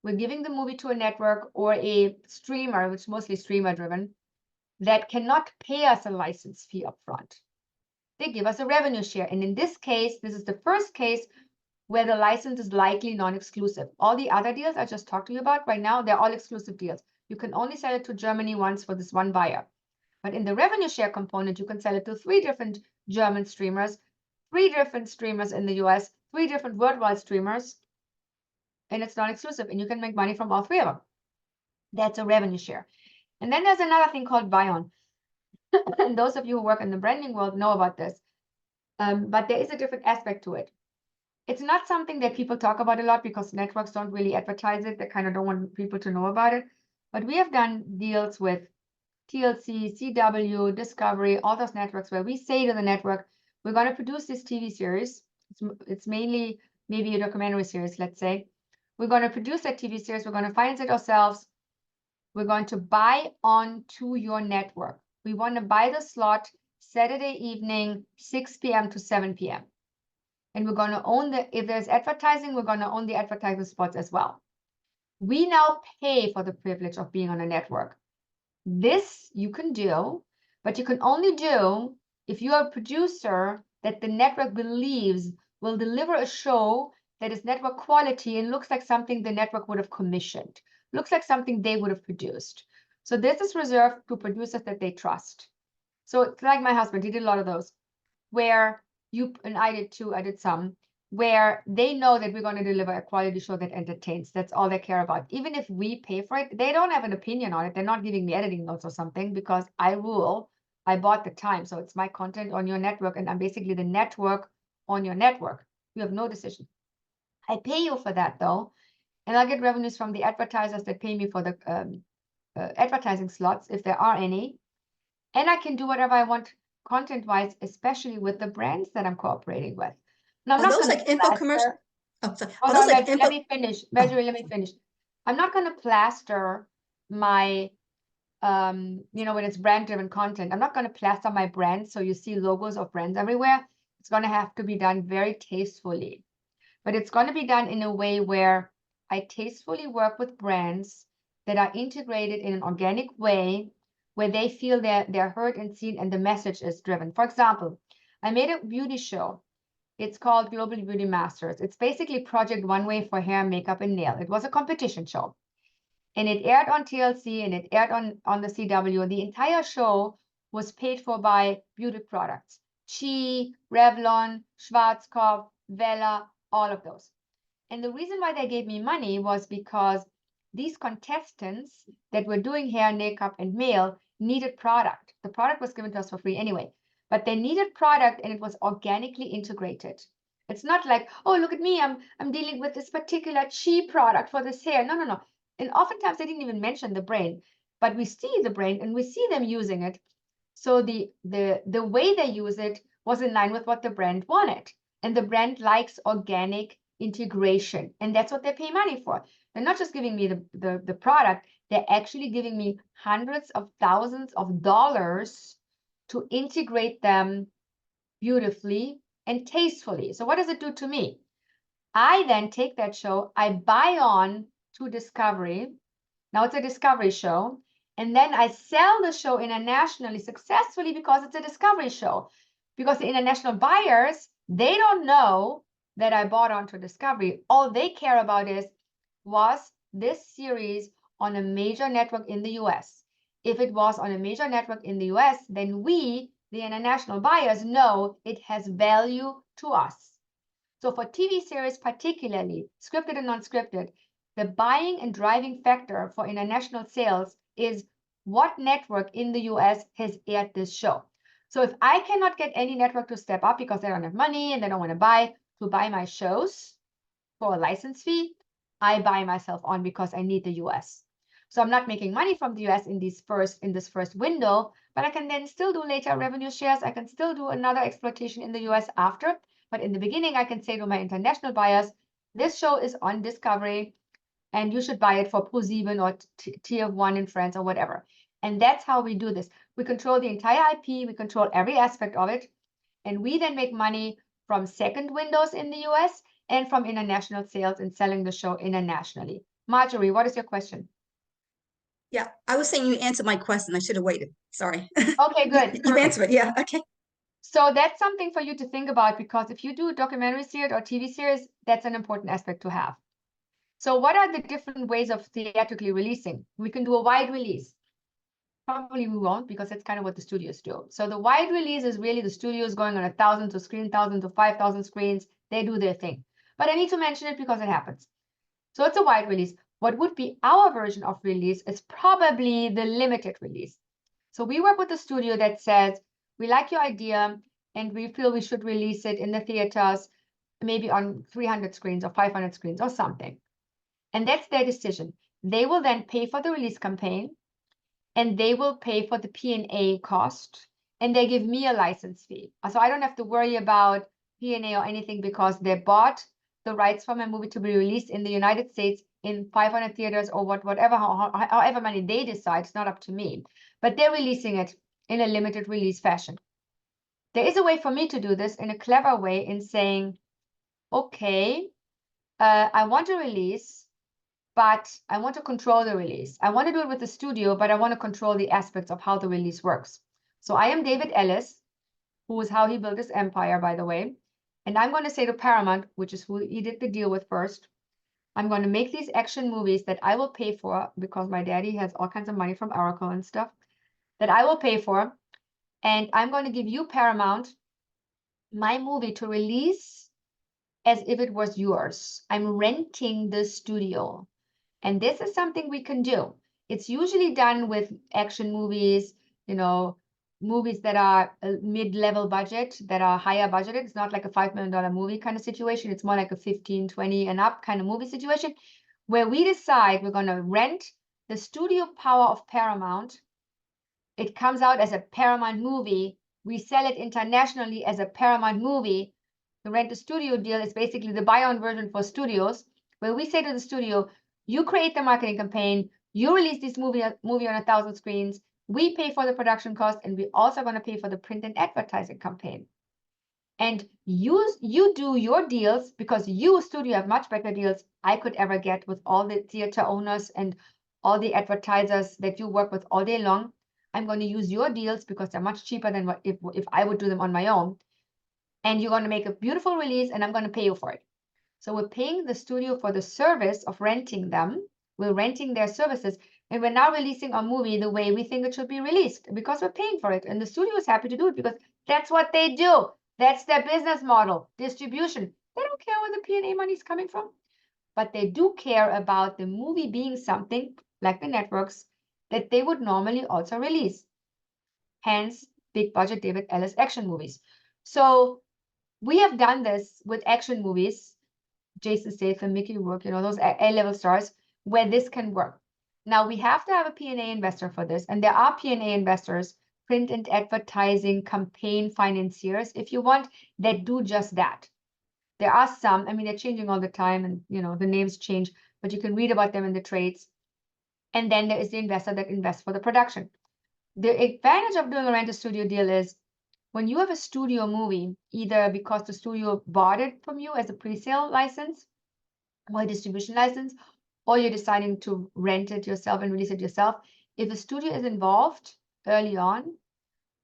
we're giving the movie to a network or a streamer, which is mostly streamer driven, that cannot pay us a license fee upfront. They give us a revenue share. And in this case, this is the first case where the license is likely non-exclusive. All the other deals I just talked to you about right now, they're all exclusive deals. You can only sell it to Germany once for this one buyer. But in the revenue share component, you can sell it to 3 different German streamers, 3 different streamers in the US, 3 different worldwide streamers, and it's non-exclusive, and you can make money from all 3 of them. That's a revenue share. And then there's another thing called buy-on. And those of you who work in the branding world know about this. But there is a different aspect to it. It's not something that people talk about a lot because networks don't really advertise it. They kind of don't want people to know about it. But we have done deals with TLC, CW, Discovery, all those networks where we say to the network, we're going to produce this TV series. It's mainly maybe a documentary series, let's say. We're going to produce that TV series. We're going to finance it ourselves. We're going to buy on to your network. We want to buy the slot Saturday evening, 6 p.m. to 7 p.m. And we're going to own if there's advertising, we're going to own the advertising spots as well. We now pay for the privilege of being on a network. This you can do, but you can only do if you are a producer that the network believes will deliver a show that is network quality and looks like something the network would have commissioned, looks like something they would have produced. So this is reserved to producers that they trust. So it's like my husband, he did a lot of those, where and I did too, I did some, where they know that we're going to deliver a quality show that entertains. That's all they care about. Even if we pay for it, they don't have an opinion on it. They're not giving me editing notes or something because I rule. I bought the time. So it's my content on your network, and I'm basically the network on your network. You have no decision. I pay you for that though, and I'll get revenues from the advertisers that pay me for the advertising slots, if there are any. And I can do whatever I want content-wise, especially with the brands that I'm cooperating with. Now, I'm not those going like info commercial? Oh, sorry. Hold Those on, like let me finish. Marjorie, let me finish. I'm not going to plaster my, when it's brand-driven content, I'm not going to plaster my brand so you see logos of brands everywhere. It's going to have to be done very tastefully. But it's going to be done in a way where I tastefully work with brands that are integrated in an organic way where they feel they're heard and seen and the message is driven. For example, I made a beauty show. It's called Global Beauty Masters. It's basically Project One Way for hair, makeup, and nail. It was a competition show. And it aired on TLC and it aired on the CW. The entire show was paid for by beauty products. Chi, Revlon, Schwarzkopf, Wella, all of those. And the reason why they gave me money was because these contestants that were doing hair, makeup, and nail needed product. The product was given to us for free anyway, but they needed product and it was organically integrated. It's not like, oh, look at me, I'm dealing with this particular Chi product for this hair. No, no, no. And oftentimes they didn't even mention the brand, but we see the brand and we see them using it. So the way they use it was in line with what the brand wanted. And the brand likes organic integration, and that's what they pay money for. They're not just giving me the product, they're actually giving me hundreds of thousands of dollars to integrate them beautifully and tastefully. So what does it do to me? I then take that show, I buy on to Discovery. Now it's a Discovery show. And then I sell the show internationally successfully because it's a Discovery show. Because the international buyers, they don't know that I bought onto Discovery. All they care about is, was this series on a major network in the US? If it was on a major network in the US, then we, the international buyers, know it has value to us. So for TV series particularly, scripted and non-scripted, The buying and driving factor for international sales is what network in the US has aired this show. So if I cannot get any network to step up because they don't have money and they don't want to buy my shows for a license fee, I buy myself on because I need the US. So I'm not making money from the US in this first window, but I can then still do later revenue shares. I can still do another exploitation in the US after. But in the beginning, I can say to my international buyers, this show is on Discovery, and you should buy it for ProSieben or Tier 1 in France or whatever. And that's how we do this. We control the entire IP, we control every aspect of it, and we then make money from second windows in the US and from international sales and selling the show internationally. Marjorie, what is your question? Yeah, I was saying you answered my question. I should have waited. Sorry. Okay, good. You answered it. Yeah, okay. So that's something for you to think about, because if you do a documentary series or TV series, that's an important aspect to have. So what are the different ways of theatrically releasing? We can do a wide release. Probably we won't, because that's kind of what the studios do. So the wide release is really the studios going on 1,000 to screen, 1,000 to 5,000 screens. They do their thing. But I need to mention it because it happens. So it's a wide release. What would be our version of release is probably the limited release. So we work with a studio that says, we like your idea and we feel we should release it in the theaters, maybe on 300 screens or 500 screens or something. And that's their decision. They will then pay for the release campaign, and they will pay for the P&A cost, and they give me a license fee. So I don't have to worry about P&A or anything, because they bought the rights for my movie to be released in the United States in 500 theaters or whatever, however many they decide. It's not up to me. But they're releasing it in a limited release fashion. There is a way for me to do this in a clever way, in saying, okay, I want to release, but I want to control the release. I want to do it with the studio, but I want to control the aspects of how the release works. So I am David Ellis, who is how he built his empire, by the way. And I'm going to say to Paramount, which is who he did the deal with first, I'm going to make these action movies that I will pay for, because my daddy has all kinds of money from Oracle and stuff, that I will pay for. And I'm going to give you, Paramount, my movie to release as if it was yours. I'm renting the studio. And this is something we can do. It's usually done with action movies, movies that are a mid-level budget, that are higher budgeted. It's not like a $5 million movie kind of situation. It's more like a 15, 20 and up kind of movie situation, where we decide we're going to rent the studio power of Paramount. It comes out as a Paramount movie. We sell it internationally as a Paramount movie. The rent-a-studio deal is basically the buy-on version for studios, where we say to the studio, you create the marketing campaign, you release this movie on 1,000 screens, we pay for the production cost, and we also going to pay for the print and advertising campaign. And you do your deals, because you, studio, have much better deals I could ever get with all the theater owners and all the advertisers that you work with all day long. I'm going to use your deals because they're much cheaper than what if I would do them on my own. And you're going to make a beautiful release, and I'm going to pay you for it. So we're paying the studio for the service of renting them. We're renting their services, and we're now releasing our movie the way we think it should be released, because we're paying for it. And the studio is happy to do it, because that's what they do. That's their business model, distribution. They don't care where the P&A money is coming from, but they do care about the movie being something like the networks that they would normally also release. Hence, big budget David Ellis action movies. So we have done this with action movies, Jason Statham, Mickey Rourke, those A-level stars, where this can work. Now, we have to have a P&A investor for this, and there are P&A investors, print and advertising campaign financiers, if you want, that do just that. There are some, they're changing all the time, and the names change, but you can read about them in the trades. And then there is the investor that invests for the production. The advantage of doing a rent-a-studio deal is, when you have a studio movie, either because the studio bought it from you as a pre-sale license or a distribution license, or you're deciding to rent it yourself and release it yourself, if a studio is involved early on,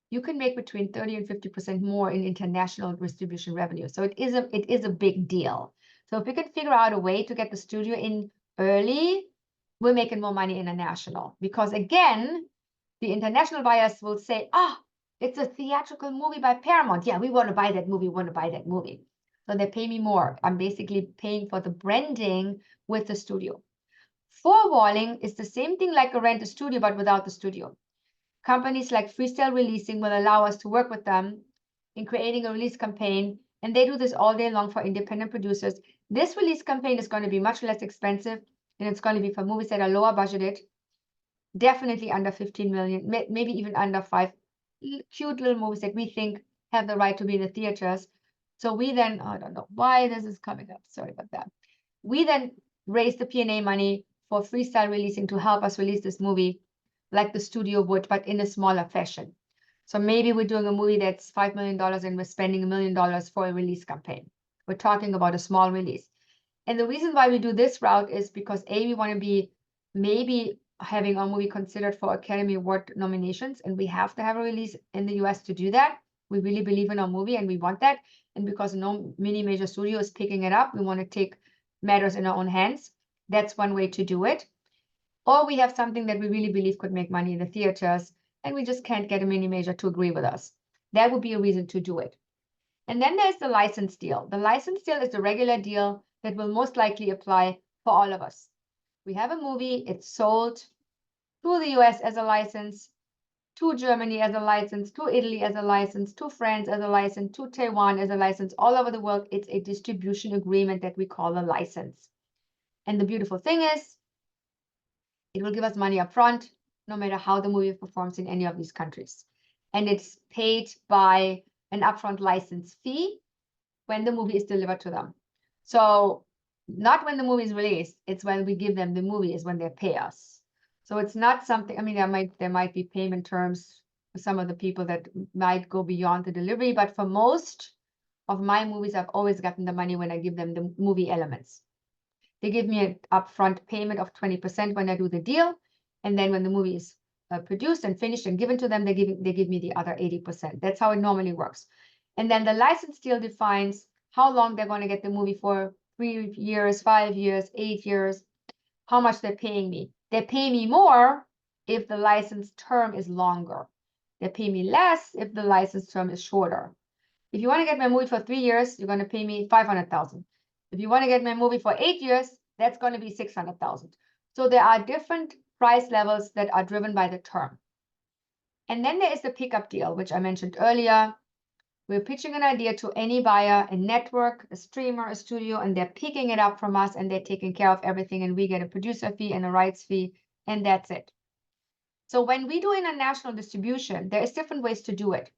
you can make between 30 and 50% more in international distribution revenue. So it is a big deal. So if we can figure out a way to get the studio in early, we're making more money international. Because again, the international buyers will say, it's a theatrical movie by Paramount. Yeah, we want to buy that movie, So they pay me more. I'm basically paying for the branding with the studio. Four-walling is the same thing like a rent a studio, but without the studio. Companies like Freestyle Releasing will allow us to work with them in creating a release campaign, and they do this all day long for independent producers. This release campaign is going to be much less expensive, and it's going to be for movies that are lower budgeted, definitely under 15 million, maybe even under 5. Cute little movies that we think have the right to be in the theaters. So we then, I don't know why this is coming up, sorry about that. We then raise the P&A money for Freestyle Releasing to help us release this movie like the studio would, but in a smaller fashion. So maybe we're doing a movie that's $5 million and we're spending $1 million for a release campaign. We're talking about a small release. And the reason why we do this route is because A, we want to be maybe having our movie considered for Academy Award nominations, and we have to have a release in the US to do that. We really believe in our movie and we want that. And because no mini major studio is picking it up, we want to take matters in our own hands. That's one way to do it. Or we have something that we really believe could make money in the theaters, and we just can't get a mini major to agree with us. That would be a reason to do it. And then there's the license deal. The license deal is the regular deal that will most likely apply for all of us. We have a movie, it's sold to the US as a license, to Germany as a license, to Italy as a license, to France as a license, to Taiwan as a license, all over the world. It's a distribution agreement that we call a license. And the beautiful thing is, it will give us money up front, no matter how the movie performs in any of these countries. And it's paid by an upfront license fee when the movie is delivered to them. So not when the movie is released, it's when we give them the movie is when they pay us. So it's not something, I mean, there might be payment terms for some of the people that might go beyond the delivery, but for most of my movies, I've always gotten the money when I give them the movie elements. They give me an upfront payment of 20% when I do the deal. And then when the movie is produced and finished and given to them, they give me the other 80%. That's how it normally works. And then the license deal defines how long they're going to get the movie for, 3 years, 5 years, 8 years, how much they're paying me. They pay me more if the license term is longer. They pay me less if the license term is shorter. If you want to get my movie for 3 years, you're going to pay me $500,000. If you want to get my movie for 8 years, that's going to be $600,000. So there are different price levels that are driven by the term. And then there is the pickup deal, which I mentioned earlier. We're pitching an idea to any buyer, a network, a streamer, a studio, and they're picking it up from us and they're taking care of everything. And we get a producer fee and a rights fee, and that's it. So when we do international distribution, there is different ways to do it.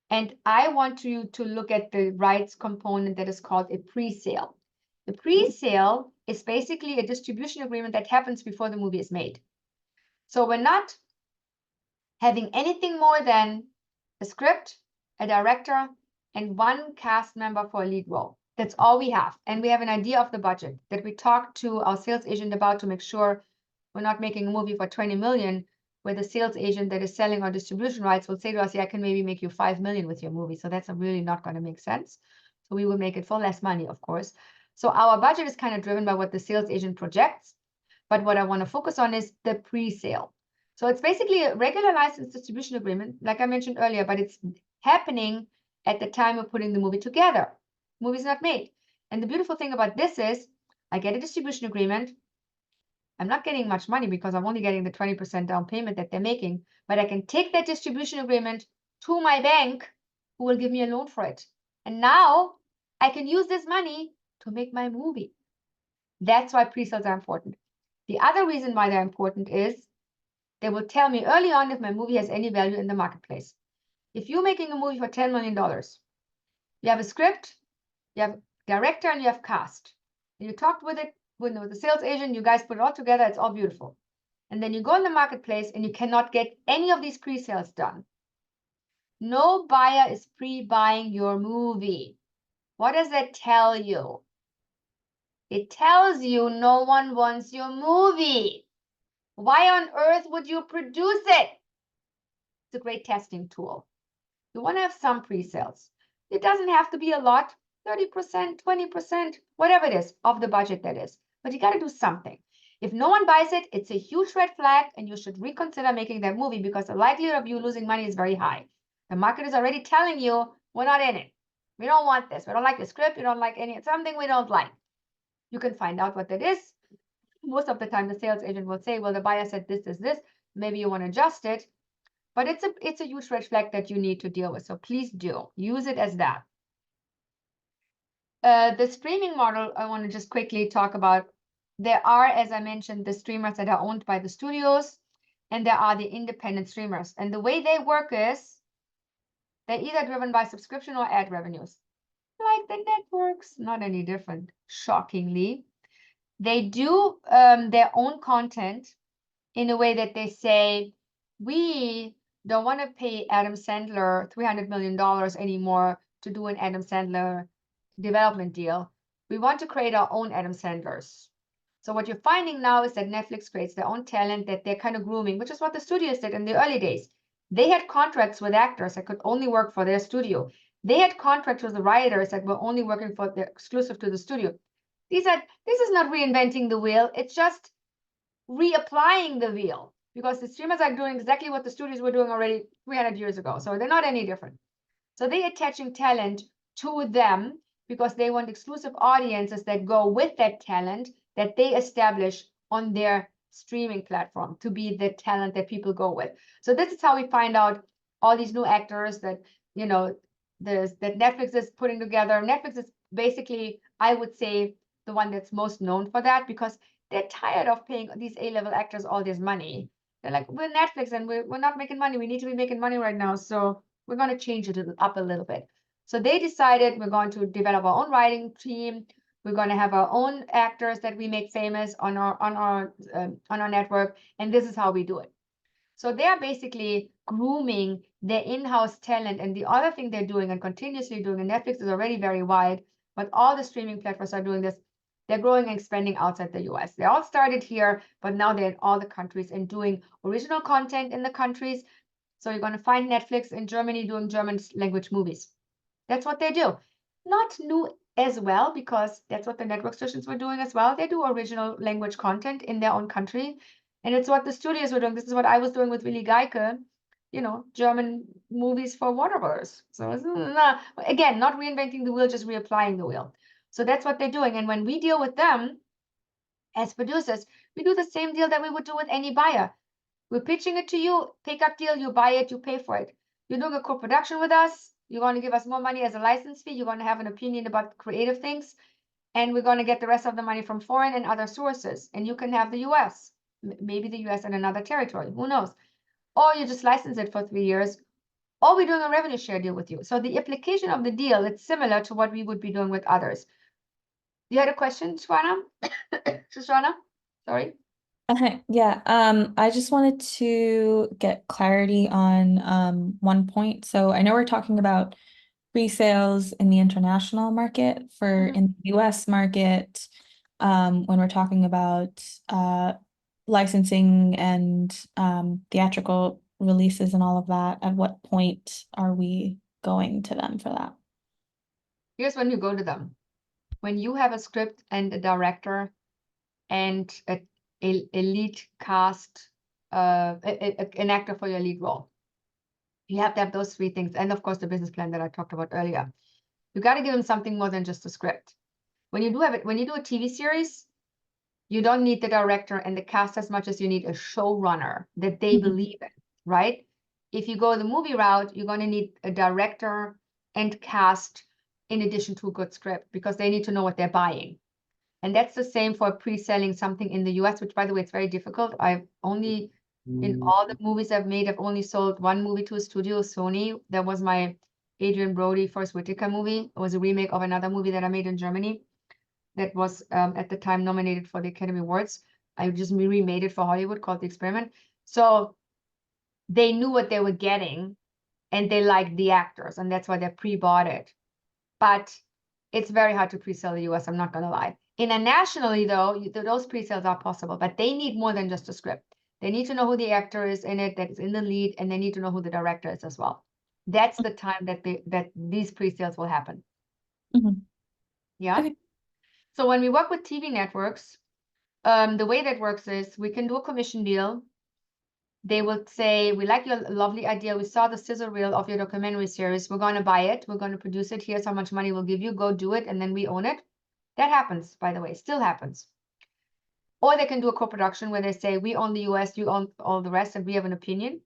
And I want you to look at the rights component that is called a pre-sale. The pre-sale is basically a distribution agreement that happens before the movie is made. So we're not having anything more than a script, a director, and one cast member for a lead role. That's all we have. And we have an idea of the budget that we talked to our sales agent about to make sure we're not making a movie for 20 million, where the sales agent that is selling our distribution rights will say to us, yeah, I can maybe make you 5 million with your movie. So that's really not going to make sense. So we will make it for less money, of course. So our budget is kind of driven by what the sales agent projects. But what I want to focus on is the pre-sale. So it's basically a regular license distribution agreement, like I mentioned earlier, but it's happening at the time of putting the movie together. The movie's not made. And the beautiful thing about this is I get a distribution agreement. I'm not getting much money because I'm only getting the 20% down payment that they're making, but I can take that distribution agreement to my bank who will give me a loan for it. And now I can use this money to make my movie. That's why pre-sales are important. The other reason why they're important is they will tell me early on if my movie has any value in the marketplace. If you're making a movie for $10 million, you have a script, you have director, and you have cast. And you talked with the sales agent, you guys put it all together, it's all beautiful. And then you go in the marketplace and you cannot get any of these pre-sales done. No buyer is pre-buying your movie. What does that tell you? It tells you no one wants your movie. Why on earth would you produce it? It's a great testing tool. You want to have some pre-sales. It doesn't have to be a lot, 30%, 20%, whatever it is of the budget that is. But you got to do something. If no one buys it, it's a huge red flag and you should reconsider making that movie because the likelihood of you losing money is very high. The market is already telling you, we're not in it. We don't want this. We don't like the script. We don't like something we don't like. You can find out what that is most of the time the sales agent will say, well, the buyer said this, maybe you want to adjust it. But it's a huge red flag that you need to deal with. So please do use it as that. The streaming model, I want to just quickly talk about. There are, as I mentioned, the streamers that are owned by the studios, and there are the independent streamers. And the way they work is they're either driven by subscription or ad revenues. Like the networks, not any different, shockingly. They do their own content in a way that they say, we don't want to pay Adam Sandler $300 million anymore to do an Adam Sandler development deal. We want to create our own Adam Sandlers. So what you're finding now is that Netflix creates their own talent that they're kind of grooming, which is what the studios did in the early days. They had contracts with actors that could only work for their studio. They had contracts with the writers that were only working for the exclusive to the studio. This is not reinventing the wheel. It's just reapplying the wheel, because the streamers are doing exactly what the studios were doing already 300 years ago. So they're not any different. So they're attaching talent to them because they want exclusive audiences that go with that talent that they establish on their streaming platform to be the talent that people go with. So this is how we find out all these new actors that, you know, that Netflix is putting together. Netflix is basically, I would say, the one that's most known for that, because they're tired of paying these A-level actors all this money. They're like, we're Netflix and we're not making money. We need to be making money right now. So we're going to change it up a little bit. So they decided we're going to develop our own writing team. We're going to have our own actors that we make famous on our network, and this is how we do it. So they are basically grooming their in-house talent. And the other thing they're doing and continuously doing, and Netflix is already very wide, but all the streaming platforms are doing this. They're growing and expanding outside the US. They all started here, but now they're in all the countries and doing original content in the countries. So you're going to find Netflix in Germany doing German language movies. That's what they do. Not new as well, because that's what the network stations were doing as well. They do original language content in their own country. And it's what the studios were doing. This is what I was doing with Willy Geike, you know, German movies for Warner Bros. So again, not reinventing the wheel, just reapplying the wheel. So that's what they're doing. And when we deal with them as producers, we do the same deal that we would do with any buyer. We're pitching it to you, pick-up deal, you buy it, you pay for it. You're doing a co-production with us, you're going to give us more money as a license fee, you're going to have an opinion about creative things, and we're going to get the rest of the money from foreign and other sources. And you can have the US, maybe the US and another territory, who knows? Or you just license it for 3 years, or we're doing a revenue share deal with you. So the application of the deal, it's similar to what we would be doing with others. You had a question, Shwana? Shoshana? Sorry. Yeah, I just wanted to get clarity on one point. So I know we're talking about pre-sales in the international market for in the US market, when we're talking about licensing and theatrical releases and all of that. At what point are we going to them for that? Here's when you go to them. When you have a script and a director and a lead cast, an actor for your lead role. You have to have those three things. And of course, the business plan that I talked about earlier. You got to give them something more than just a script. When you do have it, when you do a TV series, you don't need the director and the cast as much as you need a showrunner that they believe in, right? If you go the movie route, you're going to need a director and cast in addition to a good script, because they need to know what they're buying. And that's the same for pre-selling something in the US, which, by the way, it's very difficult. I've only, in all the movies I've made, I've only sold one movie to a studio, Sony. That was my Adrian Brody, Forest Whitaker movie. It was a remake of another movie that I made in Germany that was at the time nominated for the Academy Awards. I just remade it for Hollywood, called The Experiment. So they knew what they were getting and they liked the actors, and that's why they pre-bought it. But it's very hard to pre-sell the US, I'm not going to lie. Internationally, though, those pre-sales are possible, but they need more than just a script. They need to know who the actor is in it, that is in the lead, and they need to know who the director is as well. That's the time that these pre-sales will happen. Yeah. Okay. So when we work with TV networks, the way that works is we can do a commission deal. They will say, we like your lovely idea. We saw the sizzle reel of your documentary series. We're going to buy it. We're going to produce it. Here's how much money we'll give you. Go do it. And then we own it. That happens, by the way, still happens. Or they can do a co-production where they say, we own the US, you own all the rest, and we have an opinion.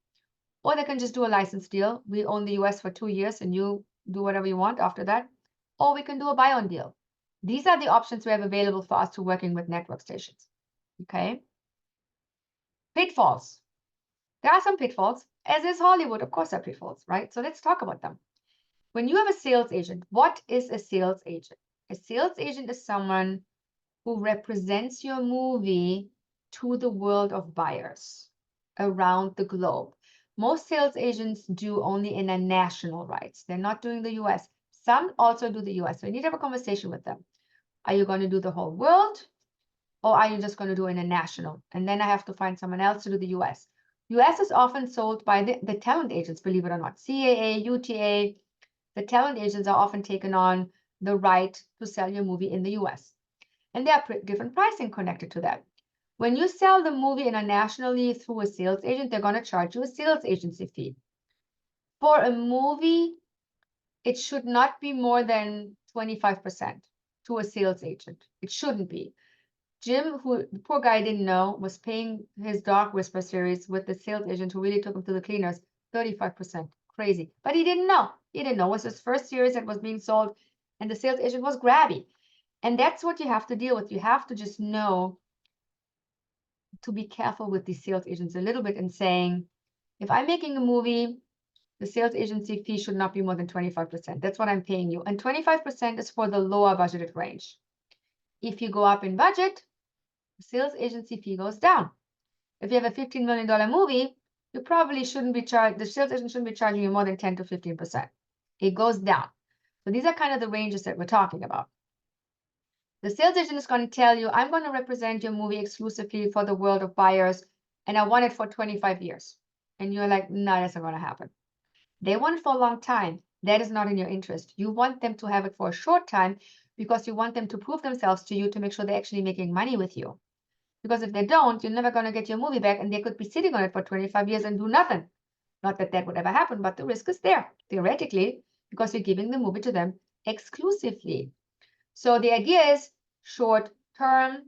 Or they can just do a license deal. We own the US for 2 years and you do whatever you want after that. Or we can do a buy-on deal. These are the options we have available for us to working with network stations. Okay. Pitfalls. There are some pitfalls, as is Hollywood. Of course, there are pitfalls, right? So let's talk about them. When you have a sales agent, what is a sales agent? A sales agent is someone who represents your movie to the world of buyers around the globe. Most sales agents do only international rights. They're not doing the US. Some also do the US. So you need to have a conversation with them. Are you going to do the whole world? Or are you just going to do international? And then I have to find someone else to do the US. US is often sold by the talent agents, believe it or not. CAA, UTA, the talent agents are often taken on the right to sell your movie in the US. And there are different pricing connected to that. When you sell the movie internationally through a sales agent, they're going to charge you a sales agency fee. For a movie, it should not be more than 25% to a sales agent. It shouldn't be. Jim, who the poor guy didn't know, was paying his Dark Whisper series with the sales agent who really took him to the cleaners, 35%. Crazy. But he didn't know. He didn't know. It was his first series that was being sold, and the sales agent was grabby. And that's what you have to deal with. You have to just know to be careful with these sales agents a little bit and saying, if I'm making a movie, the sales agency fee should not be more than 25%. That's what I'm paying you. And 25% is for the lower budgeted range. If you go up in budget, the sales agency fee goes down. If you have a $15 million movie, you probably shouldn't be charged, the sales agent shouldn't be charging you more than 10 to 15%. It goes down. So these are kind of the ranges that we're talking about. The sales agent is going to tell you, I'm going to represent your movie exclusively for the world of buyers, and I want it for 25 years. And you're like, no, that's not going to happen. They want it for a long time. That is not in your interest. You want them to have it for a short time because you want them to prove themselves to you to make sure they're actually making money with you. Because if they don't, you're never going to get your movie back, and they could be sitting on it for 25 years and do nothing. Not that that would ever happen, but the risk is there, theoretically, because you're giving the movie to them exclusively. So the idea is short term,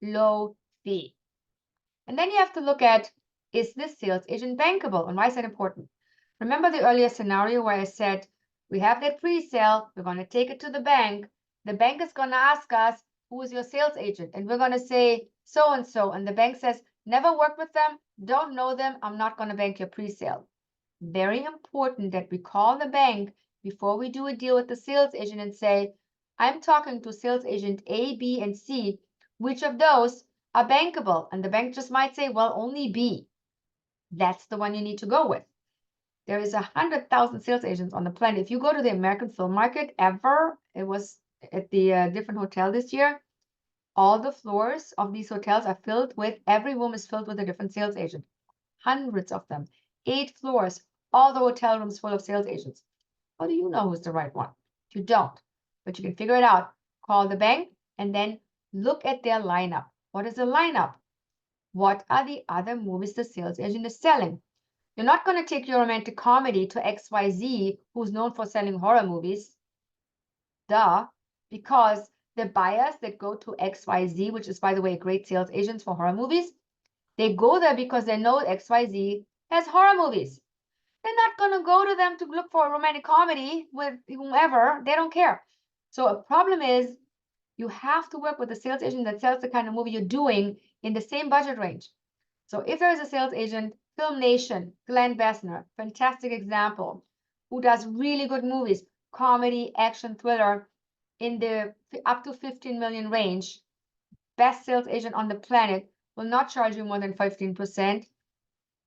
low fee. And then you have to look at, is this sales agent bankable? And why is that important? Remember the earlier scenario where I said, we have that pre-sale, we're going to take it to the bank. The bank is going to ask us, who is your sales agent? And we're going to say, so-and-so. And the bank says, never work with them, don't know them, I'm not going to bank your pre-sale. Very important that we call the bank before we do a deal with the sales agent and say, I'm talking to sales agent A, B, and C. Which of those are bankable? And the bank just might say, well, only B. That's the one you need to go with. There is 100,000 sales agents on the planet. If you go to the American film market ever, it was at the different hotel this year, all the floors of these hotels are filled with, every room is filled with a different sales agent. Hundreds of them. 8 floors, all the hotel rooms full of sales agents. How do you know who's the right one? You don't. But you can figure it out. Call the bank and then look at their lineup. What is the lineup? What are the other movies the sales agent is selling? You're not going to take your romantic comedy to XYZ, who's known for selling horror movies. Duh. Because the buyers that go to XYZ, which is, by the way, great sales agents for horror movies, they go there because they know XYZ has horror movies. They're not going to go to them to look for a romantic comedy with whomever. They don't care. So a problem is you have to work with a sales agent that sells the kind of movie you're doing in the same budget range. So if there is a sales agent, Film Nation, Glenn Bessner, fantastic example, who does really good movies, comedy, action, thriller, in the up to 15 million range, best sales agent on the planet, will not charge you more than 15%.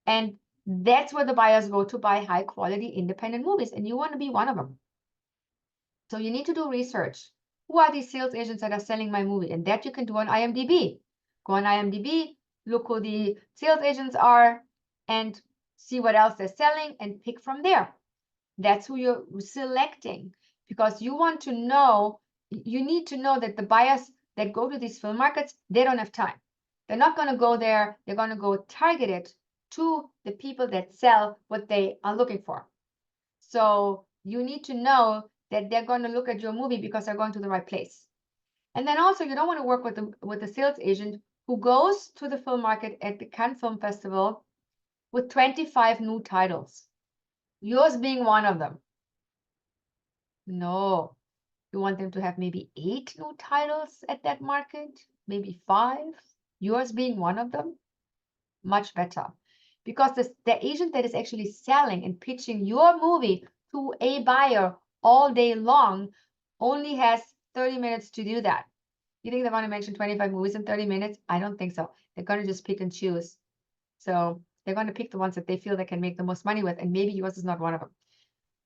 And that's where the buyers go to buy high quality independent movies. And you want to be one of them. So you need to do research. Who are these sales agents that are selling my movie? And that you can do on IMDb. Go on IMDb, look who the sales agents are, and see what else they're selling and pick from there. That's who you're selecting, because you want to know, you need to know that the buyers that go to these film markets, they don't have time. They're not going to go there. They're going to go targeted to the people that sell what they are looking for. So you need to know that they're going to look at your movie because they're going to the right place. And then also, you don't want to work with the sales agent who goes to the film market at the Cannes Film Festival with 25 new titles, yours being one of them. No, you want them to have maybe 8 new titles at that market, maybe 5, yours being one of them. Much better, because the agent that is actually selling and pitching your movie to a buyer all day long only has 30 minutes to do that. You think they're going to mention 25 movies in 30 minutes? I don't think so. They're going to just pick and choose. So they're going to pick the ones that they feel they can make the most money with, and maybe yours is not one of them.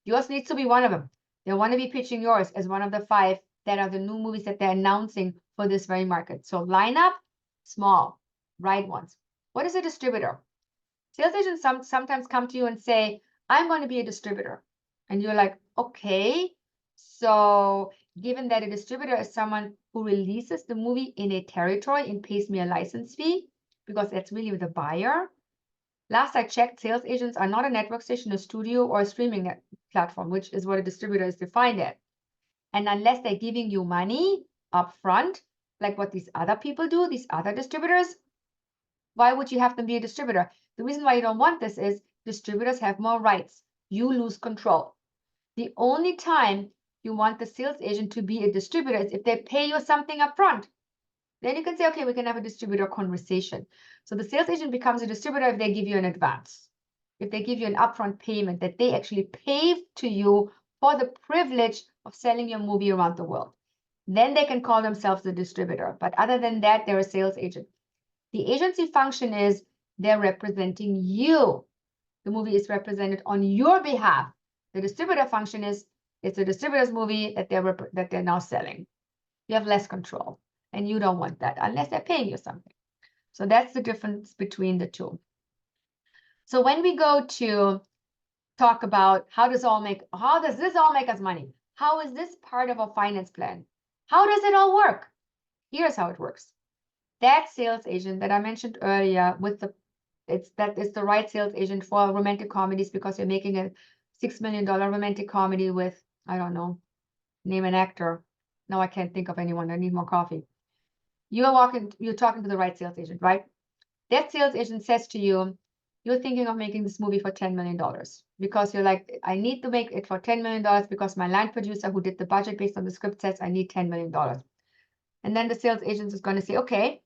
Yours needs to be one of them. They want to be pitching yours as one of the 5 that are the new movies that they're announcing for this very market. So lineup, small, right ones. What is a distributor? Sales agents sometimes come to you and say, I'm going to be a distributor. And you're like, okay. So given that a distributor is someone who releases the movie in a territory and pays me a license fee, because that's really the buyer. Last I checked, sales agents are not a network station, a studio, or a streaming platform, which is what a distributor is defined as. And unless they're giving you money up front, like what these other people do, these other distributors, why would you have them be a distributor? The reason why you don't want this is distributors have more rights. You lose control. The only time you want the sales agent to be a distributor is if they pay you something up front. Then you can say, okay, we can have a distributor conversation. So the sales agent becomes a distributor if they give you an advance, if they give you an upfront payment that they actually pay to you for the privilege of selling your movie around the world. Then they can call themselves a distributor. But other than that, they're a sales agent. The agency function is they're representing you. The movie is represented on your behalf. The distributor function is it's a distributor's movie that they're now selling. You have less control, and you don't want that unless they're paying you something. So that's the difference between the two. So when we go to talk about how does this all make us money? How is this part of a finance plan? How does it all work? Here's how it works. That sales agent that I mentioned earlier that is the right sales agent for romantic comedies, because you're making a $6 million romantic comedy with, I don't know, name an actor. No, I can't think of anyone. I need more coffee. You're talking to the right sales agent, right? That sales agent says to you, you're thinking of making this movie for $10 million because you're like, I need to make it for $10 million because my line producer who did the budget based on the script says I need $10 million. And then the sales agent is going to say, okay,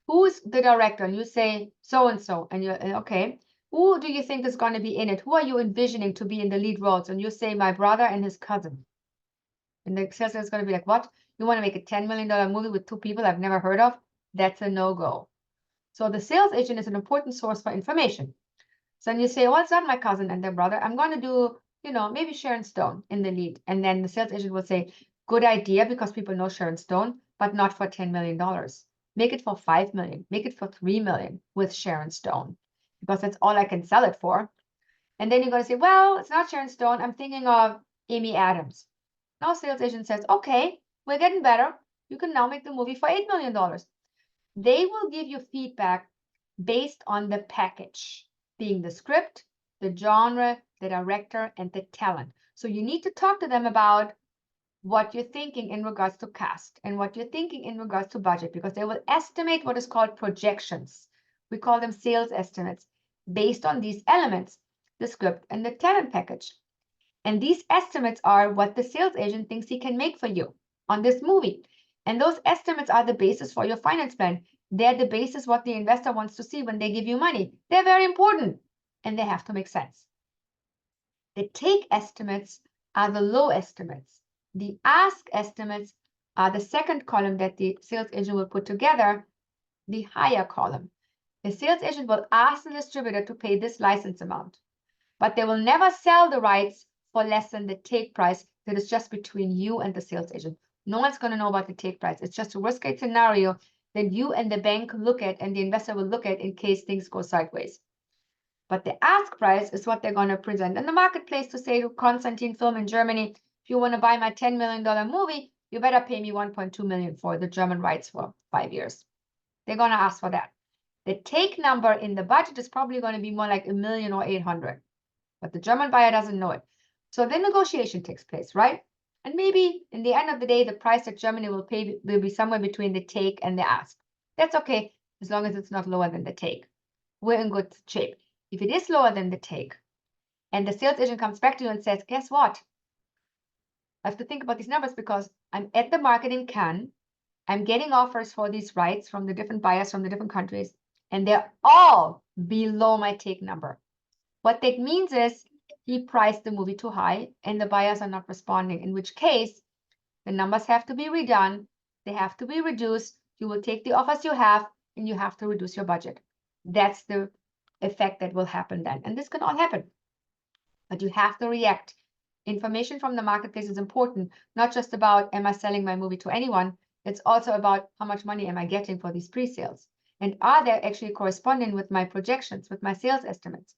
who's the director? And you say, so-and-so. And you're, okay, who do you think is going to be in it? Who are you envisioning to be in the lead roles? And you say, my brother and his cousin. And the sales agent is going to be like, what? You want to make a $10 million movie with 2 people I've never heard of? That's a no-go. So the sales agent is an important source for information. So then you say, well, it's not my cousin and their brother. I'm going to do, maybe Sharon Stone in the lead. And then the sales agent will say, good idea, because people know Sharon Stone, but not for $10 million. Make it for $5 million. Make it for $3 million with Sharon Stone, because that's all I can sell it for. And then you're going to say, well, it's not Sharon Stone. I'm thinking of Amy Adams. Now sales agent says, okay, we're getting better. You can now make the movie for $8 million. They will give you feedback based on the package, being the script, the genre, the director, and the talent. So you need to talk to them about what you're thinking in regards to cast and what you're thinking in regards to budget, because they will estimate what is called projections. We call them sales estimates based on these elements, the script and the talent package. And these estimates are what the sales agent thinks he can make for you on this movie. And those estimates are the basis for your finance plan. They're the basis what the investor wants to see when they give you money. They're very important, and they have to make sense. The take estimates are the low estimates. The ask estimates are the second column that the sales agent will put together, the higher column. The sales agent will ask the distributor to pay this license amount, but they will never sell the rights for less than the take price that is just between you and the sales agent. No one's going to know about the take price. It's just a worst-case scenario that you and the bank look at and the investor will look at in case things go sideways. But the ask price is what they're going to present in the marketplace to say to Konstantin Film in Germany, if you want to buy my $10 million movie, you better pay me $1.2 million for the German rights for 5 years. They're going to ask for that. The take number in the budget is probably going to be more like $1 million or 800, but the German buyer doesn't know it. So the negotiation takes place, right? And maybe in the end of the day, the price that Germany will pay will be somewhere between the take and the ask. That's okay. as long as it's not lower than the take. We're in good shape. If it is lower than the take, and the sales agent comes back to you and says, guess what? I have to think about these numbers because I'm at the market in Cannes. I'm getting offers for these rights from the different buyers from the different countries, and they're all below my take number. What that means is he priced the movie too high and the buyers are not responding, in which case the numbers have to be redone. They have to be reduced. You will take the offers you have and you have to reduce your budget. That's the effect that will happen then. And this can all happen, but you have to react. Information from the marketplace is important, not just about, am I selling my movie to anyone? It's also about how much money am I getting for these pre-sales? And are they actually corresponding with my projections, with my sales estimates?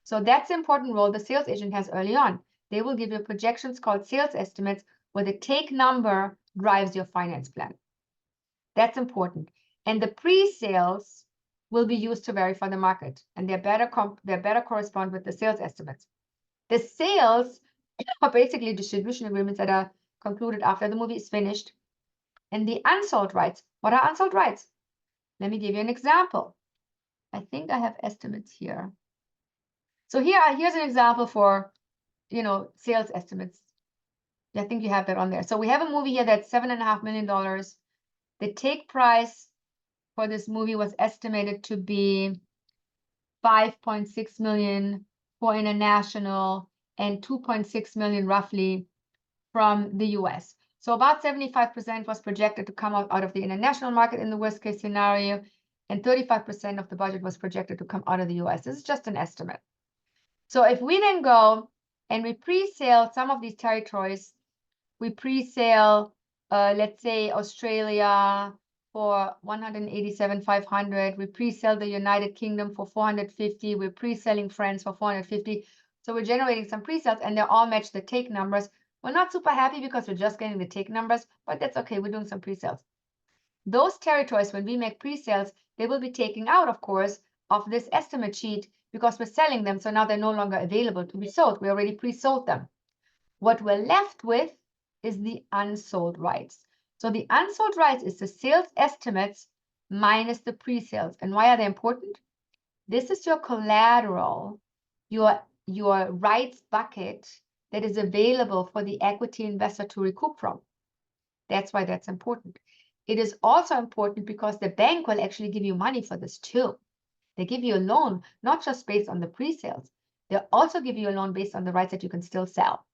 So that's the important role the sales agent has early on. They will give you projections called sales estimates, where the take number drives your finance plan. That's important. And the pre-sales will be used to verify the market, and they're better correspond with the sales estimates. The sales are basically distribution agreements that are concluded after the movie is finished. And the unsold rights. What are unsold rights? Let me give you an example. I think I have estimates here. So here's an example for, sales estimates. I think you have that on there. So we have a movie here that's $7.5 million. The take price for this movie was estimated to be 5.6 million for international and 2.6 million roughly from the US. So about 75% was projected to come out of the international market in the worst case scenario, and 35% of the budget was projected to come out of the US. This is just an estimate. So if we then go and we pre-sale some of these territories, we pre-sale, let's say, Australia for 187,500. We pre-sell the United Kingdom for 450. We're pre-selling France for 450. So we're generating some pre-sales, and they all match the take numbers. We're not super happy because we're just getting the take numbers, but that's okay. We're doing some pre-sales. Those territories, when we make pre-sales, they will be taken out, of course, of this estimate sheet because we're selling them. So now they're no longer available to be sold. We already pre-sold them. What we're left with is the unsold rights. So the unsold rights is the sales estimates minus the pre-sales. And why are they important? This is your collateral, your rights bucket that is available for the equity investor to recoup from. That's why that's important. It is also important because the bank will actually give you money for this too. They give you a loan, not just based on the pre-sales. They'll also give you a loan based on the rights that you can still sell.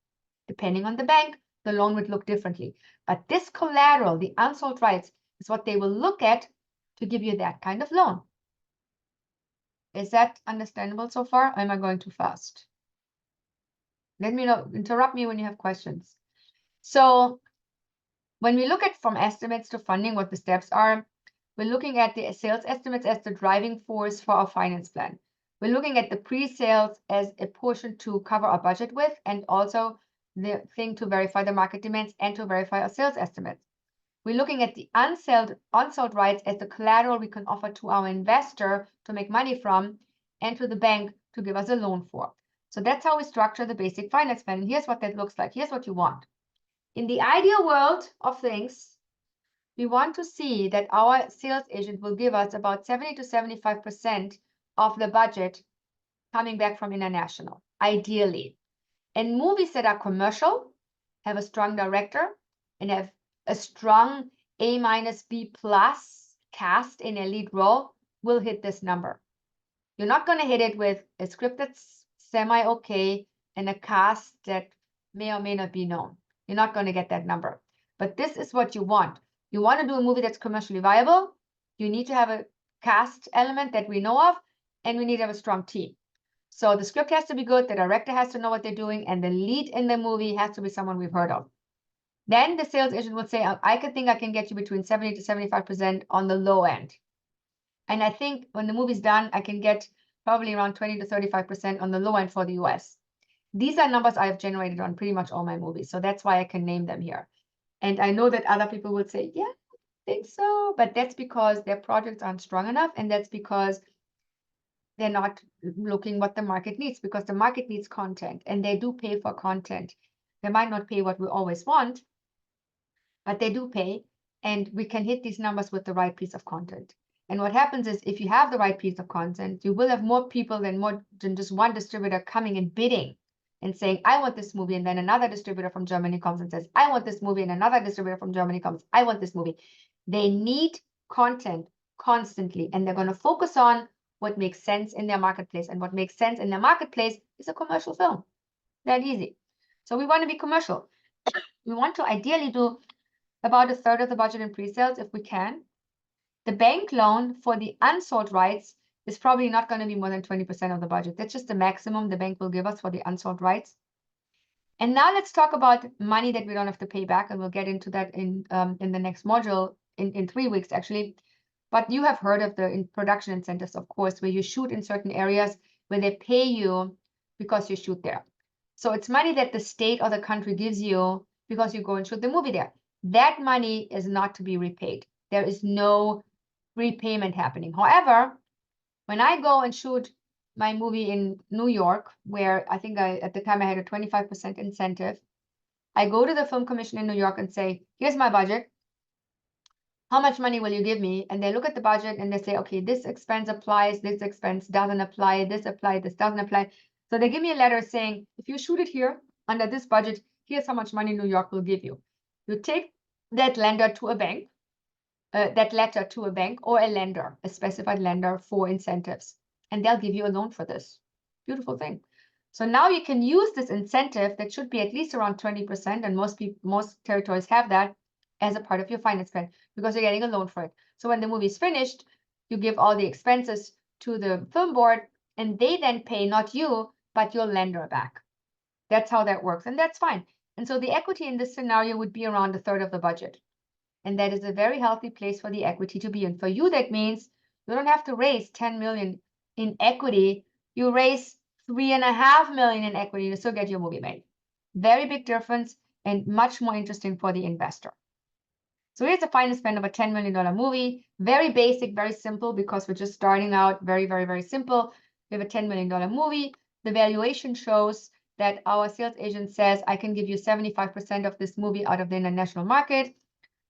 Depending on the bank, the loan would look differently. But this collateral, the unsold rights, is what they will look at to give you that kind of loan. Is that understandable so far? Or am I going too fast? Let me know, interrupt me when you have questions. So when we look at from estimates to funding, what the steps are, we're looking at the sales estimates as the driving force for our finance plan. We're looking at the pre-sales as a portion to cover our budget with, and also the thing to verify the market demands and to verify our sales estimates. We're looking at the unsold rights as the collateral we can offer to our investor to make money from, and to the bank to give us a loan for. So that's how we structure the basic finance plan. And here's what that looks like. Here's what you want. In the ideal world of things, we want to see that our sales agent will give us about 70 to 75% of the budget coming back from international, ideally. And movies that are commercial, have a strong director, and have a strong A-B+ cast in a lead role will hit this number. You're not going to hit it with a script that's semi-okay and a cast that may or may not be known. You're not going to get that number. But this is what you want. You want to do a movie that's commercially viable. You need to have a cast element that we know of, and we need to have a strong team. So the script has to be good, the director has to know what they're doing, and the lead in the movie has to be someone we've heard of. Then the sales agent would say, I think I can get you between 70 to 75% on the low end. And I think when the movie's done, I can get probably around 20 to 35% on the low end for the US. These are numbers I have generated on pretty much all my movies. So that's why I can name them here. And I know that other people would say, yeah, I think so. But that's because their projects aren't strong enough. And that's because they're not looking what the market needs, because the market needs content and they do pay for content. They might not pay what we always want, but they do pay. And we can hit these numbers with the right piece of content. And what happens is if you have the right piece of content, you will have more people than just one distributor coming and bidding and saying, I want this movie. And then another distributor from Germany comes and says, I want this movie. And another distributor from Germany comes, I want this movie. They need content constantly, and they're going to focus on what makes sense in their marketplace. And what makes sense in their marketplace is a commercial film. That easy. So we want to be commercial. We want to ideally do about a third of the budget in pre-sales if we can. The bank loan for the unsold rights is probably not going to be more than 20% of the budget. That's just the maximum the bank will give us for the unsold rights. And now let's talk about money that we don't have to pay back, and we'll get into that in the next module in 3 weeks, actually. But you have heard of the production incentives, of course, where you shoot in certain areas where they pay you because you shoot there. So it's money that the state or the country gives you because you go and shoot the movie there. That money is not to be repaid. There is no repayment happening. However, when I go and shoot my movie in New York, where I think at the time I had a 25% incentive, I go to the film commission in New York and say, here's my budget. How much money will you give me? And they look at the budget and they say, okay, this expense applies, this expense doesn't apply, this doesn't apply. So they give me a letter saying, if you shoot it here under this budget, here's how much money New York will give you. You take that lender to a bank, that letter to a bank or a lender, a specified lender for incentives, and they'll give you a loan for this. Beautiful thing. So now you can use this incentive that should be at least around 20%, and most territories have that as a part of your finance plan because you're getting a loan for it. So when the movie's finished, you give all the expenses to the film board, and they then pay not you, but your lender back. That's how that works, and that's fine. And so the equity in this scenario would be around a third of the budget. And that is a very healthy place for the equity to be in. For you, that means you don't have to raise 10 million in equity. You raise 3.5 million in equity to still get your movie made. Very big difference and much more interesting for the investor. So here's the finance plan of a $10 million movie. Very basic, very simple, because we're just starting out. Very, very, very simple. We have a $10 million movie. The valuation shows that our sales agent says, I can give you 75% of this movie out of the international market.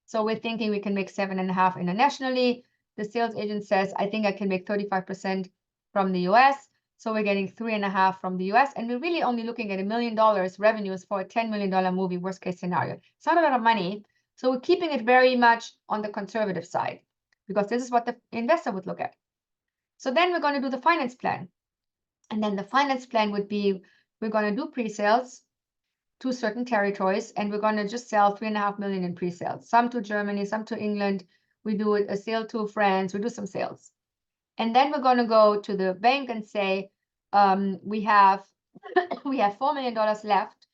So we're thinking we can make 7.5 internationally. The sales agent says, I think I can make 35% from the US. So we're getting 3.5 from the US. And we're really only looking at $1 million revenues for a $10 million movie, worst case scenario. It's not a lot of money. So we're keeping it very much on the conservative side because this is what the investor would look at. So then we're going to do the finance plan. And then the finance plan would be, we're going to do pre-sales to certain territories, and we're going to just sell 3.5 million in pre-sales, some to Germany, some to England. We do a sale to France, we do some sales. And then we're going to go to the bank and say, we have $4 million left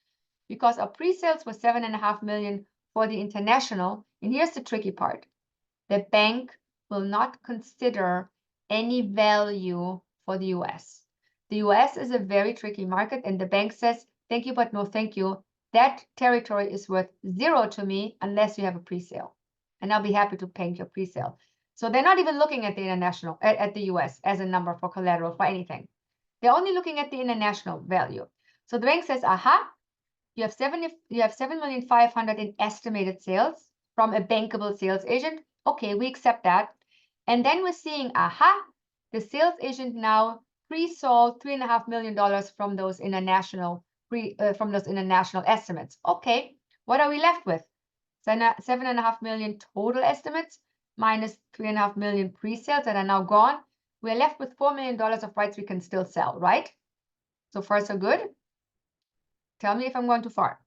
because our pre-sales were 7.5 million for the international. And here's the tricky part. The bank will not consider any value for the US. The US is a very tricky market, and the bank says, thank you, but no thank you. That territory is worth 0 to me unless you have a pre-sale. And I'll be happy to pay your pre-sale. So they're not even looking at the international, at the US as a number for collateral for anything. They're only looking at the international value. So the bank says, aha, you have 7,500,000 in estimated sales from a bankable sales agent. Okay, we accept that. And then we're seeing, aha, the sales agent now pre-sold $3.5 million from those international estimates. Okay, what are we left with? 7.5 million total estimates minus 3.5 million pre-sales that are now gone. We're left with $4 million of rights we can still sell, right? So far, so good. Tell me if I'm going too far.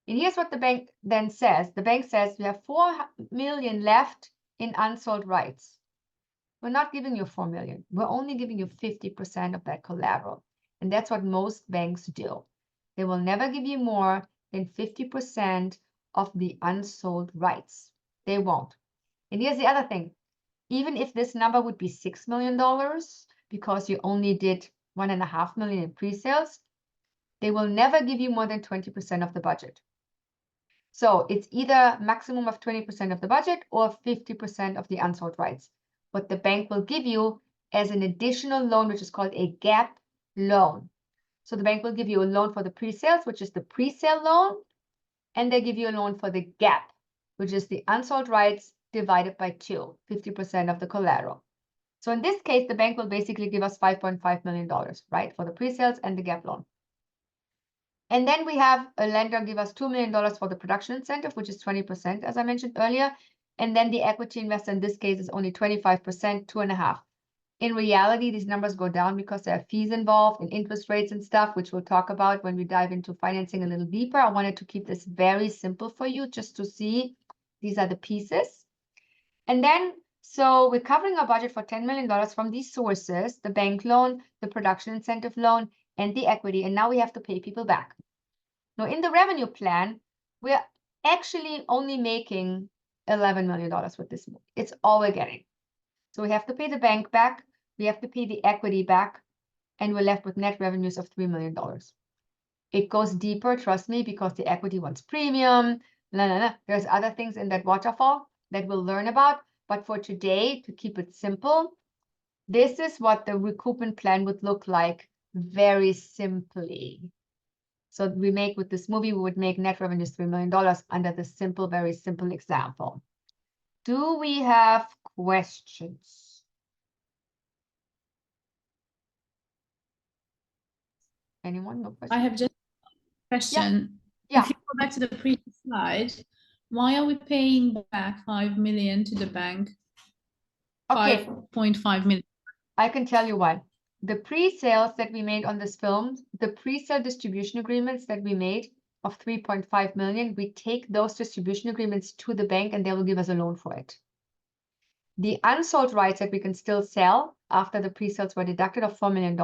And here's what the bank then says. The bank says we have 4 million left in unsold rights. We're not giving you 4 million. We're only giving you 50% of that collateral. And that's what most banks do. They will never give you more than 50% of the unsold rights. They won't. And here's the other thing. Even if this number would be $6 million because you only did 1.5 million in pre-sales, they will never give you more than 20% of the budget. So it's either maximum of 20% of the budget or 50% of the unsold rights. What the bank will give you as an additional loan, which is called a gap loan. So the bank will give you a loan for the pre-sales, which is the pre-sale loan, and they give you a loan for the gap, which is the unsold rights divided by 2, 50% of the collateral. So in this case, the bank will basically give us $5.5 million, right, for the pre-sales and the gap loan. And then we have a lender give us $2 million for the production incentive, which is 20%, as I mentioned earlier. And then the equity investor in this case is only 25%, 2.5. In reality, these numbers go down because there are fees involved and interest rates and stuff, which we'll talk about when we dive into financing a little deeper. I wanted to keep this very simple for you just to see these are the pieces. And then, so we're covering our budget for $10 million from these sources, the bank loan, the production incentive loan, and the equity. And now we have to pay people back. Now, in the revenue plan, we're actually only making $11 million with this movie. It's all we're getting. So we have to pay the bank back, we have to pay the equity back, and we're left with net revenues of $3 million. It goes deeper, trust me, because the equity wants premium. There's other things in that waterfall that we'll learn about. But for today, to keep it simple, this is what the recoupment plan would look like very simply. So we make with this movie, we would make net revenues $3 million under this simple, very simple example. Do we have questions? Anyone? No questions? I have just a question. Yeah. If you go back to the previous slide, why are we paying back 5 million to the bank? Okay. 5.5 million. I can tell you why. The pre-sales that we made on this film, the pre-sale distribution agreements that we made of 3.5 million, we take those distribution agreements to the bank and they will give us a loan for it. The unsold rights that we can still sell after the pre-sales were deducted of $4 million,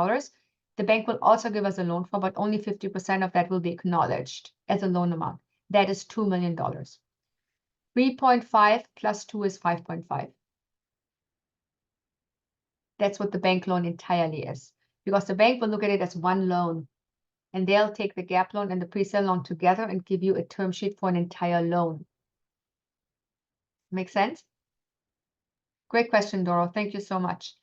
the bank will also give us a loan for, but only 50% of that will be acknowledged as a loan amount. That is $2 million. 3.5 plus 2 is 5.5. That's what the bank loan entirely is, because the bank will look at it as one loan, and they'll take the gap loan and the pre-sale loan together and give you a term sheet for an entire loan. Make sense? Great question, Doro. Thank you so much.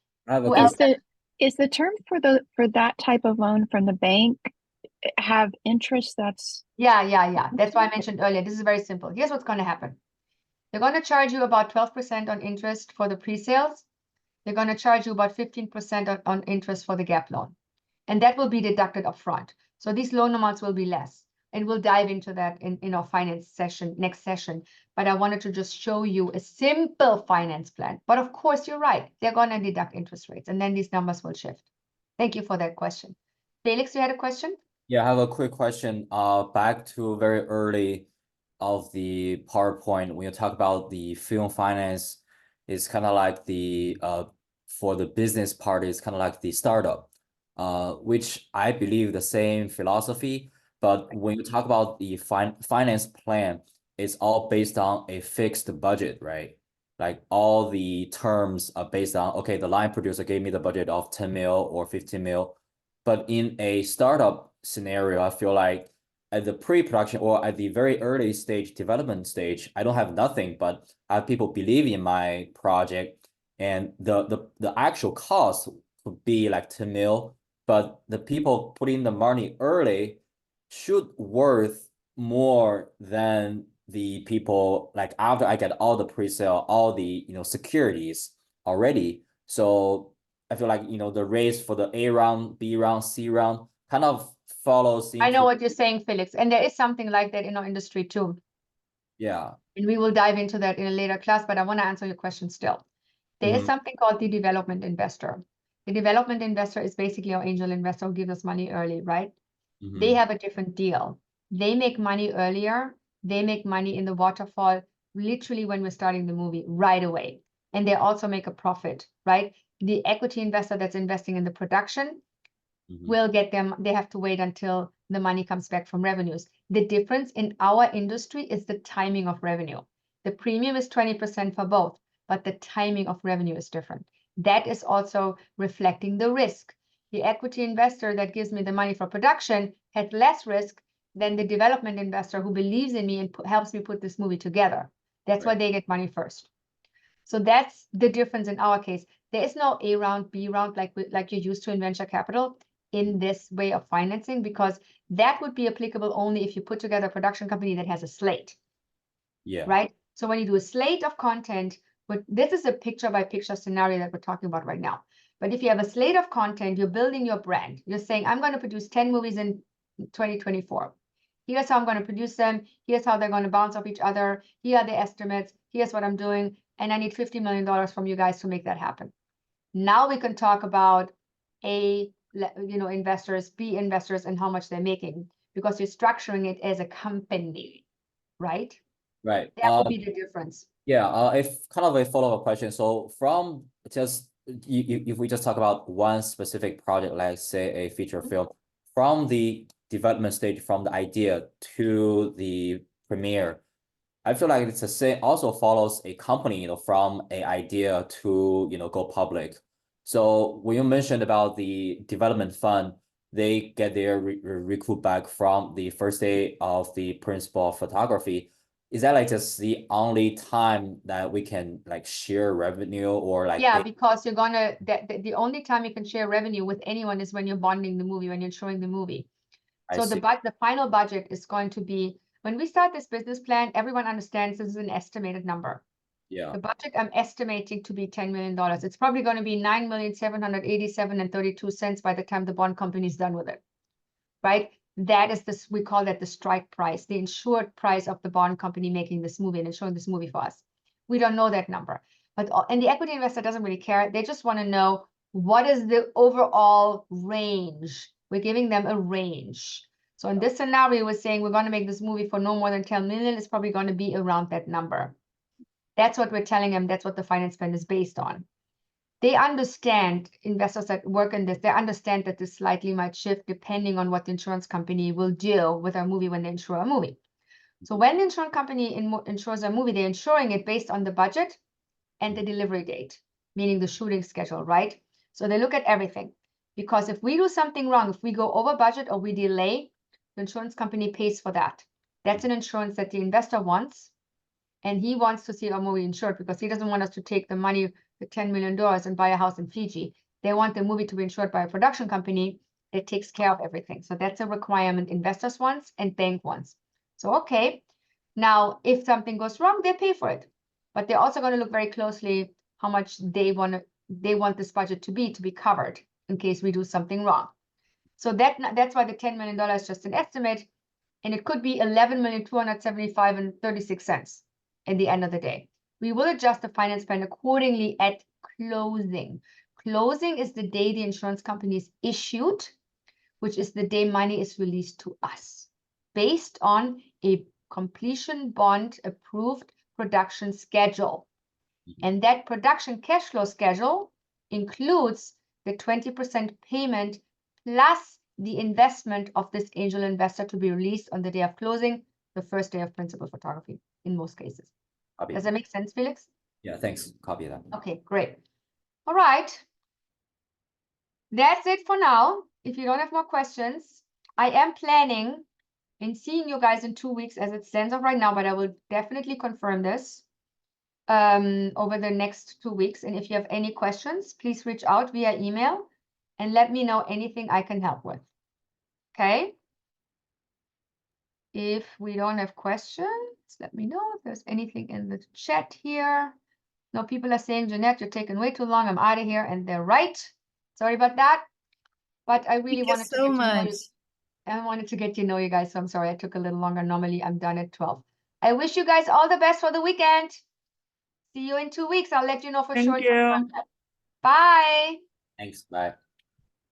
Is the term for that type of loan from the bank have interest that's... Yeah. That's why I mentioned earlier. This is very simple. Here's what's going to happen. They're going to charge you about 12% on interest for the pre-sales. They're going to charge you about 15% on interest for the gap loan. And that will be deducted upfront. So these loan amounts will be less. And we'll dive into that in our finance session, next session. But I wanted to just show you a simple finance plan. But of course, you're right. They're going to deduct interest rates. And then these numbers will shift. Thank you for that question. Felix, you had a question? Yeah, I have a quick question. Back to very early of the PowerPoint, when you talk about the film finance, it's kind of like the for the business part, it's kind of like the startup, which I believe the same philosophy. But when you talk about the finance plan, it's all based on a fixed budget, right? Like all the terms are based on, okay, the line producer gave me the budget of 10 mil or 15 mil. But in a startup scenario, I feel like at the pre-production or at the very early stage development stage, I don't have nothing, but I have people believe in my project, and the actual cost would be like 10 mil, but the people putting the money early should worth more than the people like after I get all the pre-sale, all the securities already. So I feel like the race for the A round, B round, C round kind of follows. I know what you're saying, Felix, and there is something like that in our industry too. Yeah. And we will dive into that in a later class, but I want to answer your question still. There is something called the development investor. The development investor is basically our angel investor who gives us money early, right? They have a different deal. They make money earlier. They make money in the waterfall literally when we're starting the movie right away. And they also make a profit, right? The equity investor that's investing in the production will get them. They have to wait until the money comes back from revenues. The difference in our industry is the timing of revenue. The premium is 20% for both, but the timing of revenue is different. That is also reflecting the risk. The equity investor that gives me the money for production has less risk than the development investor who believes in me and helps me put this movie together. That's why they get money first. So that's the difference in our case. There is no A round, B round like you're used to in venture capital in this way of financing, because that would be applicable only if you put together a production company that has a slate. Yeah. Right? So when you do a slate of content, but this is a picture by picture scenario that we're talking about right now. But if you have a slate of content, you're building your brand. You're saying, I'm going to produce 10 movies in 2024. Here's how I'm going to produce them. Here's how they're going to bounce off each other. Here are the estimates. Here's what I'm doing. And I need $50 million from you guys to make that happen. Now we can talk about investors, B investors, and how much they're making, because you're structuring it as a company, right? Right. That would be the difference. Yeah, if kind of a follow-up question. So from just if we just talk about one specific project, like say a feature film, from the development stage, from the idea to the premiere, I feel like it's the same, also follows a company, from an idea to, go public. So when you mentioned about the development fund, they get their recoup back from the first day of the principal of photography. Is that like just the only time that we can like share revenue, or like? Yeah, because you're gonna, the only time you can share revenue with anyone is when you're bonding the movie, when you're showing the movie. So the final budget is going to be, when we start this business plan, everyone understands this is an estimated number. Yeah. The budget I'm estimating to be $10 million. It's probably going to be $9,787.32 by the time the bond company is done with it, right? That is this, we call that the strike price, the insured price of the bond company making this movie and showing this movie for us. We don't know that number, and the equity investor doesn't really care. They just want to know what is the overall range. We're giving them a range. So in this scenario, we're saying we're going to make this movie for no more than 10 million. It's probably going to be around that number. That's what we're telling them. That's what the finance plan is based on. They understand, investors that work in this, they understand that this slightly might shift depending on what the insurance company will do with our movie when they insure a movie. So when the insurance company insures a movie, they're insuring it based on the budget and the delivery date, meaning the shooting schedule, right? So they look at everything. Because if we do something wrong, if we go over budget or we delay, the insurance company pays for that. That's an insurance that the investor wants. And he wants to see our movie insured because he doesn't want us to take the money, the $10 million, and buy a house in Fiji. They want the movie to be insured by a production company that takes care of everything. So that's a requirement investors wants and bank wants. So, okay, now if something goes wrong, they pay for it. But they're also going to look very closely how much they want this budget to be covered in case we do something wrong. So that's why the $10 million is just an estimate. And it could be $11,275.36 at the end of the day. We will adjust the finance plan accordingly at closing. Closing is the day the insurance company is issued, which is the day money is released to us, based on a completion bond approved production schedule. And that production cash flow schedule includes the 20% payment plus the investment of this angel investor to be released on the day of closing, the first day of principal photography in most cases. Does that make sense, Felix? Yeah, thanks. Copy that. Okay, great. All right. That's it for now. If you don't have more questions, I am planning in seeing you guys in 2 weeks as it stands up right now, but I will definitely confirm this over the next 2 weeks. And if you have any questions, please reach out via email and let me know anything I can help with. Okay? If we don't have questions, let me know if there's anything in the chat here. No, people are saying, Jeanette, you're taking way too long. I'm out of here. And they're right. Sorry about that. But I really wanted to get to know you. I wanted to get to know you guys. So I'm sorry I took a little longer. Normally I'm done at 12. I wish you guys all the best for the weekend. See you in 2 weeks. I'll let you know for sure. Thank you. Bye. Thanks. Bye.